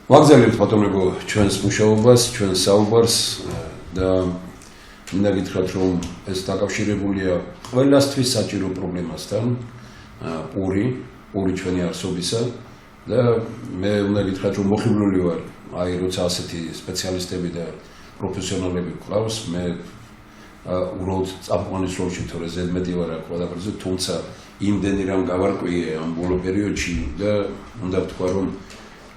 ვაგზავნებთ ბატონებო ჩვენს მუშაობას, ჩვენს საუბარს და მინდა გითხრათ, რომ ეს დაკავშირებულია ყველასთვის საჭირო პრობლემასთან, პური ჩვენი არსობისა და მე უნდა გითხრათ, რომ მოხიბლული ვარ, აი როცა ასეთი სპეციალისტები და პროფესიონალები გყავს, მე უბრალოდ წამყვანის როლში თორე ზედმეტი ვარ აქ ყველაფერზე, თუმცა იმდენი რამ გავარკვიე ამ ბოლო პერიოდში და უნდა ვთქვა, რომ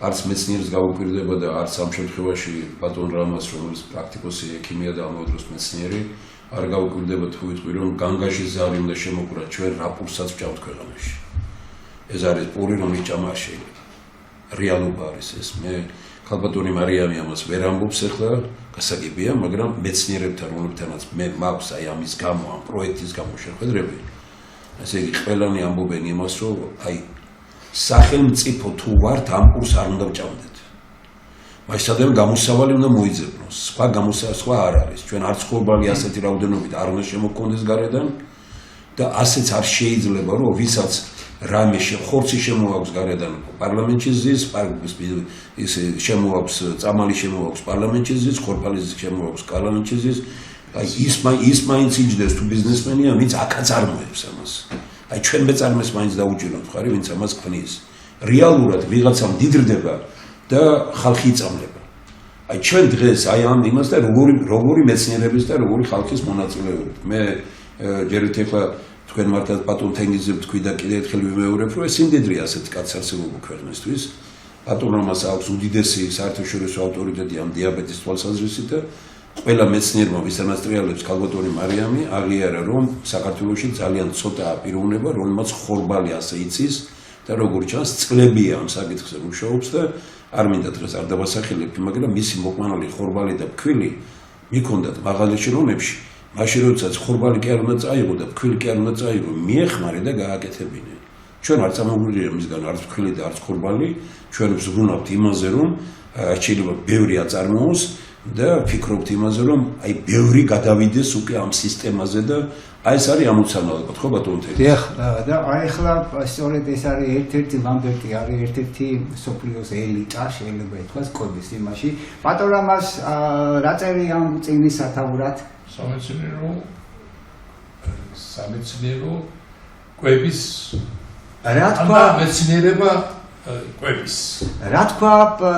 არც მეცნიერს გავუკვირდება და არც ამ შემთხვევაში ბატონ რამას, რომელიც პრაქტიკოსი ექიმია და ამავე დროს მეცნიერი, არ გავუკვირდება თუ ვიტყვი, რომ განგაში ზარი უნდა შემოგვრა ჩვენ რა პურსაც ვჭავთ ქვეყანაში. ეს არის პური, რომელიც ჭამა არ შეიძლება. რეალობა არის ეს. მე ქალბატონი მარიამი ამას ვერ ამბობს ახლა, გასაგებია, მაგრამ მეცნიერებთან, რომლებთანაც მე მაქვს აი ამის გამო, ამ პროექტის გამო შეხვედრები, ესე იგი ყველანი ამბობენ იმას, რომ აი სახელმწიფო თუ ვართ, ამ პურს არ უნდა ვჭამდეთ. მაშინ გამოსავალი უნდა მოიძებნოს. სხვა არ არის. ჩვენ არც ხორბალი ასეთი რაოდენობით არ უნდა შემოგვქონდეს გარედან და ასეც არ შეიძლება, რომ ვისაც რამე ხორცი შემოაქვს გარედან პარლამენტში ზის, ის შემოაქვს წამალი შემოაქვს პარლამენტში ზის, ხორბალი შემოაქვს პარლამენტში ზის, აი ის მაინც იჯდეს თუ ბიზნესმენია, ვინც აქაც არ მოებს ამას. აი ჩვენ მეწარმეს მაინც დაუჭიროთ ხარი, ვინც ამას ქმნის. რეალურად ვიღაცამ დიდრდება და ხალხი იწამლება. აი ჩვენ დღეს აი ამ იმას და როგორი მეცნიერების და როგორი ხალხის მონაწილეობით. მე ჯერით ახლა თქვენ მართლაც ბატონ თენგიზზე ვთქვი და კიდე ერთხელ ვიმეორებ, რომ ეს იმდიდრია ასეთი კაცი არსებობა ქვეყნისთვის. ბატონ რამას აქვს უდიდესი საერთაშორისო ავტორიტეტი ამ დიაბეტის თვალსაზრისით და ყველა მეცნიერმა ვისამასტრიალებს ქალბატონი მარიამი აღიარა, რომ საქართველოში ძალიან ცოტაა პიროვნება, რომელმაც ხორბალი ასე იცის და როგორც ჩანს, წლებია ამ საკითხზე მუშაობს და არ მინდა დღეს არ დავასახელებთ, მაგრამ მისი მოყვანილი ხორბალი და ფქვილი მიქონდათ მაღალი შრომებში. მაშინ როდესაც ხორბალი კი არ უნდა წაიღო და ფქვილი კი არ უნდა წაიღო, მიეხმარე და გააკეთებინე. ჩვენ არ წამოგვიღია მისგან არც ფქვილი და არც ხორბალი, ჩვენ ვზრუნავთ იმაზე, რომ შეიძლება ბევრი აწარმოოს და ფიქრობთ იმაზე, რომ აი ბევრი გადავიდეს უკვე ამ სისტემაზე და აი ეს არის ამოცანალობა, ხო ბატონო თექი? დიახ, და აი ახლა სწორედ ეს არის ერთ-ერთი ლამბერტი არის ერთ-ერთი სოფლიოს 엘იტა, შეიძლება ითქვას კვების იმაში. ბატონ რამას რა წერია ამ წიგნის სათაურად? სამეცნიერო კვების რა თქვა მეცნიერება კვების. რა თქვა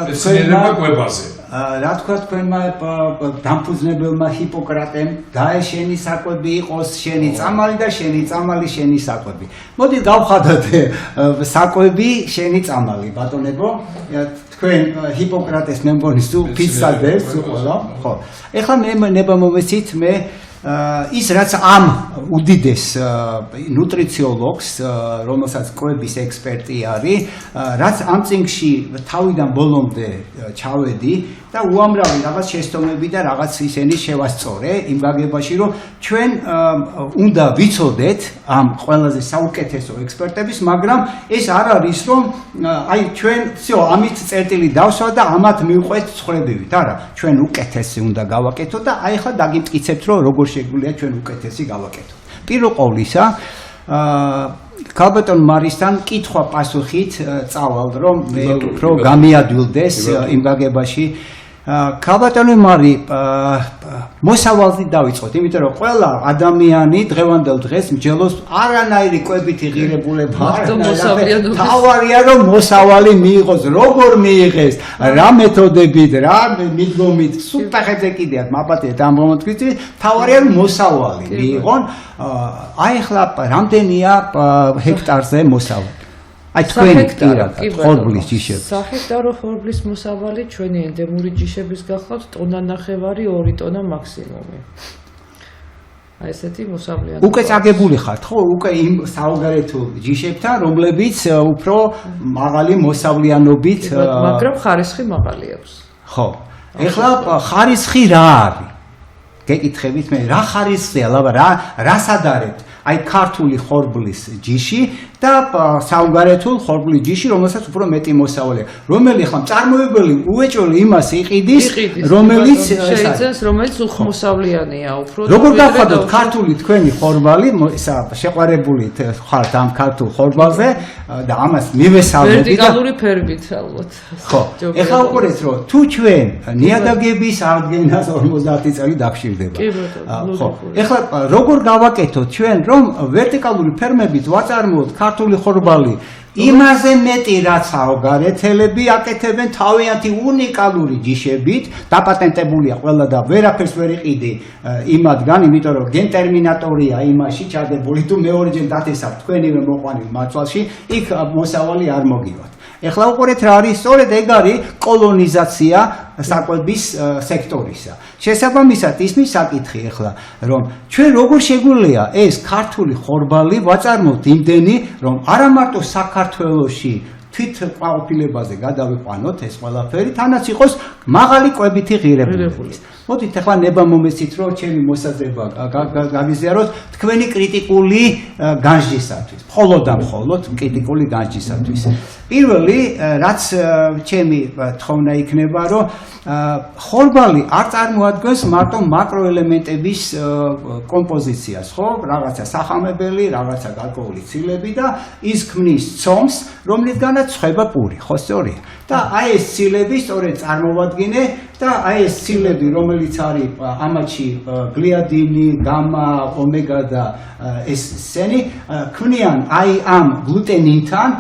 მეცნიერება კვებაზე. რა თქვა თქვენმა დამფუძნებელმა ჰიპოკრატემ, დაეშენი საკვები იყოს შენი წამალი და შენი წამალი შენი საკვები. მოდი გავხადოთ საკვები შენი წამალი, ბატონებო. თქვენ ჰიპოკრატეს მე მგონი თუ ფიცადებს უყოლა. ხო. ეხლა მე ნება მომეცით მე ის რაც ამ უდიდეს ნუტრიციოლოგს, რომელსაც კვების ექსპერტი არის, რაც ამ წიგნში თავიდან ბოლომდე ჩავედი და უამრავი რაღაც შეცდომები და რაღაც ისენი შევასწორე იმ გაგებაში, რომ ჩვენ უნდა ვიცოდეთ ამ ყველაზე საუკეთესო ექსპერტების, მაგრამ ეს არ არის, რომ აი ჩვენ всё ამით წერტილი დავსვა და ამათ მივყვეთ ცხრებივით. არა, ჩვენ უკეთესი უნდა გავაკეთოთ და აი ახლა დაგიმტკიცებთ, რომ როგორ შეგვიძლია ჩვენ უკეთესი გავაკეთოთ. პირველ ყოვლისა, ქალბატონ მარისთან კითხვა-პასუხით წავალ, რომ მე უფრო გამიადვილდეს იმ გაგებაში. ქალბატონი მარი მოსავალით დავიწყოთ, იმიტომ რომ ყველა ადამიანი დღევანდელ დღეს მსჯელობს არანაირი კვებითი ღირებულება არ აქვს. თავარია რომ მოსავალი მიიღოს, როგორ მიიღეს, რა მეთოდებით, რა მიდგომით, სულტახებზე კიდეათ მაპატიეთ ამ მომთქვით, თავარია რომ მოსავალი მიიღონ. აი ახლა რამდენია ჰექტარზე მოსავალი? აი თქვენ ხორბლის ჯიშები. საჰექტარო ხორბლის მოსავალი ჩვენი ენდემური ჯიშების გახლავთ ტონა ნახევარი 2 ტონა მაქსიმუმი. აი ესეთი მოსავლიანი. უკვე წაგებული ხართ, ხო? უკვე იმ საუგარეთო ჯიშებთან, რომლებიც უფრო მაღალი მოსავლიანობით, მაგრამ ხარისხი მაღალი აქვს. ხო. ეხლა ხარისხი რა არის? გეკითხებით მე, რა ხარისხია, ლაბა, რას ადარებთ? აი ქართული ხორბლის ჯიში და საუნგარეთულ ხორბლის ჯიში, რომელსაც უფრო მეტი მოსავალი, რომელიც ხომ წარმოებელი უეჭველი იმას იყიდის, რომელიც შეიძლება რომელიც უხმოსავლიანია უფრო. როგორ გავხადოთ ქართული თქვენი ხორბალი, შეყვარებული ხართ ამ ქართულ ხორბალზე და ამას მივესალმები და ვერტიკალური ფერბით ალბათ. ხო, ეხლა უყურეთ რომ თუ ჩვენ ნიადაგების აღდგენას 50 წელი დაგჭირდება. ხო, ეხლა როგორ გავაკეთოთ ჩვენ რომ ვერტიკალური ფერმებით ვაწარმოოთ ქართული ხორბალი იმაზე მეტი რაც ავგარეთელები აკეთებენ თავიანთი უნიკალური ჯიშებით, დაპატენტებულია ყველა და ვერაფერს ვერ იყიდი იმათგან, იმიტომ რომ გენ ტერმინატორია იმაში ჩადებული თუ მეორეჯერ დათესავთ თქვენივე მოყვანილ მაცვალში, იქ მოსავალი არ მოგივათ. ეხლა უყურეთ რა არის, სწორედ ეგ არის კოლონიზაცია საკვების სექტორისა. შესაბამისად ისმის საკითხი ეხლა, რომ ჩვენ როგორ შეგვიძლია ეს ქართული ხორბალი ვაწარმოოთ იმდენი, რომ არა მარტო საქართველოში თვით ყოფილებაზე გადავიყვანოთ ეს ყველაფერი, თანაც იყოს მაღალი კვებითი ღირებულების. მოდით ახლა ნება მომეცით რომ ჩემი მოსაზრება გავიზიაროთ თქვენი კრიტიკული განსჯისათვის. მხოლოდ და მხოლოდ კრიტიკული განსჯისათვის. პირველი რაც ჩემი თხოვნა იქნება რომ ხორბალი არ წარმოადგენს მარტო მაკროელემენტების კომპოზიციას, ხო? რაღაცა სახამებელი, რაღაცა გარკვეული ცილები და ის ქმნის ცომს, რომლისგანაც ცხება პური, ხო სწორია? და აი ეს ცილები სწორედ წარმოვადგინე და აი ეს ცილები, რომელიც არის ამაში გლიადინი, გამა, ომეგა და ეს სენი ქმნიან აი ამ გლუტენინთან,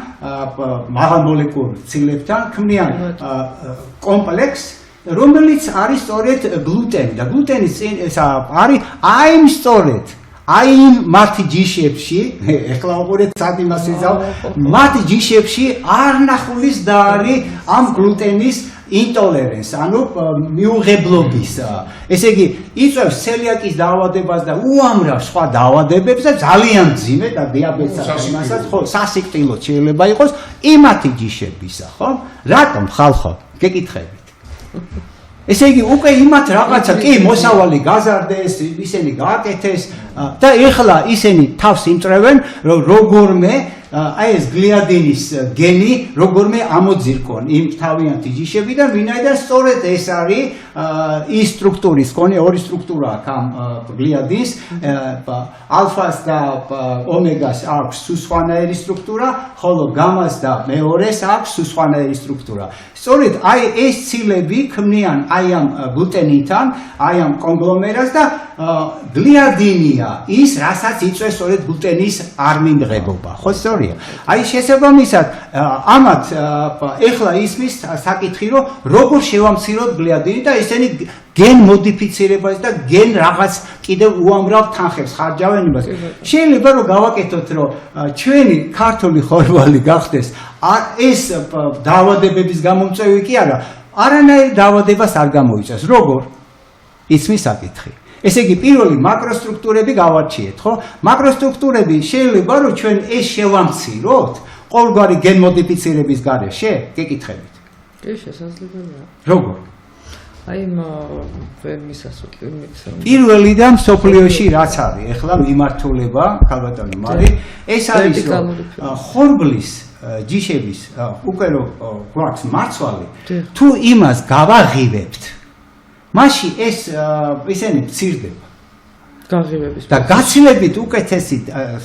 მაღალმოლეკულურცილებთან ქმნიან კომპლექსს, რომელიც არის სწორედ გლუტენი და გლუტენის არის აი იმ სწორედ აი იმ მათ ჯიშებში, ეხლა უყურეთ სად იმას ვიზავ, მათ ჯიშებში არ ნახulis და არის ამ გლუტენის ინტოლერენს, ანუ მიუღებლობის. ესე იგი, იწვევს ცელიაკის დაავადებას და უამრავ სხვა დაავადებებს და ძალიან მძიმე და დიაბეტსაც იმასაც, ხო, სასიკვდილო შეიძლება იყოს იმათი ჯიშებისა, ხო? რატომ ხალხო? გეკითხებით. ესე იგი უკვე იმათ რაღაცა კი მოსავალი გაზარდეს, ისინი გააკეთეს და ეხლა ისინი თავს იმწრევენ, რომ როგორმე აი ეს გლიადინის გენი როგორმე ამოძირკონ იმ თავიანთი ჯიშებიდან, ვინაიდან სწორედ ეს არის ის სტრუქტურის კონე, ორი სტრუქტურა აქვს ამ გლიადინს, ალფას და ომეგას აქვს სუსვანაერი სტრუქტურა, ხოლო გამას და მეორეს აქვს სუსვანაერი სტრუქტურა. სწორედ აი ეს ცილები ქმნიან აი ამ გლუტენინთან, აი ამ კონგლომერატს და გლიადინია ის, რასაც იწვევს სწორედ გლუტენის არ მიმღებობა, ხო სწორია? აი შესაბამისად ამათ ეხლა ისმის საკითხი, რომ როგორ შევამციროთ გლიადინი და ისინი გენ მოდიფიცირებას და გენ რაღაც კიდევ უამრავ თანხებს ხარჯავენ იმას. შეიძლება რომ გავაკეთოთ, რომ ჩვენი ქართული ხორბალი გახდეს ეს დაავადებების გამომწვევი კი არა, არანაირ დაავადებას არ გამოიწვევს. როგორ? ისმის საკითხი. ესე იგი პირველი მაკროსტრუქტურები გავარჩიეთ, ხო? მაკროსტრუქტურები შეიძლება რომ ჩვენ ეს შევამციროთ ყოველგვარი გენ მოდიფიცირების გარეშე, გეკითხებით. კი, შესაძლებელია. როგორ? აი ფერმისას უკეთ. პირველიდან მსოფლიოში რაც არის, ეხლა მიმართულება, ქალბატონო მარი, ეს არის რომ ხორბლის ჯიშების უკვე რომ გვაქვს მარცვალი, თუ იმას გავაღივებთ, მაშინ ეს ისინი მცირდება. გაღივების და გაცილებით უკეთესი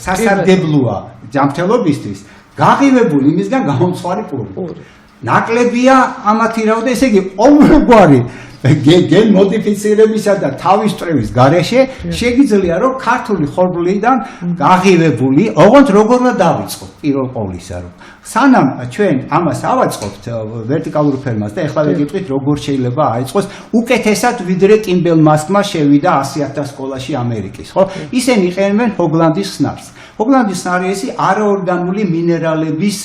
სასარგებლოა ჯანმრთელობისთვის გაღივებული იმისგან გამომწვარი პური. ნაკლებია ამათი რაოდენობა, ესე იგი ყოველგვარი გენ მოდიფიცირებისა და თავის წრევის გარეშე შეგიძლია რომ ქართული ხორბლიდან გაღივებული, ოღონდ როგორ უნდა დავიწყოთ პირველ ყოვლისა, რომ სანამ ჩვენ ამას ავაწყობთ ვერტიკალურ ფერმას და ეხლა ვეკითხით როგორ შეიძლება აიწყოს უკეთესად ვიდრე ტიმბელმასკმა შევიდა 100,000 სკოლაში ამერიკის, ხო? ისინი იყენებენ ჰოგლანდის ხსნარს. ჰოგლანდის ხსნარი ეს არაორგანული მინერალების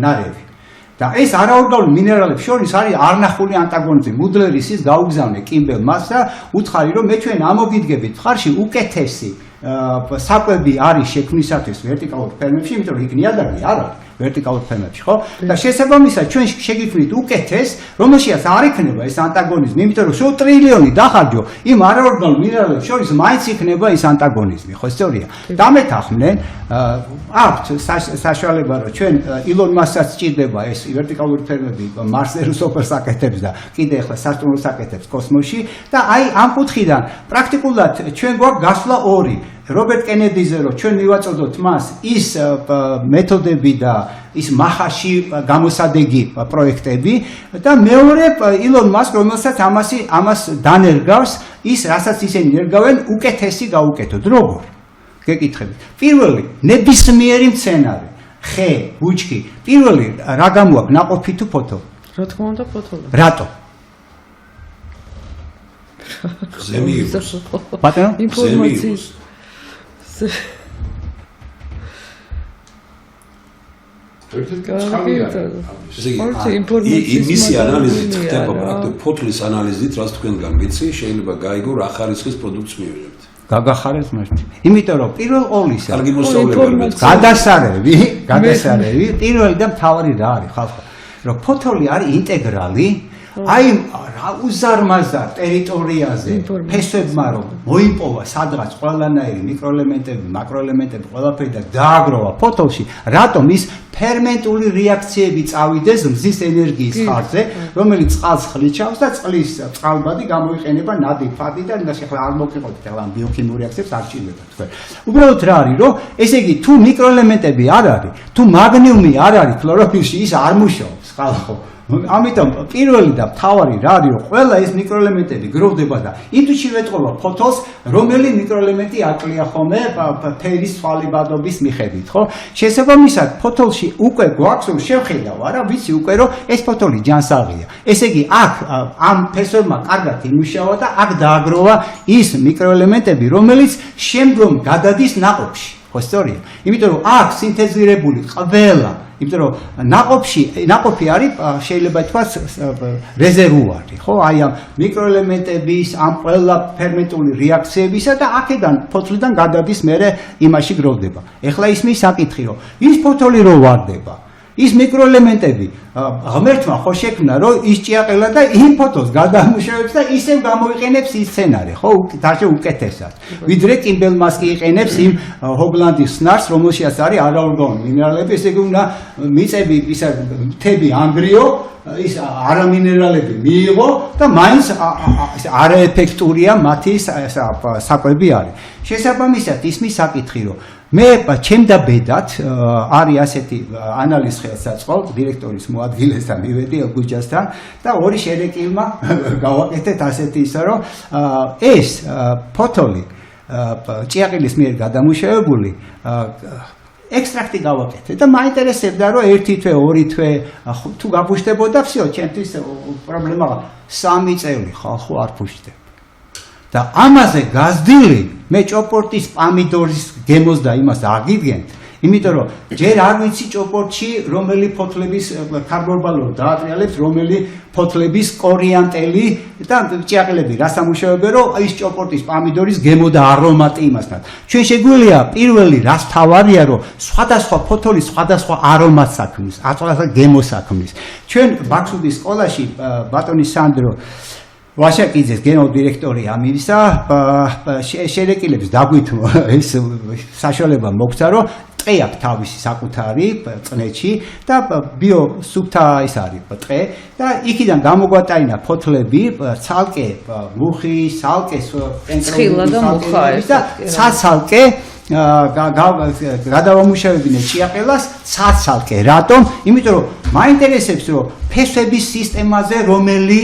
ნარევი. და ეს არაორგანული მინერალებს შორის არის არნახული ანტაგონიზმი. მუდლერის ის გაუგზავნე კიმბელმას და უთხარი რომ მე ჩვენ ამოგიდგებით მხარში უკეთესი საკვები არის შექმნისათვის ვერტიკალურ ფერმებში, იმიტომ რომ იქ ნიადაგი არ არის. ვერტიკალურ ფერმებში, ხო? და შესაბამისად ჩვენ შეგიქმნით უკეთეს, რომელშიაც არ იქნება ეს ანტაგონიზმი, იმიტომ რომ სულ ტრილიონი დახარჯო იმ არაორგანულ მინერალებს შორის მაინც იქნება ეს ანტაგონიზმი, ხო, სწორია. დამეთანხმდნენ, აქვთ საშუალება, რომ ჩვენ ილონ მასკსაც სჭირდება ეს ვერტიკალური ფერმები მარსზე სოფელს აკეთებს და კიდე ახლა სასტუმროს აკეთებს კოსმოსში და აი ამ კუთხიდან პრაქტიკულად ჩვენ გვაქვს გასვლა ორი. რობერტ კენედიზე რომ ჩვენ მივაწოდოთ მას ის მეთოდები და ის მახაში გამოსადეგი პროექტები და მეორე ილონ მასკ რომელსაც ამას დანერგავს ის რასაც ისინი ნერგავენ უკეთესი გაუკეთოთ როგორ გეკითხებით პირველი ნებისმიერი მცენარე ხე ბუჩქი პირველი რა გამოაქვს ნაყოფი თუ ფოთოლი რა თქმა უნდა ფოთოლი რატო ზემიუს ბატონო ინფორმაციის იმისი ანალიზით ხდება პრაქტიკულად ფოთლის ანალიზით რაც თქვენგან ვიცი შეიძლება გაიგო რა ხარისხის პროდუქტს მივიღებთ გაგახარეთ მართლა იმიტომ რომ პირველ ყოვლისა კარგი მოსწავლეები გადასარევი პირველი და მთავარი რა არის ხალხო რომ ფოთოლი არის ინტეგრალი აი რა უზარმაზარ ტერიტორიაზე ფესვებმა რომ მოიპოვა სადღაც ყველანაირი მიკროელემენტები, მაკროელემენტები, ყველაფერი და დააგროვა ფოთოლში, რატომ ის ფერმენტული რეაქციები წავიდეს მზის ენერგიის ხარჯზე, რომელიც წყალს ხლიჩავს და წყლის წყალბადი გამოიყენება ნადიფადი და იმას ახლა არ მოგიყოთ ახლა ბიოქიმიური რეაქციებს არ ჭირდება თქვენ. უბრალოდ რა არის, რომ ესე იგი თუ მიკროელემენტები არ არის, თუ მაგნიუმი არ არის ქლოროფილში, ის არ მუშაობს ხალხო. ამიტომ პირველი და მთავარი რა არის რომ ყველა ეს მიკროელემენტები გროვდება და იდუჩი ვეტყობა ფოთოლს რომელი მიკროელემენტი აკლია ხოლმე ფერის ცვალებადობის მიხედვით ხო შესაბამისად ფოთოლში უკვე გვაქვს რომ შევხედავ არა ვიცი უკვე რომ ეს ფოთოლი ჯანსაღია ესე იგი აქ ამ ფესვებმა კარგად იმუშავა და აქ დააგროვა ის მიკროელემენტები რომელიც შემდგომ გადადის ნაყოფში ხო სწორია იმიტომ რომ აქ სინთეზირებული ყველა იმიტომ რომ ნაყოფი არის შეიძლება ითქვას რეზერვუარი ხო აი ამ მიკროელემენტების ამ ყველა ფერმენტული რეაქციებისა და აქედან ფოთლიდან გადადის მერე იმაში გროვდება ეხლა ისმის საკითხი რომ ის ფოთოლი რო ვარდება ის მიკროელემენტები ღმერთმა ხო შექმნა რომ ის ჭიაყელა და იმ ფოთოლს გადამუშავებს და ისევ გამოიყენებს ის სცენარი ხო დაჟე უკეთესად ვიდრე კიმბელ მასკი იყენებს იმ ჰოგლანდის სნარს რომელშიაც არის არაორგანული მინერალები ესე იგი უნდა მიწები ისა მთები ანგრიო ის არამინერალები მიიღო და მაინც არაეფექტურია მათი საკვები არის შესაბამისად ისმის საკითხი რომ მე ჩემდა ბედად არის ასეთი ანალიზ ხელსაწყო დირექტორის მოადგილესთან მივედი ელგუჯასთან და ორი შერეკილმა გავაკეთეთ ასეთი ისა რომ ეს ფოთოლი ჭიაყელის მიერ გადამუშავებული ექსტრაქტი გავაკეთე და მაინტერესებდა რომ ერთი თვე, ორი თვე თუ გაფუშდებოდა всё, ჩემთვის პრობლემა 3 წელი ხალხო არ ფუშდება. და ამაზე გაზრდილი მე ჭოპორტის პამიდორის გემოს და იმას აგიდგენთ, იმიტომ რომ ჯერ არ ვიცი ჭოპორტში რომელი ფოთლების კარბონბალო დაატრიალებს, რომელი ფოთლების კორიანტელი და ჭიაყელები რას ამუშავებენ რომ ის ჭოპორტის პამიდორის გემო და არომატი იმასთან. ჩვენ შეგვიძლია პირველი რას თავარია რომ სხვადასხვა ფოთოლი სხვადასხვა არომატს აქმნის, სხვადასხვა გემოს აქმნის. ჩვენ ბაქსუდის სკოლაში ბატონი სანდრო ვაშაკიძეს გენო დირექტორი ამისა შერეკილებს დაგვითმო ეს საშუალება მოგცა რომ ტყე აქვს თავისი საკუთარი წნეთში და ბიო სუფთა ის არის ტყე და იქიდან გამოგვატაინა ფოთლები ცალკე მუხი სალკე ცხილა და მუხა და ცალკე გადავამუშავებინე ჭიაყელას ცალკე რატომ იმიტომ რომ მაინტერესებს რომ ფესვების სისტემაზე რომელი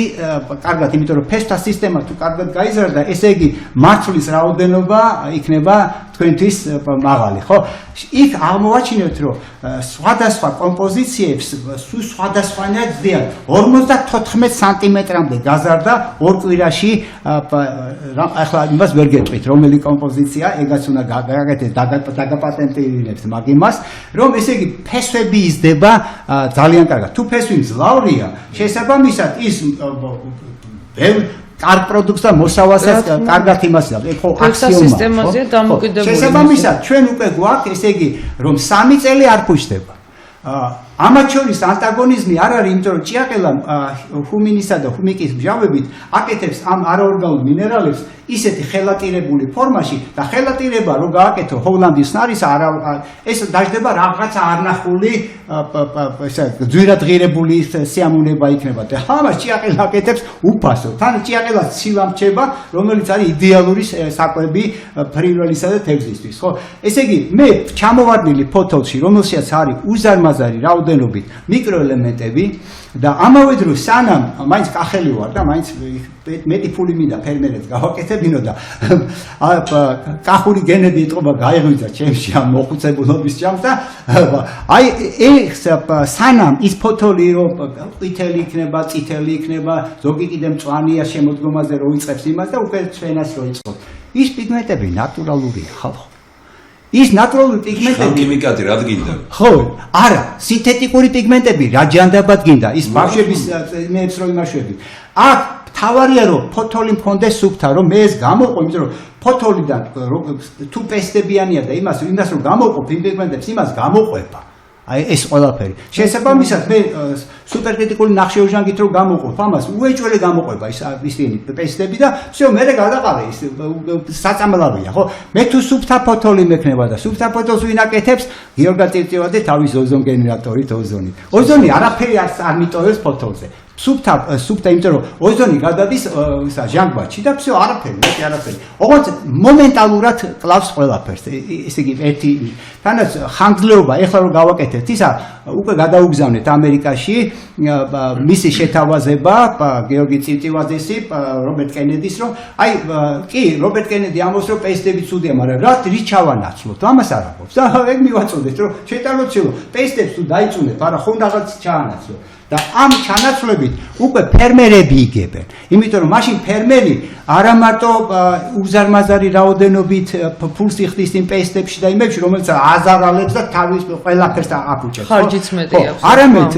კარგად იმიტომ რომ ფესვთა სისტემა თუ კარგად გაიზარდა ესე იგი მარცვლის რაოდენობა იქნება თქვენთვის მაღალი ხო იქ აღმოვაჩინეთ რომ სხვადასხვა კომპოზიციებს სხვადასხვანაირად ზიან 54 სანტიმეტრამდე გაზარდა ორ კვირაში ახლა იმას ვერ გეტყვით რომელი კომპოზიცია ეგაც უნდა გაგაკეთდეს დაგაპატენტირებს მაგ იმას რომ ესე იგი ფესვები იზრდება ძალიან კარგად თუ ფესვი მძლავრია შესაბამისად ის კარგ პროდუქტს და მოსავალსაც კარგად იმასია ხო აქსიომაა შესაბამისად ჩვენ უკვე გვაქვს ესე იგი რომ 3 წელი არ ფუშდება ამათ შორის ანტაგონიზმი არ არის, იმიტომ რომ ჭიაყელა ჰუმინისა და ჰუმიკის მჟავებით აკეთებს ამ არაორგანულ მინერალებს ისეთი ხელატირებული ფორმაში და ხელატირება რო გააკეთო ჰოლანდის ნარის ეს დაждდება რაღაცა არნახული ძვირადღირებული სიამოვნება იქნება და ამას ჭიაყელა აკეთებს უფასო თან ჭიაყელა ცილამჩება რომელიც არის იდეალური საკვები ფრინველისა და თევზისთვის ხო ესე იგი მე ჩამოვარდნილი ფოთოლში რომელშიც არის უზარმაზარი რაოდენობით მიკროელემენტები და ამავე დროს სანამ მაინც კახელი ვარ და მაინც მეტი ფული მინდა ფერმერებს გავაკეთებინო და კახური გენები ეთყობა გაიღვიძა ჩემში ამ მოხუცებულობის ჯამს და აი ეს სანამ ის ფოთოლი რომ ყვითელი იქნება, წითელი იქნება, ზოგი კიდე მწვანეა შემოდგომაზე რო იწყებს იმას და უკვე ჩვენას რო იწყოს ის პიგმენტები ნატურალურია ხალხო ის ნატურალური პიგმენტები ქიმიკატი რა გინდა? ხო, არა, სინთეტიკური პიგმენტები რა ჯანდაბად გინდა, ის ბავშვების მეებს რო იმაშვები. აქ თავარია რომ ფოთოლი მქონდეს სუფთა, რომ მე ეს გამოყო, იმიტომ რომ ფოთოლიდან თუ პესტებიანია და იმას რომ გამოყო პიგმენტებს, იმას გამოყვება. აი ეს ყველაფერი. შესაბამისად მე სუპერკრიტიკული ნახშეოჟანგით რომ გამოყოფ ამას უეჭველი გამოყვება ისინი პესტები და всё მე გადაყარე ის საწამლავია ხო მე თუ სუფთა ფოთოლი მექნება და სუფთა ფოთოლს ვინ აკეთებს გიორგი ტირტივაძე თავის ოზონ გენერატორით ოზონი არაფერი არ მიტოვებს ფოთოლზე სუფთა იმიტომ რომ ოზონი გადადის ჟანგბადში და всё არაფერი ოღონდ მომენტალურად კლავს ყველაფერს ესე იგი ერთი თანაც ხანგრძლივობა ეხლა რომ გავაკეთეთ ისა უკვე გადაუგზავნეთ ამერიკაში მისი შეთავაზება გიორგი ტირტივაძესი რობერტ კენედის რომ აი კი რობერტ კენედი ამბობს რომ პესტები ცუდია მაგრამ რა ჩავანაცვლოთ ამას არ ამბობს და ეგ მივაწოდეთ რომ შეტანოცილო პესტებს თუ დაიწუნეთ არა ხომ რაღაც ჩაანაცვლო და ამ ჩანაცვლებით უკვე ფერმერები იგებენ. იმიტომ რომ მაშინ ფერმერი არა მარტო უზარმაზარი რაოდენობით ფულს იხდის იმ პესტებში და იმებში, რომელიც აზარალებს და თავის ყველაფერს აფუჭებს. ხარჯიც მეტი აქვს. არამედ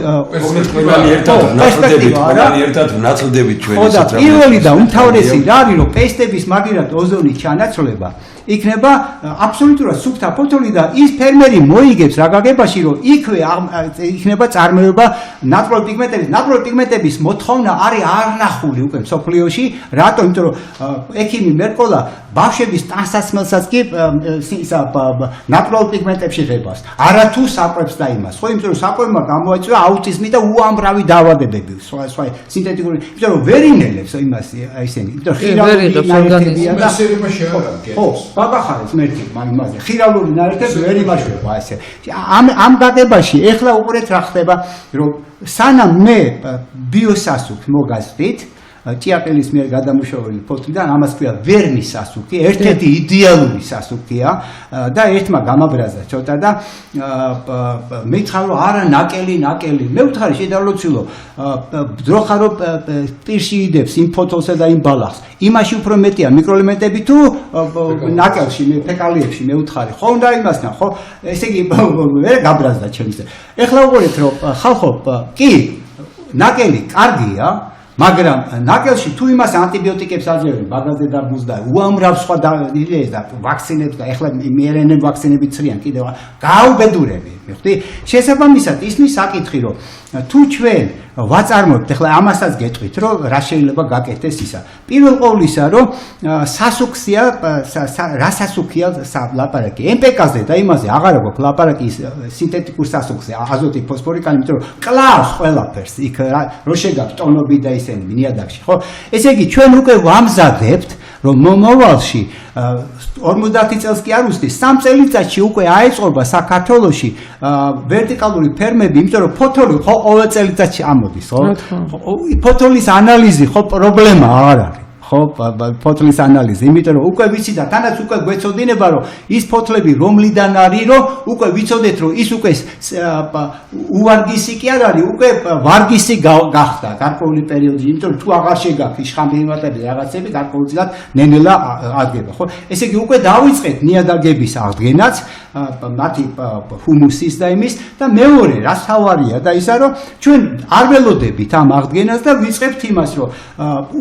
ყველანი ერთად ვნაწილდებით ჩვენ ისეთ რა. პირველი და უმთავრესი რა არის, რომ პესტების მაგერად ოზონის ჩანაცვლება იქნება აბსოლუტურად სუფთა ფოთოლი და ის ფერმერი მოიგებს რა გაგებაში რომ იქვე იქნება წარმოება ნატურალური პიგმენტების მოთხოვნა არის არნახული უკვე მსოფლიოში რატომ იმიტომ რომ ექიმი მერკოლა ბავშვების ტანსაცმელსაც კი ისა ნატურალურ პიგმენტებში ღებას არათუ საკვებს და იმას ხო იმიტომ რომ საკვებმა გამოიწვია აუტიზმი და უამრავი დაავადებები სხვა სინთეტიკური იმიტომ რომ ვერ ინელებს იმას ისინი იმიტომ ხირალური ბაბახარეს მერტი მაგაზე ხირალური ნაერთებს ვერ იმაშვება ესე ამ გაგებაში ეხლა უყურეთ რა ხდება რომ სანამ მე ბიოსასუქს მოგასწრით ჭიაყელის მიერ გადამუშავებული ფოთლიდან ამას ქვია ვერნის სასუქი ერთ-ერთი იდეალური სასუქია და ერთმა გამაბრაზა ცოტა და მეთხარ რომ არა ნაკელი მე ვთხარი შედავლოცილო ძროხარო პირში იდებს იმ ფოთოლსა და იმ ბალახს იმაში უფრო მეტია მიკროელემენტები თუ ნაკელში მე ფეკალიებში მე ვთხარი ხო უნდა იმასნა ხო ესე იგი ვერ გაბრაზდა ჩემზე ეხლა უყურეთ რომ ხალხო კი ნაკელი კარგია მაგრამ ნაკელში თუ იმას ანტიბიოტიკებს აძლევენ ბაგაზე და ბუზდა უამრავ სხვა და ვაქცინებს და ეხლა მRNA ვაქცინები ცრიან კიდევ გაუბედურები მიხდი შესაბამისად ისმის საკითხი რომ თუ ჩვენ ვაწარმოებთ ეხლა ამასაც გეტყვით რომ რა შეიძლება გაკეთდეს ისა პირველ ყოვლისა რომ სასუქსია რა სასუქია ლაპარაკი MPK-ზე და იმაზე აღარ აქვს ლაპარაკი სინთეტიკურ სასუქზე აზოტი ფოსფორი კალი იმიტომ რომ კლავს ყველაფერს იქ რო შეგაქვს ტონები და ისინი ნიადაგში ხო ესე იგი ჩვენ უკვე ვამზადებთ რომ მომავალში 50 წელს კი არ უსწრის 3 წელიწადში უკვე აეწყობა საქართველოში ვერტიკალური ფერმები იმიტომ რომ ფოთოლი ხო ყოველ წელიწადში ამოდის ხო ფოთოლის ანალიზი ხო პრობლემა არ არის ხო ფოთლის ანალიზი იმიტომ რომ უკვე ვიცი და თანაც უკვე გვეცოდინება რომ ის ფოთლები რომლიდან არის რომ უკვე ვიცოდეთ რომ ის უკვე უვარგისი კი არ არის უკვე ვარგისი გახდა გარკვეული პერიოდი იმიტომ რომ თუ აღარ შეგაქვს შხამბინატები რაღაცები გარკვეულწილად ნენელა აღდგება ხო ესე იგი უკვე დავიწყეთ ნიადაგების აღდგენაც მათი ჰუმუსის და იმის და მეორე რა თავარია და ისა რომ ჩვენ არ ველოდებით ამ აღდგენას და ვიწყებთ იმას რომ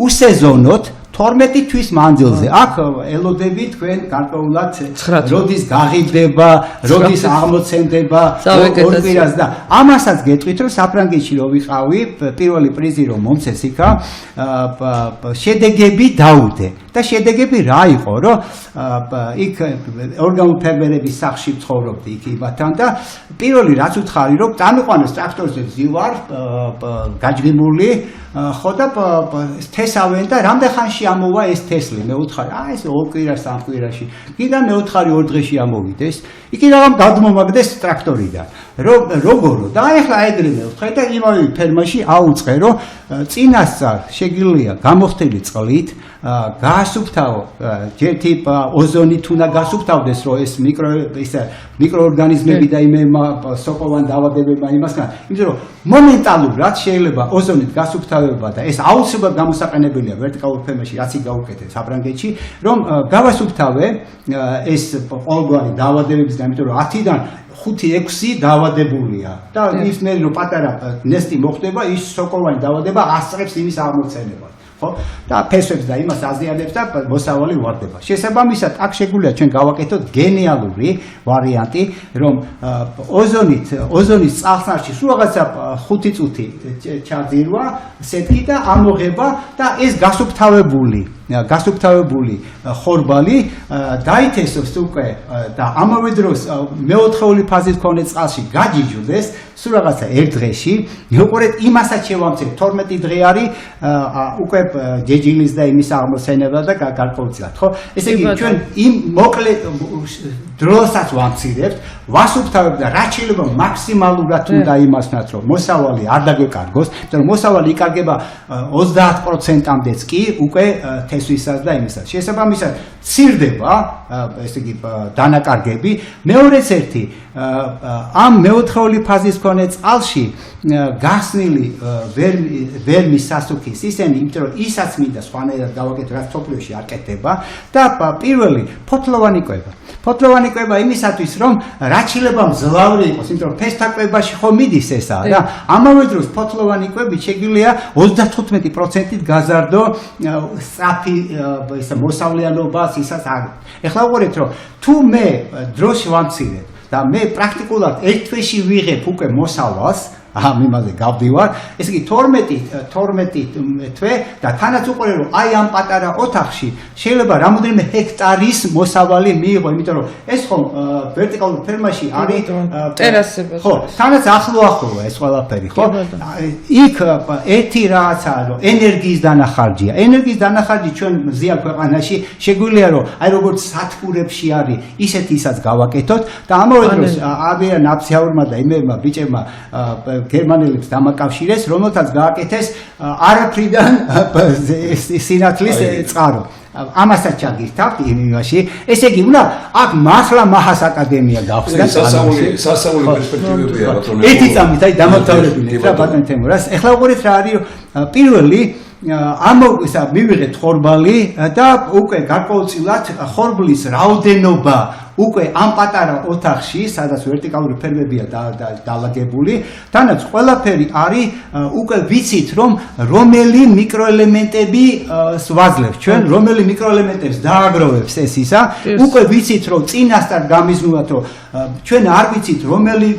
უსეზონოთ 12 თვის მანძილზე. აქ ელოდები თქვენ გარკვეულად როდის გაღიდება, როდის აღმოცენდება, ორ კვირას და ამასაც გეტყვით, რომ საფრანგეთში რო ვიყავი, პირველი პრიზი რომ მომცეს იქა, შედეგები დაუდე. და შედეგები რა იყო, რომ იქ ორგანულ ფერმერების სახლში ცხოვრობდი იქ იბათან და პირველი რაც უთხარი, რომ წამიყვანეს ტრაქტორზე ძივარ, გაჯგიმული, ხო და თესავენ და რამდენ ხანში ამოვა ეს თესლი, მე უთხარი, ეს 2 კვირა, 3 კვირაში. კიდევ მე უთხარი 2 დღეში ამოვიდეს. იქ რაღაც გადმომაგდეს ტრაქტორიდან. როგორო და ახლა ეგრე მე ვთხარი და იმავე ფერმაში აუწყე, რომ წინასწარ შეგიძლია გამოხდილი წყლით გაასუფთავო ერთი ოზონით უნდა გასუფთავდეს, რომ ეს მიკროორგანიზმები და იმემა სოკოვან დაავადებებმა იმასგან, იმიტომ რომ მომენტალურად შეიძლება ოზონით გასუფთავება და ეს აუცილებლად გამოსაყენებელია ვერტიკალურ ფერმაში, რაც იქ გაუკეთეთ საფრანგეთში, რომ გავასუფთავე ეს ყოველგვარი დაავადებების და იმიტომ რომ 10-დან 5-6 დაავადებულია და ის მე რომ პატარა ნესტი მოხდება, ის სოკოვანი დაავადება ასწრებს იმის აღმოცენებას. ხო? და ფესვებს და იმას აზიანებს და მოსავალი ვარდება. შესაბამისად, აქ შეგვიძლია ჩვენ გავაკეთოთ გენიალური ვარიანტი, რომ ოზონის წყალხსნარში სულ რაღაცა 5 წუთი ჩაძირვა, სეტკი და ამოღება და ეს გასუფთავებული ხორბალი დაითესოს უკვე და ამავე დროს მეოთხეული ფაზის მქონე წყალში გაჯიჯვდეს სულ რაღაცა 1 დღეში. მეუყურეთ იმასაც შევამცირებ 12 დღე არის უკვე ჯეჯილის და იმის აღმოცენება და გარკვეულწილად, ხო? ესე იგი ჩვენ იმ მოკლე დროსაც ვამცირებთ, ვასუფთავებთ და რაც შეიძლება მაქსიმალურად უნდა იმასნათ, რომ მოსავალი არ დაგვეკარგოს, იმიტომ რომ მოსავალი იკარგება 30%-მდეც კი უკვე თესვისას და იმისას. შესაბამისად, ცირდება, ესე იგი დანაკარგები. მეორეც ერთი, ამ მეოთხეული ფაზის მქონე წყალში გახსნილი ვერმის სასუქის ისენი, იმიტომ რომ ისაც მინდა სხვანაირად გავაკეთო, რაც თოფლიოში არ კეთდება და პირველი ფოთლოვანი კვება. ფოთლოვანი კვება იმისათვის, რომ რაც შეიძლება მძლავრი იყოს, იმიტომ რომ ფესტაკვებაში ხო მიდის ესა და ამავე დროს ფოთლოვანი კვებით შეგვიძლია 35%-ით გაზარდო სწრაფი მოსავლიანობას ისაც არ. ეხლა ვუყურეთ, რომ თუ მე დროში ვამცირებ და მე პრაქტიკულად 1 თვეში ვიღებ უკვე მოსავალს, იმაზე გავდივარ, ესე იგი 12 თვე და თანაც უყურე რომ აი ამ პატარა ოთახში შეიძლება რამოდენიმე ჰექტარის მოსავალი მიიღო, იმიტომ რომ ეს ხომ ვერტიკალურ ფერმაში არის ტერასები. ხო, თანაც ახლოა ეს ყველაფერი, ხო? იქ ერთი რაღაცაა, რომ ენერგიის დანახარჯია. ენერგიის დანახარჯი ჩვენ მზიან ქვეყანაში შეგვიძლია რომ აი როგორც სათბურებში არის, ისეთისაც გავაკეთოთ და ამავე დროს ავიან აფსიაურმა და იმებმა ბიჭებმა გერმანელებს დამაკავშირეს, რომელთაც გააკეთეს არაფრიდან სინათლის წყარო. ამასაც ჩაგირთავთ იმაში. ესე იგი, უნდა აქ მართლა მაჰას აკადემია გავხსნა. სასწაული პერსპექტივებია ბატონო. ერთი წამით აი დამთავრებინეთ რა ბატონო თემურას. ეხლა უყურეთ რა არის პირველი მივიღეთ ხორბალი და უკვე გარკვეულწილად ხორბლის რაოდენობა უკვე ამ პატარა ოთახში, სადაც ვერტიკალური ფერმებია დალაგებული, თანაც ყველაფერი არის უკვე ვიცით, რომ რომელი მიკროელემენტები ვაძლევს ჩვენ, რომელი მიკროელემენტებს დააგროვებს ეს ისა, უკვე ვიცით, რომ წინასწარ გამიზნულად, რომ ჩვენ არ ვიცით, რომელი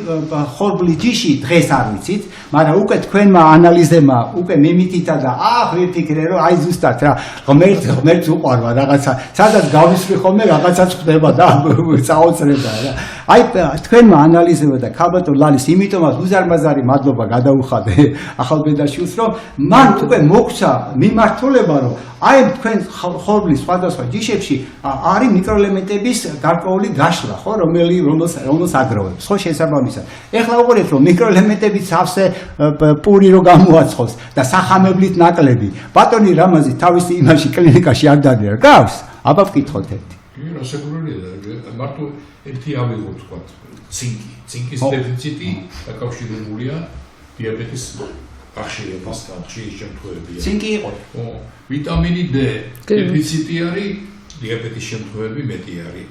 ხორბლის ჯიში დღეს არ ვიცით, მაგრამ უკვე თქვენმა ანალიზებმა უკვე მიმითითა და ვიფიქრე, რომ აი ზუსტად რა, ღმერთს უყვარვა რაღაცა, სადაც გავისვრი ხოლმე რაღაცაც ხდება და წაოწრება რა. აი თქვენმა ანალიზებმა და ქალბატონ ლალის იმიტომაც უზარმაზარი მადლობა გადაუხადე ახალბედაშვილს, რომ მან უკვე მოგცა მიმართულება, რომ აი თქვენ ხორბლის სხვადასხვა ჯიშებში არის მიკროელემენტების გარკვეული გაშლა, ხო, რომელს აგროვებს, ხო, შესაბამისად. ეხლა უყურეთ, რომ მიკროელემენტები სავსე პური რო გამოაცხოს და სახამებლით ნაკლები. ბატონი რამაზი თავისი იმაში კლინიკაში არ დადია, გავს? აბა ვკითხოთ ერთი. რასაკვირველია, მარტო ერთი ავიღოთ თქვა, ცინკის დეფიციტი დაკავშირებულია დიაბეტის ახშირებასთან, ხშირი შემთხვევებია. ცინკი იყო. ვიტამინი D დეფიციტი არის, დიაბეტის შემთხვევები მეტი არის.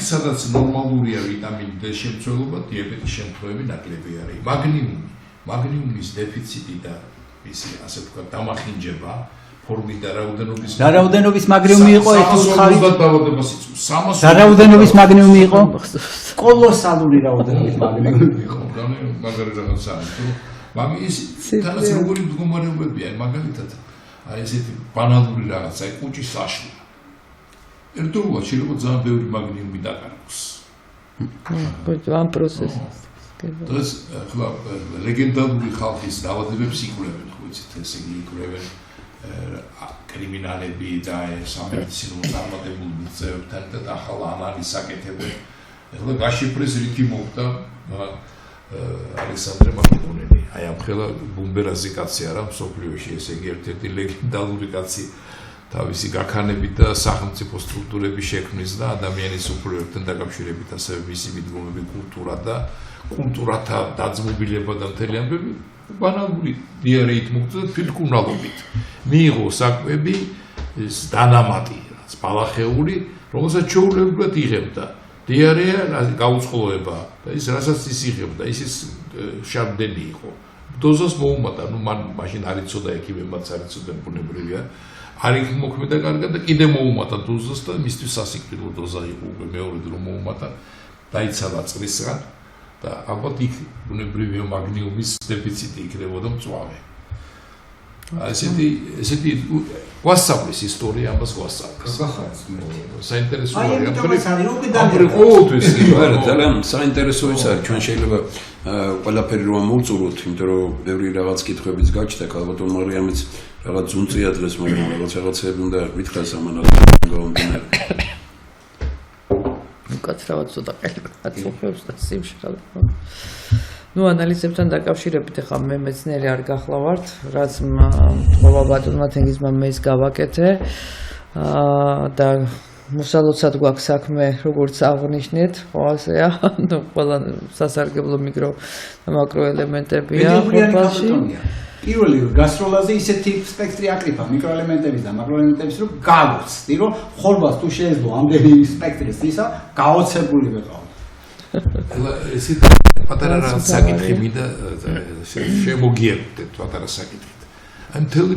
სადაც ნორმალურია ვიტამინ D შემცველობა, დიაბეტის შემთხვევები ნაკლები არის. მაგნიუმის დეფიციტი და ისი ასე ვთქვათ დამახინჯება ფორმით და რაოდენობის და რაოდენობის მაგნიუმი იყო ეს უცხარი 350 დაავადებას იწვევს 300 და რაოდენობის მაგნიუმი იყო კოლოსალური რაოდენობის მაგნიუმი იყო მაგარი რაღაცა მაგის თანაც როგორი მდგომარეობებია მაგალითად აი ესეთი ბანალური რაღაცა აი კუჭის საშლა ერთდროულად შეიძლება ძალიან ბევრი მაგნიუმი დაკარგოს ამ პროცესს დღეს ახლა ლეგენდარული ხალხის დაავადებებს იკვლევენ ხო იცით ესე იგი იკვლევენ კრიმინალები და სამედიცინო წარმატებულ მიღწევებთან და ახალ ანალიზს აკეთებენ ახლა გაშიფრეს რითი მოხდა ალექსანდრე მაკედონელი აი ამ ხელა ბუმბერაზი კაცი არა მსოფლიოში ესე იგი ერთ-ერთი ლეგენდარული კაცი თავისი გაქანებით და სახელმწიფო სტრუქტურების შექმნის და ადამიანის უფლებებთან დაკავშირებით ასევე მისი მიდგომები კულტურათა დაძმობილება და მთელი ამბები ბანალური დიარეით მოხდა თვითმკურნალობით მიიღო საკვები დანამატი რაც ბალახეული რომელსაც ჩაულებულად იღებდა დიარეა გაუწყლოება და ის რასაც ის იღებდა ის შარდენი იყო დოზას მოუმატა ნუ მან მაშინ არ იცოდა ექიმებმაც არ იცოდნენ ბუნებრივია არ იქ მოქმედა კარგად და კიდე მოუმატა დოზას და მისთვის სასიკვდილო დოზა იყო უკვე მეორე დრო მოუმატა დაიცალა წრისგან და ალბათ იქ ბუნებრივია მაგნიუმის დეფიციტი იქნებოდა მწვავე ესეთი გვასწავლის ისტორია ამას გვასწავლის საინტერესოა ძალიან საინტერესო ის არის ჩვენ შეიძლება ყველაფერი რომ მოვწუროთ იმიტომ რომ ბევრი რაღაც კითხვებიც გაჩნდა ალბათ მარიამიც რაღაც ძუნწია დღეს მაგრამ რაღაცები უნდა ვითხრას ამანად გამომდინარე უკაცრავად ცოტა ყელი გაწუხებს და სიმშრალე ნუ ანალიზებთან დაკავშირებით ახლა მე მეცნიერი არ გახლავართ რაც თქობა ბატონმა თენგიზმა მე ის გავაკეთე და მოსალოცად გვაქვს საქმე როგორც აღნიშნეთ ხო ასეა ნუ ყველა სასარგებლო მიკრო და მაკრო ელემენტებია ხორბალში პირველი გასროლაზე ისეთი სპექტრი აკრიფა მიკროელემენტების და მაკროელემენტების რომ გავუცდი რომ ხორბალს თუ შეეძლო ამდენი სპექტრის ისა გაოცებული ვიყავ ესეთ პატარა საკითხი მინდა შემოგიერთდეთ პატარა საკითხით. აი მთელ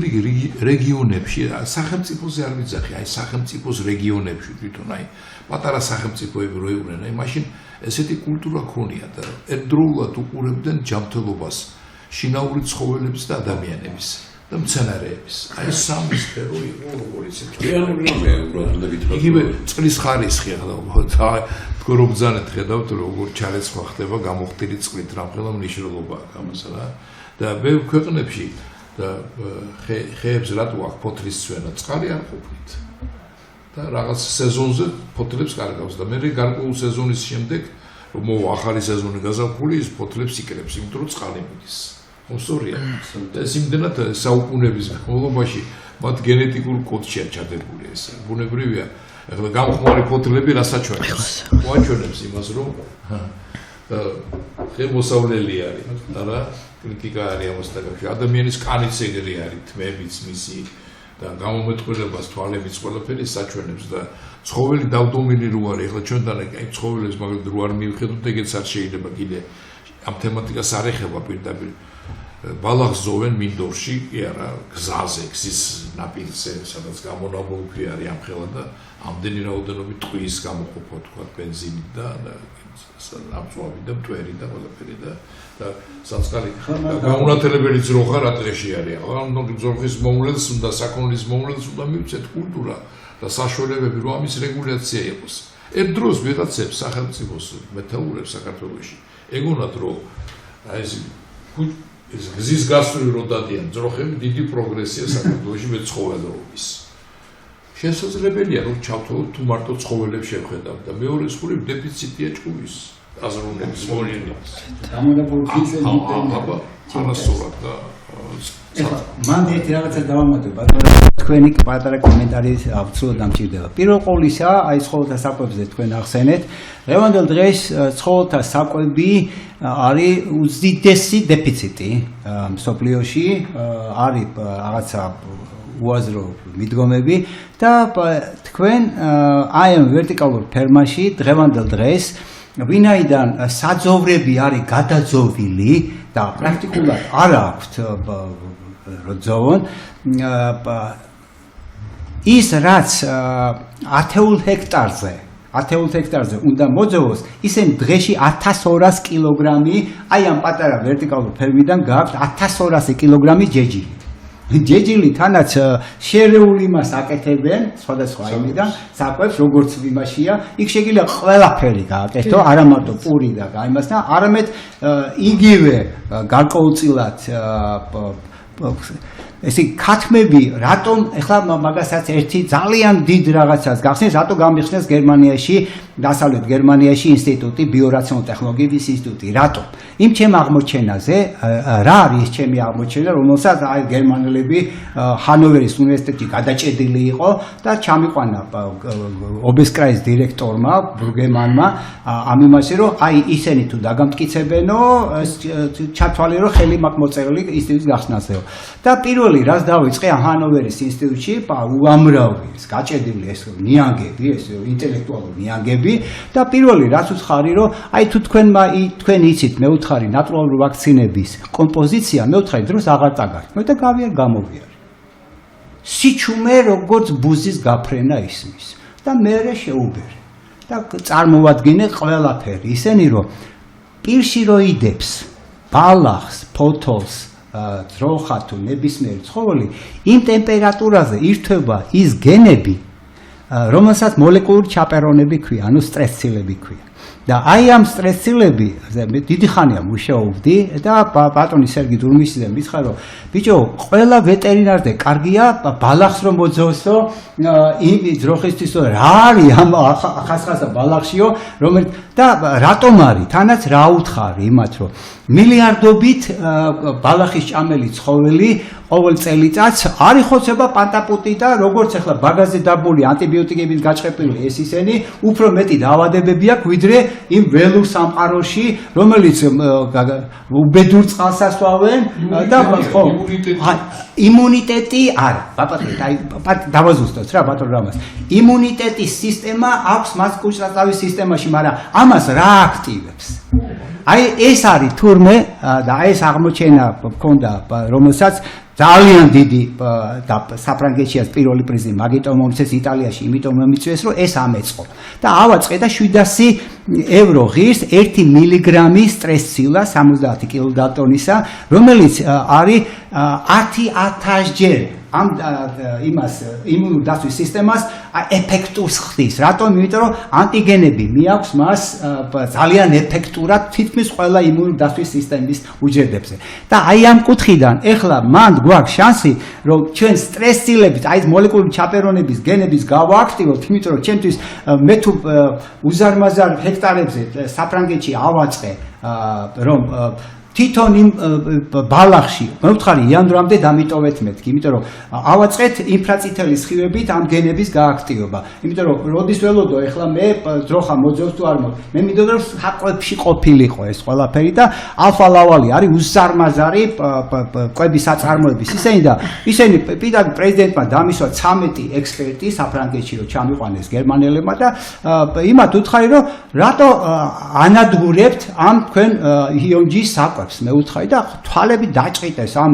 რეგიონებში სახელმწიფოზე არ ვიძახი, აი სახელმწიფოს რეგიონებში თვითონ აი პატარა სახელმწიფოები რო იყვნენ, აი მაშინ ესეთი კულტურა ქონია და ერთდროულად უყურებდნენ ჯანმრთელობას, შინაური ცხოველების და ადამიანების და მცენარეების. აი სამი სფერო იყო როგორც იგივე წყლის ხარისხი ახლა თქო რომ ბრძანეთ ხედავთ როგორ ჩარეცხვა ხდება გამოხდილი წყლით რამხელა მნიშვნელობა აქვს ამას რა და ბევრ ქვეყნებში და ხეებს რატო აქვს ფოთლის ცვენა წყალი არ ყოფნით და რაღაც სეზონზე ფოთლებს კარგავს და მე გარკვეულ სეზონის შემდეგ რომ მოვა ახალი სეზონი გაზაფხული ის ფოთლებს იკრებს იმიტომ რომ წყალი მიდის მოსწორია და ეს იმდენად საუკუნეების განმავლობაში მათ გენეტიკურ კოდშია ჩადებული ეს ბუნებრივია ახლა გამხმარი ფოთლები რასაჩვენებს მოაჩვენებს იმას რომ ხემოსავლელი არის არა კრიტიკა არის ამას დაკავშირებით ადამიანის კანიც ეგრე არის თმებიც მისი და გამომეტყველებას თვალებიც ყველაფერი საჩვენებს და ცხოველი დავდომილი რო არის ახლა ჩვენთან აი ცხოველებს მაგალითად რო არ მივხედოთ ეგეც არ შეიძლება კიდე ამ თემატიკას არ ეხება პირდაპირ ბალახს ზოვენ მინდორში კი არა გზაზე გზის ნაპირზე სადაც გამონაბოლქვი არის ამ ხელა და ამდენი რაოდენობით ტყვის გამოყოფა თქვა ბენზინი და ამწვავი და მტვერი და ყველაფერი და საწყალი გაუნათელებელი ძროხა რა დღეში არის ანუ ძროხის მომლელს უნდა საქონლის მომლელს უნდა მივცეთ კულტურა და საშუალებები რომ ამის რეგულაცია იყოს ერთ დროს ვიღაცებს სახელმწიფოს მეთაურებს საქართველოში ეგონათ რომ აი ეს გზის გასწვრივ რო დადიან ძროხები დიდი პროგრესია საქართველოში მეცხოველეობის შესაძლებელია რომ ჩავთვალოთ თუ მარტო ცხოველებს შევხედავთ და მეორე მხრივ დეფიციტია ჭუის აზროვნების მოვლენებს ამასურად და მან ერთი რაღაცა დავამატებ თქვენი პატარა კომენტარი აბსოლუტურად დამჭირდება პირველ ყოვლისა აი ცხოველთა საკვებზე თქვენ ახსენეთ დღევანდელ დღეს ცხოველთა საკვები არის უდიდესი დეფიციტი მსოფლიოში არის რაღაცა უაზრო მიდგომები და თქვენ აი ამ ვერტიკალურ ფერმაში დღევანდელ დღეს ვინაიდან საძოვრები არის გადაძოვილი და პრაქტიკულად არ აქვთ როძოვონ ის რაც 10 ჰექტარზე უნდა მოძოვოს, ისინი დღეში 1200 კილოგრამი, აი ამ პატარა ვერტიკალურ ფერმიდან გააქვთ 1200 კილოგრამი ჯეჯილი. ჯეჯილი თანაც შერეული მას აკეთებენ სხვადასხვა იმიდან, საკვებს როგორც იმაშია, იქ შეგიძლია ყველაფერი გააკეთო, არა მარტო პური და გაიმასთან, არამედ იგივე გარკვეულწილად ესე ქათმები რატომ ეხლა მაგასაც ერთი ძალიან დიდ რაღაცას გახსნეს რატო გამიხსნეს გერმანიაში დასავლეთ გერმანიაში ინსტიტუტი ბიორაციონალური ტექნოლოგიების ინსტიტუტი რატომ იმ ჩემ აღმოჩენაზე რა არის ჩემი აღმოჩენა რომელსაც აი გერმანელები ჰანოვერის უნივერსიტეტში გადაჭედილი იყო და ჩამიყვანა ობესკრაის დირექტორმა ბრუგემანმა ამ იმაში რომ აი ისინი თუ დაგამტკიცებენო ჩათვალე რომ ხელი მაქვს მოწერილი ინსტიტუტის გახსნასეო და პირველი რაც დავიწყე ჰანოვერის ინსტიტუტში უამრავი ეს გაჭედილი ეს ნიანგები ეს ინტელექტუალური ნიანგები და პირველი რაც უცხარი რომ აი თუ თქვენ იცით მე უთხარი ნატურალური ვაქცინების კომპოზიცია მე უთხარი დროს აღარ წაგართ მე და გამოვიარე სიჩუმე როგორც ბუზის გაფრენა ისმის და მე შეუბერე და წარმოვადგინე ყველაფერი ისენი რომ პირში რო იდებს ბალახს ფოთოლს ძროხა თუ ნებისმიერი ცხოველი იმ ტემპერატურაზე ირთვება ის გენები რომელსაც მოლეკულური ჩაპერონები ქვია ანუ სტრესცილები ქვია და აი ამ სტრესცილები მე დიდი ხანია მუშაობდი და ბატონი სერგი დურმიშიძე მითხრა რომ ბიჭო ყველა ვეტერინარზე კარგია ბალახს რომ მოძოვსო იმ ძროხისთვის რა არის ამ ახასხასა ბალახშიო რომელიც და რატომ არის თანაც რა უთხარი იმათ რომ მილიარდობით ბალახის ჭამელი ცხოველი ყოველ წელიწადს არ იხოცება პანტაპუტი და როგორც ახლა ბაგაზე დაბული ანტიბიოტიკებით გაჭყეპილი ეს ისენი უფრო მეტი დაავადებები აქვს ვიდრე იმ ველურ სამყაროში რომელიც უბედურ წყალს ასვავენ და ხო იმუნიტეტი არა ბატონო აი დავაზუსტოთ რა ბატონო რამას იმუნიტეტის სისტემა აქვს მას კუჭრაწავის სისტემაში მაგრამ ამას რა აქტივებს აი ეს არის თურმე და ეს აღმოჩენა მქონდა რომელსაც ძალიან დიდი და საფრანგეთშიაც პირველი პრიზი მაგიტომ მომწეს იტალიაში იმიტომ მომიწვიეს რომ ეს ამეწყო და ავაწყე და 700 евро ღირს 1 მილიგრამი სტრესცილა 70 კილოდალტონისა რომელიც არის 10,000 ჯერ ამ იმას იმუნურ დაცვის სისტემას ეფექტურს ხდის. რატომ? იმიტომ რომ ანტიგენები მიაქვს მას ძალიან ეფექტურად თითქმის ყველა იმუნურ დაცვის სისტემის უჯრედებზე. და აი ამ კუთხიდან ეხლა მანდ გვაქვს შანსი, რომ ჩვენ სტრესცილებით, აი ეს მოლეკულური ჩაპერონების გენების გავააქტივოთ, იმიტომ რომ ჩემთვის მე თუ უზარმაზარ ჰექტარებზე საფრანგეთში ავაწყე რომ თვითონ იმ ბალახში, მე ვთქვი, იანვრამდე დამიტოვეთ მეთქი, იმიტომ რომ ავაწყეთ ინფრაწითელი სხივებით ამ გენების გააქტივება. იმიტომ რომ როდის ველოდო, ეხლა მე ძროხა მოძევს თუ არ მოძევს. მე მინდოდა რომ საკვებში ყოფილიყო ეს ყველაფერი და ალფა-ლავალი არის უზარმაზარი კვების საწარმოების ისენი და ისენი პირდაპირ პრეზიდენტმა დამისვა 13 ექსპერტი საფრანგეთში რომ ჩამიყვანეს გერმანელებმა და იმათ უთხარი რომ რატო ანადგურებთ ამ თქვენ იონჯის საკვებს მე უთხარი და თვალები დაჭყიტეს ამ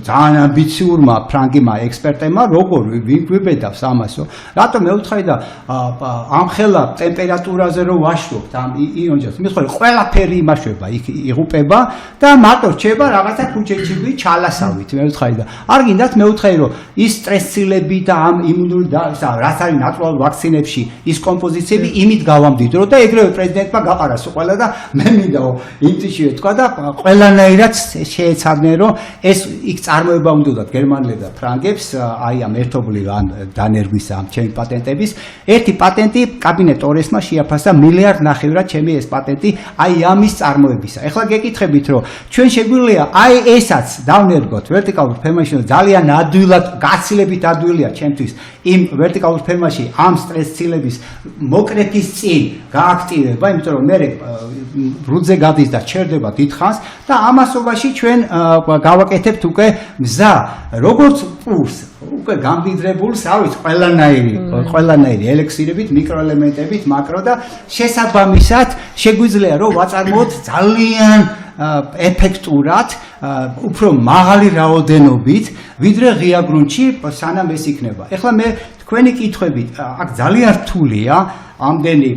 ძალიან ამბიციურმა ფრანგმა ექსპერტებმა როგორ ვიგვიბედავს ამასო რატომ მე უთხარი და ამ ხელა ტემპერატურაზე რომ ვაშვებთ ამ იონჯას მე ვთქვი ყველაფერი იმაშვება იქ იღუპება და მარტო რჩება რაღაცა ქუჩეჩიბი ჩალასავით მე ვთქვი და არ გინდათ მე ვთქვი რომ ის სტრესცილები და ამ იმუნური და რაც არის ნატურალურ ვაქცინებში ის კომპოზიციები იმით გავამდიდრო და ეგრევე პრეზიდენტმა გაყარასო ყველა და მე მინდა ინტიში თქვა და ყველანაირად შეეცადნენ რომ ეს იქ წარმოება უნდათ გერმანელებს და ფრანგებს აი ამ ერთობლივ ან დანერგვის ამ ჩემი პატენტების ერთი პატენტი კაბინეტ ორესმა შეაფასა $1.5 ჩემი ეს პატენტი აი ამის წარმოებისა. ეხლა გეკითხებით რომ ჩვენ შეგვიძლია აი ესაც დავნერგოთ ვერტიკალურ ფერმაში ძალიან ადვილად გაცილებით ადვილია ჩემთვის იმ ვერტიკალურ ფერმაში ამ სტრესცილების მოკრეფის წინ გააქტივება იმიტომ რომ მე ბრუდზე გადის და ჩერდება დიდხანს და ამასობაში ჩვენ გავაკეთებთ უკვე მზა როგორც პურს უკვე გამდიდრებულს ავით ყველანაირი ელექსირებით მიკროელემენტებით მაკრო და შესაბამისად შეგვიძლია რომ ვაწარმოოთ ძალიან ეფექტურად, უფრო მაღალი რაოდენობით, ვიდრე ღია გრუნტში სანამ ეს იქნება. ეხლა მე თქვენი კითხვებით, აქ ძალიან რთულია ამდენი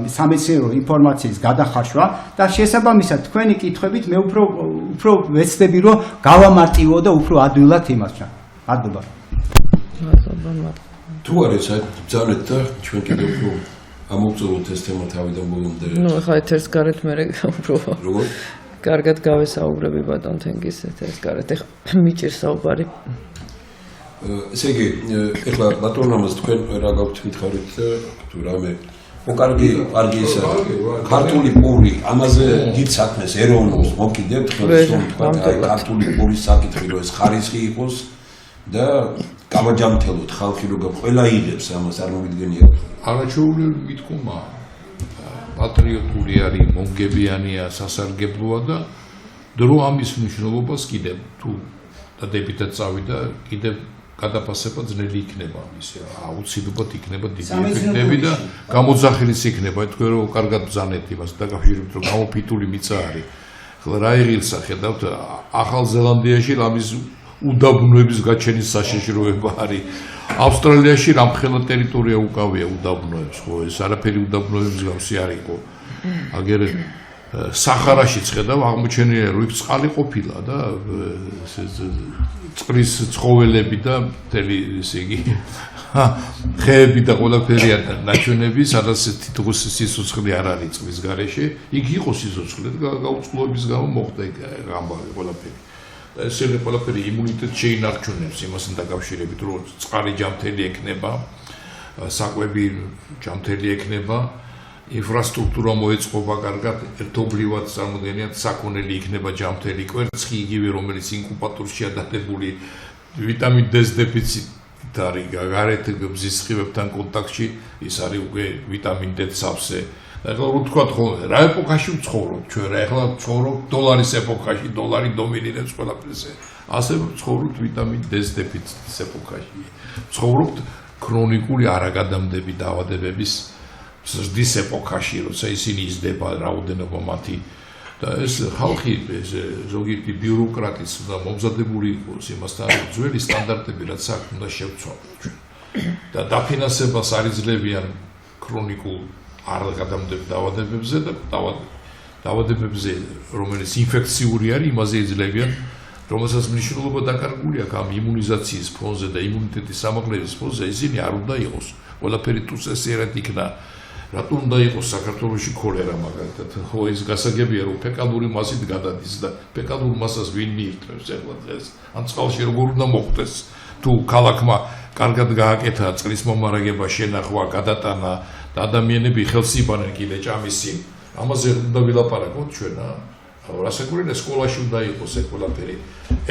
სამეცნიერო ინფორმაციის გადახარშვა და შესაბამისად თქვენი კითხვებით მე უფრო ვეცდები რომ გავამარტივო და უფრო ადვილად იმას ჩა. მადლობა. თუ არის ბრძანეთ და ჩვენ კიდევ უფრო ამოვწუროთ ეს თემა თავიდან ბოლომდე. ნუ ხა ეთერს გარეთ მე უფრო როგორ? კარგად გავესაუბრები ბატონ თენგის ეთერს გარეთ. ეხლა მიჭირს საუბარი. ესე იგი, ეხლა ბატონ ამას თქვენ რა გაქვთ მითხარით თუ რამე კარგი ისა ქართული პური ამაზე დიდ საქმეს ეროვნულს მოკიდებთ ხელს რომ თქვა ქართული პურის საკითხი რომ ეს ხარისხი იყოს და გამაჯამთელოთ ხალხი რომ ყველა იღებს ამას არ მოგიდგენია არაჩვეულებრივი მითქმა პატრიოტული არის მომგებიანია სასარგებლოა და დრო ამის მნიშვნელობას კიდევ თუ დადებითად წავიდა კიდევ გადაფასება ძნელი იქნება ისე აუცილებლად იქნება დიდი ეფექტები და გამოძახილიც იქნება თქვენ რომ კარგად ბრძანეთ იმას დაკავშირებით რომ გამოფიტული მიწა არის ახლა რა იღილსა ხედავთ ახალ ზელანდიაში რამის უდაბნოების გაჩენის საშიშროება არის ავსტრალიაში რამხელა ტერიტორია უკავია უდაბნოებს ხო ეს არაფერი უდაბნოების გავსი არ იყო აგერ სახარაშიც ხედავ აღმოჩენილია რომ იქ წყალი ყოფილა და წყლის ცხოველები და მთელი ესე იგი ხეები და ყველაფერი ნაჩვენები სადაც თითქოს სიცოცხლე არ არის წყლის გარეშე იქ იყო სიცოცხლე და გაუწყლოების გამო მოხდა ამბავი ყველაფერი ესე ყველაფერი იმუნიტეტს შეინარჩუნებს იმასთან დაკავშირებით რომ წყალი ჯამთელი ექნება საკვები ჯამთელი ექნება ინფრასტრუქტურა მოეწყობა კარგად ერთობლივად წარმოდგენიათ საქონელი იქნება ჯამთელი კვერცხი იგივე რომელიც ინკუბატორშია დადებული ვიტამინ D-ს დეფიციტით არის გარეთ მზის სხივებთან კონტაქტში ის არის უკვე ვიტამინ D სავსე ეხლა რო თქვა ხოლმე რა ეპოქაში ვცხოვრობ ჩვენ რა ეხლა ვცხოვრობ დოლარის ეპოქაში დოლარი დომინირებს ყველაფერზე ასე ვცხოვრობთ ვიტამინ D-ს დეფიციტის ეპოქაში ვცხოვრობთ ქრონიკული არაგადამდები დაავადებების ზრდის ეპოქაში, როცა ისინი იზრდება რაოდენობა მათი და ეს ხალხი ზოგიერთი ბიუროკრატიც და მომზადებული იყოს იმასთან ძველი სტანდარტები რაც აქ უნდა შევცვალოთ ჩვენ და დაფინანსებას არ იძლევიან ქრონიკულ არგადამდებელ დაავადებებზე და დაავადებებზე რომელიც ინფექციური არის იმაზე იძლევიან რომელსაც მნიშვნელობა დაკარგული აქვს ამ იმუნიზაციის ფონზე და იმუნიტეტის სამაღლების ფონზე ისინი არ უნდა იყოს ყველაფერი თუსესიერად იქნა რატომ უნდა იყოს საქართველოში ქოლერა მაგალითად ხო ის გასაგებია რომ ფეკალური მასით გადადის და ფეკალურ მასას ვინ მიირთმევს ახლა დღეს ან წყალში როგორ უნდა მოხდეს თუ ქალაქმა კარგად გააკეთა წყლის მომარაგება შენახვა გადატანა და ადამიანები ხელს იბანენ კიდე ჭამისინ ამაზე უნდა ვილაპარაკოთ ჩვენ რასაკვირველია სკოლაში უნდა იყოს ეს ყველაფერი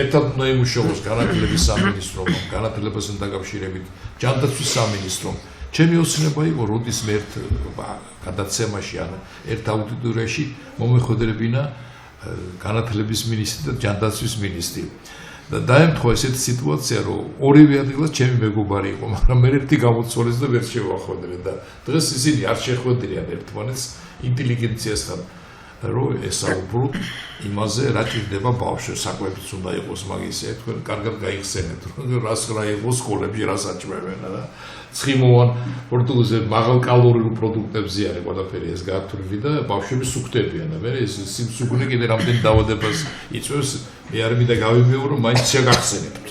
ერთად უნდა იმუშაოს განათლების სამინისტრომ განათლებასთან დაკავშირებით ჯანდაცვის სამინისტრომ ჩემი ოცნება იყო როდის მე ერთ გადაცემაში ან ერთ აუდიტორიაში მომეხვედრებინა განათლების მინისტრი და ჯანდაცვის მინისტრი და დაემთხვა ესეთი სიტუაცია რომ ორივე ადგილას ჩემი მეგობარი იყო მაგრამ მე ერთი გამოცვალეს და ვერ შევახვედრე და დღეს ისინი არ შეხვედრიან ერთმანეთს ინტელიგენციასთან რომ ესაუბროთ იმაზე რა ჭირდება ბავშვებს საკვებიც უნდა იყოს მაგისე თქვენ კარგად გაიხსენებთ რომ რას რა იყოს სკოლებში რას აჭმევენ რა ცხიმოვან პორტუგალზე მაღალ კალორიულ პროდუქტებზე არის ყველაფერი ეს გართული და ბავშვები სუქდებიან და მე ეს სიმსუქნე კიდე რამდენი დაავადებას იწვევს მე არ მინდა გავიმეორო მაინც შეგახსენებთ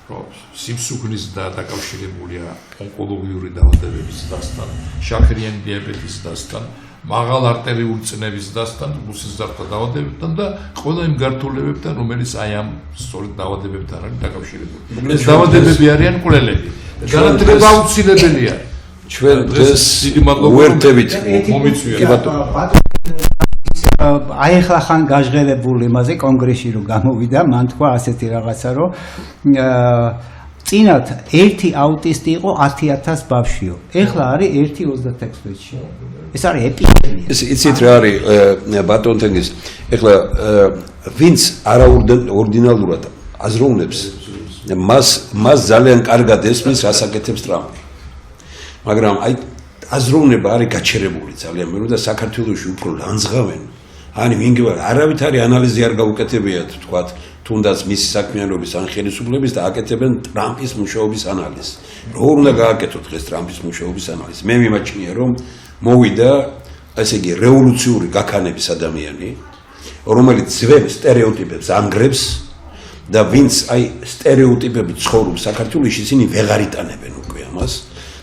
რომ სიმსუქნის და დაკავშირებულია ონკოლოგიური დაავადებების დასთან შაქრიანი დიაბეტის დასთან მაღალ არტერიული წნევის დასთან მუსიზართა დაავადებებთან და ყველა იმ გართულებებთან რომელიც აი ამ სწორედ დაავადებებთან არის დაკავშირებული ეს დაავადებები არიან კვლელები განათლება აუცილებელია ჩვენ დღეს უერთდებით მომიწვია აი ახლა ხან გაჟღერებული იმაზე კონგრესში რომ გამოვიდა მან თქვა ასეთი რაღაცა რომ წინათ ერთი აუტისტი იყო 10000 ბავშვიო ეხლა არის 1.36 წუთში ეს არის ეპიდემია ეს იცით რა არის ბატონ თენგის ეხლა ვინც არაორდინალურად აზროვნებს მას ძალიან კარგად ესმის რასაკეთებს ტრამპი მაგრამ აი აზროვნება არის გაჩერებული ძალიან მეტად და საქართველოში უფრო ლანძღავენ Ani ვინგივარ არავითარი ანალიზი არ გაუკეთებიათ, თქვათ, თუნდაც მისი საქმიანობის ან ხელისუფლების და აკეთებენ ტრამპის მუშაობის ანალიზს. Როგორ უნდა გააკეთოთ დღეს ტრამპის მუშაობის ანალიზი? მე მიმაჩნია, რომ მოვიდა ესე იგი რევოლუციური გაქანების ადამიანი, რომელიც ძველ სტერეოტიპებს ანგრევს და ვინც აი სტერეოტიპები ცხოვრობს საქართველოში, ისინი ვეღარ იტანებენ უკვე ამას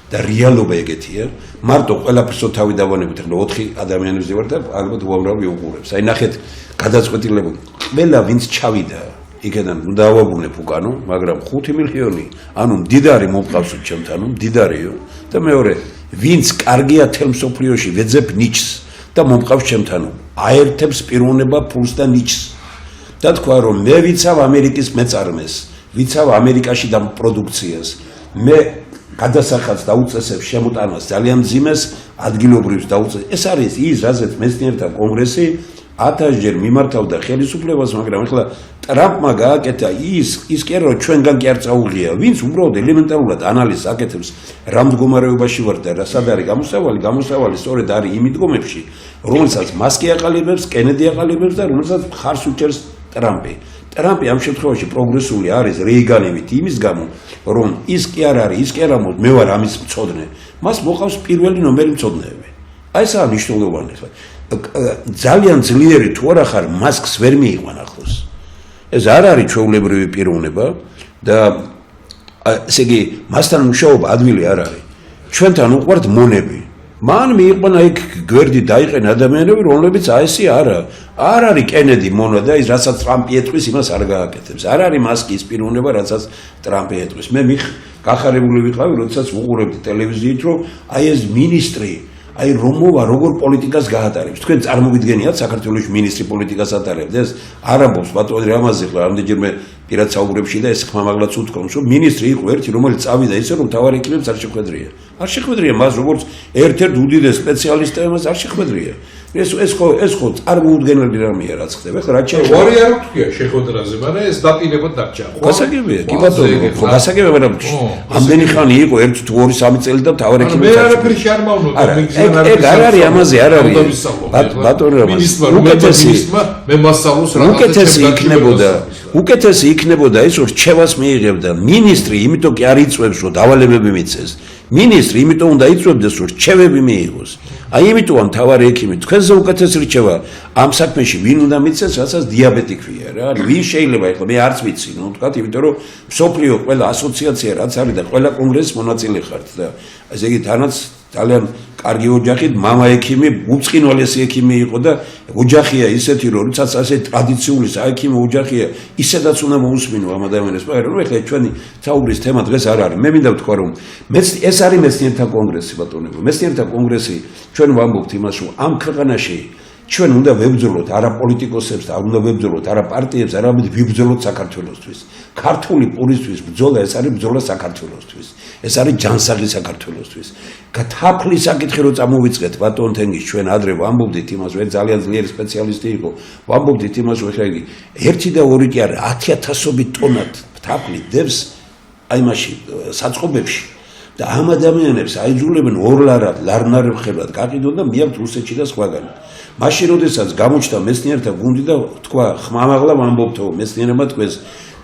და რეალობა ეგეთია. მარტო ყველაფერსო თავი დავანებოთ, ახლა 4 ადამიანებზე ვარ და ალბათ უამრავი უყურებს. აი ნახეთ, გადაწყვეტილებები. ყველა ვინც ჩავიდა იქიდან დავაბუნებ უკანო, მაგრამ 5 მილიონი, ანუ მდიდარი მომყავს ჩემთანო, მდიდარიო და მეორე, ვინც კარგია თელ მსოფლიოში, ვეძებ ნიჩს და მომყავს ჩემთანო, აერთებს პიროვნება ფულს და ნიჩს. და თქვა რომ მე ვიცავ ამერიკის მეწარმეს, ვიცავ ამერიკაში და პროდუქციას. მე გადასახადს დაუწესებ შემოტანას ძალიან მძიმეს ადგილობრივს დაუწესებ. ეს არის ის, რაზეც მეცნიერთა კონგრესი 1000 ჯერ მიმართავდა ხელისუფლებას, მაგრამ ახლა ტრამპმა გააკეთა ის კი არა, რომ ჩვენგან კი არ წაუღია, ვინც უბრალოდ ელემენტარულად ანალიზს აკეთებს, რა მდგომარეობაში ვარ და რა სად არის გამოსავალი სწორედ არის იმ მდგომებში, რომელსაც მასკი აყალიბებს, კენედი აყალიბებს და რომელსაც ხარს უჭერს ტრამპი. ტრამპი ამ შემთხვევაში პროგრესული არის რეიგანივით იმის გამო, რომ ის კი არ არის, ის კი არა მე ვარ ამის მწოდნე. მას მოყავს პირველი ნომერი მწოდნეები. აი ესაა მნიშვნელოვანი ხა. ძალიან ძლიერი თუ არა ხარ, მასკს ვერ მიიყვან ახლოს. ეს არ არის ჩვეულებრივი პიროვნება და ესე იგი მასთან მუშაობა ადვილი არ არის. ჩვენთან უყვართ მონები. მან მიიყვანა იქ გვერდი დაიყენ ადამიანები, რომლებიც აესი არა. არ არის კენედი მონა და ის რასაც ტრამპი ეტყვის, იმას არ გააკეთებს. არ არის მასკის პიროვნება, რასაც ტრამპი ეტყვის. მე გახარებული ვიყავი, როდესაც ვუყურებდი ტელევიზიით, რომ აი ეს მინისტრი აი რომოვა როგორ პოლიტიკას გაატარებს. თქვენ წარმოვიდგენიათ საქართველოს მინისტრი პოლიტიკას ატარებს. ეს არ ამბობს ბატონი რამაზი, ხო, ამდენჯერმე პირად საუბრებში და ეს ხმამაღლაც უთქვამს, რომ მინისტრი იყო ერთი, რომელიც წავიდა ისე, რომ თავარი ექიმებს არ შეხვედრია. არ შეხვედრია მას, როგორც ერთ-ერთ უდიდეს სპეციალისტებს არ შეხვედრია. ეს ხო წარმოუდგენელი რამეა, რაც ხდება. ხო, რაც შეიძლება. ვარი არ ვთქვია შეხვედრაზე, მაგრამ ეს დაპირებად დარჩა. გასაგებია, კი ბატონო, ხო, გასაგებია, მაგრამ ამდენი ხანი იყო 1, 2, 3 წელი და თავარი ექიმებს მე არაფერი შარმავნოდა, ეგ არ არის ამაზე, არ არის. ბატონო, მე მასწავლოს უკეთესი იქნებოდა ის, რომ რჩევას მიიღებდა მინისტრი, იმიტომ კი არ იწვევს, რომ დავალებები მიცეს. მინისტრი იმიტომ უნდა იწვევდეს, რომ რჩევები მიიღოს. აი იმიტომ მთავარი ექიმი თქვენზე უკეთესი რჩევა ამ საქმეში ვინ უნდა მიცეს, რასაც დიაბეტი ქვია რა. ვინ შეიძლება ეხლა მე არც ვიცი, ნუ თქვათ, იმიტომ რომ მსოფლიო ყველა ასოციაცია რაც არის და ყველა კონგრესის მონაწილე ხართ და ესე იგი თანაც ძალიან კარგი ოჯახით მამა ექიმი, უწყინვალესი ექიმი იყო და ოჯახია ისეთი, რომ როდესაც ასე ტრადიციული საექიმო ოჯახია, ისედაც უნდა მოусმინო ამ ადამიანებს, მაგრამ ეხლა ჩვენი საუბრის თემა დღეს არ არის. მე მინდა ვთქვა, რომ ეს არის მეცნიერთა კონგრესი, ბატონებო. მეცნიერთა კონგრესი ჩვენ ვამბობთ იმას, რომ ამ ქვეყანაში ჩვენ უნდა ვებრძოლოთ არა პოლიტიკოსებს და არ უნდა ვებრძოლოთ არა პარტიებს, არამედ ვიბრძოლოთ საქართველოსთვის. ქართული პურისთვის ბრძოლა ეს არის ბრძოლა საქართველოსთვის. ეს არის ჯანსაღი საქართველოსთვის. თაფლის საკითხი რო წამოვიწყეთ ბატონ თენგის ჩვენ ადრე ვამბობდით იმას, რომ ძალიან ძლიერი სპეციალისტი იყო. ვამბობდით იმას, რომ ხელი 1 და 2 კი არა 10,000-ობით ტონად თაფლი დევს აი მასში საწყობებში. და ამ ადამიანებს აიძულებენ ლარნარებხებლად გაყიდონ და მიაქვთ რუსეთში და სხვაგან. მაშინ როდესაც გამოჩნდა მეცნიერთა გუნდი და თქვა ხმამაღლა ვამბობთო მეცნიერებმა თქვეს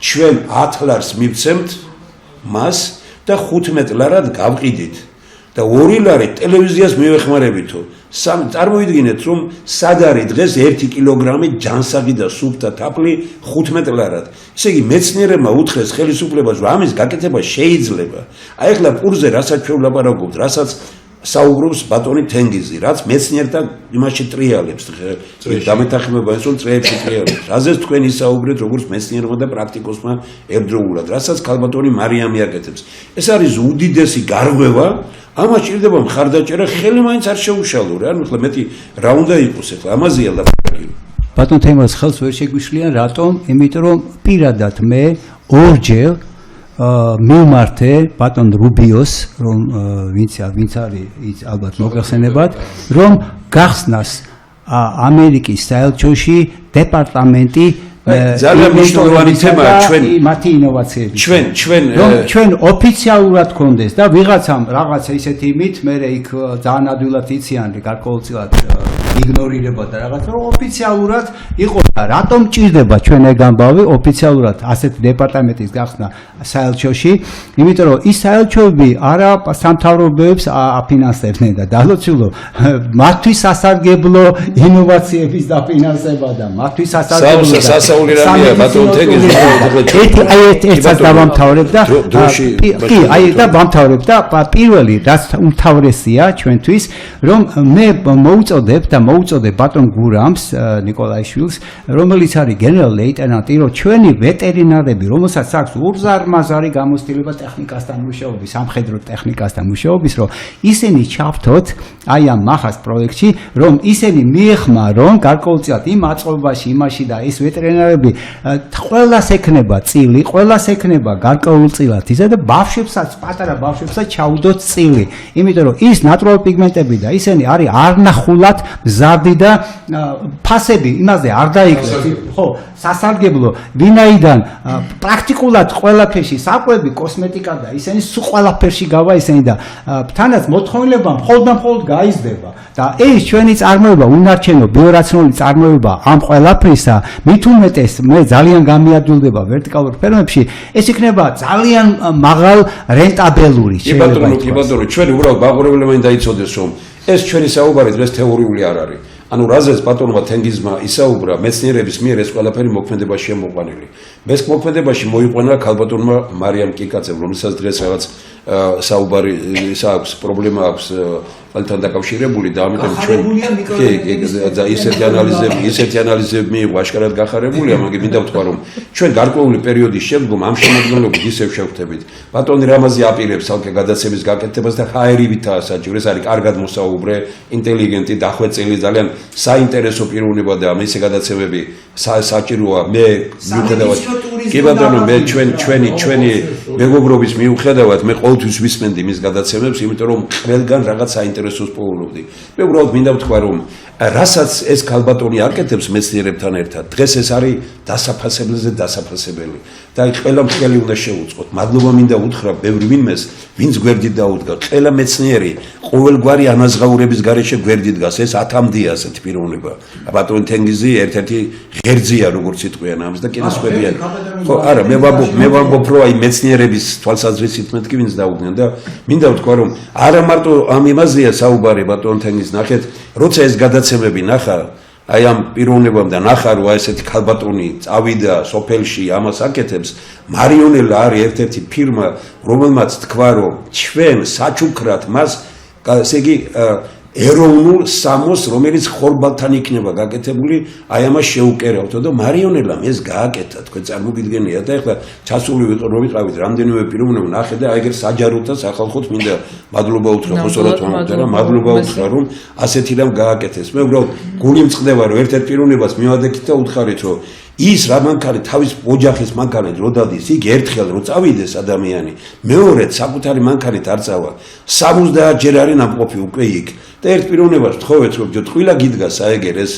ჩვენ 10 ლარს მივცემთ მას და 15 ლარად გავყიდით და 2 ლარი ტელევიზიას მივეხმარებითო. წარმოიდგინეთ რომ სად არის დღეს 1 კილოგრამი ჯანსაღი და სუფთა თაფლი 15 ლარად. ესე იგი მეცნიერებმა უთხრეს ხელისუფლებას რომ ამის გაკეთება შეიძლება. აი ახლა პურზე რასაც ჩვენ ვლაპარაკობთ, რასაც საუბრობს ბატონი თენგიზი, რაც მეცნიერთა იმაში ტრიალებს, დამეთანხმება ის რომ წრეებში ტრიალებს. რაზეც თქვენ ისაუბრეთ როგორც მეცნიერმა და პრაქტიკოსმა ერთდროულად, რასაც ქალბატონი მარიამი აკეთებს. ეს არის უდიდესი გარღვევა. ამას ჭირდება მხარდაჭერა, ხელი მაინც არ შეუშალო რა. ანუ ხლა მეტი რა უნდა იყოს ახლა ამაზეა ლაპარაკი. ბატონ თემას ხელს ვერ შეგვიშლიან, რატომ? იმიტომ რომ პირადად მე ორჯერ მივმართე ბატონ რუბიოს, რომ ვინც არის ის ალბათ მოგახსენებათ, რომ გახსნას ამერიკის საელჩოში დეპარტამენტი ძალიან მნიშვნელოვანი თემაა მათი ინოვაციები. ჩვენ ოფიციალურად გქონდეს და ვიღაცამ რაღაცა ისეთი იმით, მე იქ ძალიან ადვილად იციან, გარკვეულწილად იგნორირებოდა რაღაცა, რომ ოფიციალურად იყო და რატომ ჭირდება ჩვენ ეგ ამბავი ოფიციალურად ასეთ დეპარტამენტის გახსნა საელჩოში, იმიტომ რომ ის საელჩოები არა სამთავრობოებს აფინანსებდნენ და დალოცულო მათთვის სასარგებლო ინოვაციების დაფინანსება და მათთვის სასარგებლო სასაული რამეა ბატონ თეგის ერთსაც დავამთავრებ და კი აი და ვამთავრებ და პირველი რაც უმთავრესია ჩვენთვის რომ მე მოუწოდებ ბატონ გურამს ნიკოლაიშვილს რომელიც არის გენერალ ლეიტენანტი რომ ჩვენი ვეტერინარები რომელსაც აქვს უზარმაზარი გამოცდილება ტექნიკასთან მუშაობის სამხედრო ტექნიკასთან მუშაობის რომ ისინი ჩავთოთ აი ამ მახას პროექტში რომ ისინი მიეხმარონ გარკვეულწილად იმ აწყობაში იმაში და ეს ვეტერინარები ყველას ექნება წილი ყველას ექნება გარკვეულწილად ისა და ბავშვებსაც პატარა ბავშვებსაც ჩაუდოთ წილი იმიტომ რომ ის ნატურალური პიგმენტები და ისინი არის არნახულად მზარდი და ფასები იმაზე არ დაიკლეს ხო სასარგებლო ვინაიდან პრაქტიკულად ყველაფერში საკვები კოსმეტიკა და ისინი სულ ყველაფერში გავა ისინი და თანაც მოთხოვნილება მხოლოდ გაიზრდება და ეს ჩვენი წარმოება უნარჩენო ბიორაციონალური წარმოება ამ ყველაფრისა მით უმეტეს მე ძალიან გამიადვილდება ვერტიკალურ ფერმებში ეს იქნება ძალიან მაღალ რენტაბელური შეიძლება კი ბატონო ჩვენ უბრალოდ ბაღურებლებმა დაიცოდეს რომ ეს ჩვენი საუბარი დღეს თეორიული არ არის ანუ რაზეც ბატონმა თენგიზმა ისაუბრა მეცნიერების მიერ ეს ყველაფერი მოქმედებაშია მოყვანილი მე მოქმედებაში მოიყვანა ქალბატონმა მარიამ კიკაცემ რომელსაც დღეს რაღაც საუბარი ის აქვს პრობლემა აქვს ყველთან დაკავშირებული და ამიტომ ჩვენ ისეთი ანალიზები მიიღო აშკარად გახარებულია მაგრამ მინდა ვთქვა რომ ჩვენ გარკვეული პერიოდის შემდგომ ამ შემოქმედებით ისევ შევხვდებით ბატონი რამაზი აპირებს ალკე გადაცემის გაკეთებას და ხაერივითაა საჭირო ეს არის კარგად მოსაუბრე ინტელიგენტი დახვეწილი ძალიან საინტერესო პიროვნება და მისი გადაცემები საჭიროა მე მიუხედავად კი ბატონო მე ჩვენი მეგობრობის მიუხედავად მე ყოველთვის ვისმენდი მის გადაცემებს იმიტომ რომ ყველგან რაღაც საინტერესოს პოულობდი მე უბრალოდ მინდა ვთქვა რომ რასაც ეს ქალბატონი აკეთებს მეცნიერებთან ერთად დღეს ეს არის დასაფასებლზე დასაფასებელი და ყველა მთელი უნდა შეუწყოთ მადლობა მინდა უთხრა ბევრი ვინმეს ვინც გვერდით დაუდგა ყველა მეცნიერი ყოველგვარი ანაზღაურების გარეშე გვერდით დგას ეს ათამდეა ასეთი პიროვნება ბატონ თენგიზი ერთ-ერთი ღერძია როგორც იტყვიან ამას და კიდე სხვებიან ხო არა მე ვამბობ რომ აი მეცნიერების თვალსაზრისით მეთქი ვინც დაუდგნენ და მინდა ვთქვა რომ არა მარტო ამ იმაზეა საუბარი ბატონ თენგიზ ნახეთ როცა ეს გადაცემები ნახა აი ამ პიროვნებამ და ნახა რომ ესეთი ქალბატონი წავიდა სოფელში ამას აკეთებს მარიონელა არის ერთ-ერთი ფირმა რომელმაც თქვა რომ ჩვენ საჩუქრად მას ესე იგი ეროვნულ სამოს რომელიც ხორბალთან იქნება გაკეთებული აი ამას შეუკერავთო და მარიონელამ ეს გააკეთა თქვენ წარმოგიდგენია და ეხლა ჩასული ვიყავით რამდენიმე პიროვნება ნახე და აი ეგრე საჯაროთა სახალხოთ მინდა მადლობა უთხრა ხოსორათმა და მადლობა უთხრა რომ ასეთი რამ გააკეთეს მე უბრალოდ გული მწყდება რომ ერთ-ერთ პიროვნებას მივადექით და უთხარით რომ ის რა მანქანე თავის ოჯახის მანქანით რო დადის იქ ერთხელ რო წავიდეს ადამიანი მეორედ საკუთარი მანქანით არ წავა 70 ჯერ არის ნამყოფი უკვე იქ და ერთ პიროვნებას ვთხოვეთ რომ თქვილა გიდგა საეგერ ეს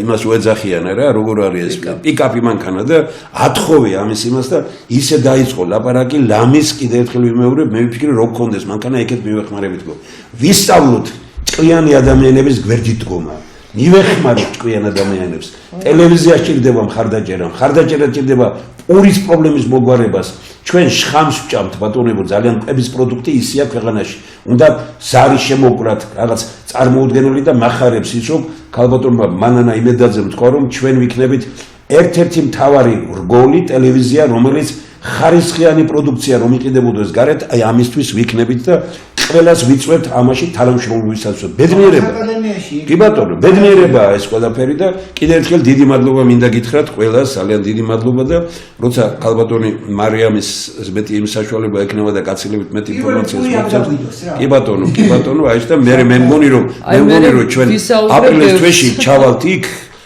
იმას უეძახიან რა როგორ არის ეს პიკაპი მანქანა და ათხოვე ამის იმას და ისე დაიწყო ლაპარაკი ლამის კიდე ერთხელ ვიმეორებ მე ვიფიქრე რო გქონდეს მანქანა ეგეთ მივეხმარებით გო ვისწავლოთ ჭკვიანი ადამიანების გვერდით დგომა მივეხმაროთ ჭკვიან ადამიანებს ტელევიზია სჭირდება მხარდაჭერა სჭირდება პურის პრობლემის მოგვარებას ჩვენ შხამს ვჭამთ ბატონებო ძალიან კვების პროდუქტი ისეა ქვეყანაში უნდა ზარი შემოკვრათ რაღაც წარმოუდგენელი და მახარებს ის რომ ქალბატონმა მანანა იმედაძემ თქვა რომ ჩვენ ვიქნებით ერთ-ერთი მთავარი რგოლი ტელევიზია რომელიც ხარისხიანი პროდუქცია რომ იყიდებოდეს გარეთ აი ამისთვის ვიქნებით და ყველას ვიწვევთ ამაში თანამშრომლობისას ბედნიერება კი ბატონო ბედნიერებაა ეს ყველაფერი და კიდევ ერთხელ დიდი მადლობა მინდა გითხრათ ყველას ძალიან დიდი მადლობა და როცა ქალბატონი მარიამის მეტი იმ საშუალება ექნება და კაცილებით მეტი ინფორმაციას მოგცემს კი ბატონო აი ეს და მე მგონი რომ ჩვენ აპრილის თვეში ჩავალთ იქ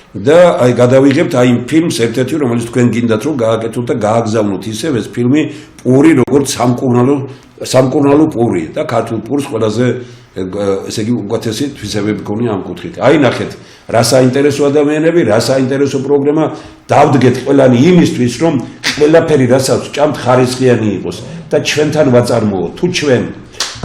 და აი გადავიღებთ აი იმ ფილმს ერთ-ერთი რომელიც თქვენ გინდათ რომ გააკეთოთ და გააგზავნოთ ისევ ეს ფილმი პური როგორც სამკურნალო პური და ქართულ პურს ყველაზე ესე იგი უკეთესი თვისებები გქონია ამ კუთხით. აი ნახეთ რა საინტერესო ადამიანები, რა საინტერესო პროგრამა დავდგეთ ყველანი იმისთვის რომ ყველაფერი რასაც ჭამთ ხარისხიანი იყოს და ჩვენთან ვაწარმოოთ. თუ ჩვენ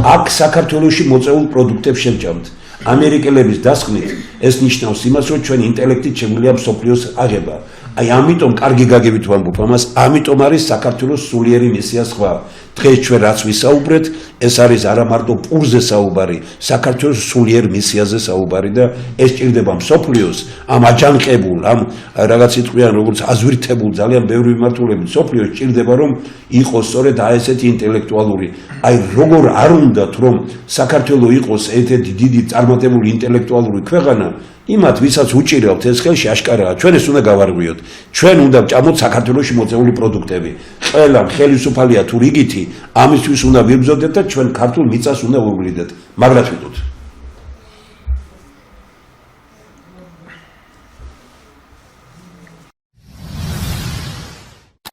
აქ საქართველოში მოწეულ პროდუქტებს შევჭამთ ამერიკელების დასკვნით ეს ნიშნავს იმას, რომ ჩვენ ინტელექტით შეგვიძლია მსოფლიოს აღება. აი ამიტომ კარგი გაგებით ვამბობ ამას, ამიტომ არის საქართველოს სულიერი მისია სხვა. დღეს ჩვენ რაც ვისაუბრეთ, ეს არის არა მარტო პურზე საუბარი, საქართველოს სულიერ მისიაზე საუბარი და ეს ჭირდება მსოფლიოს ამ აჯანყებულ, ამ რაღაც სიტყვიან როგორც აზვირთებულ ძალიან ბევრი მიმართულებით მსოფლიოს ჭირდება რომ იყოს სწორედ აი ესეთი ინტელექტუალური, აი როგორ არ უნდათ რომ საქართველოს იყოს ერთ-ერთი დიდი წარმატებული ინტელექტუალური ქვეყანა, იმათ ვისაც უჭირავთ ეს ხელში აშკარაა, ჩვენ ეს უნდა გავარღვიოთ. ჩვენ უნდა ვჭამოთ საქართველოში მოწეული პროდუქტები. ყველა ხელისუფალია თუ რიგითი, ამისთვის უნდა ვიბრძოდეთ და ჩვენ ქართულ მიწას უნდა ვუვლიდეთ. მაგრად ვიტყვით.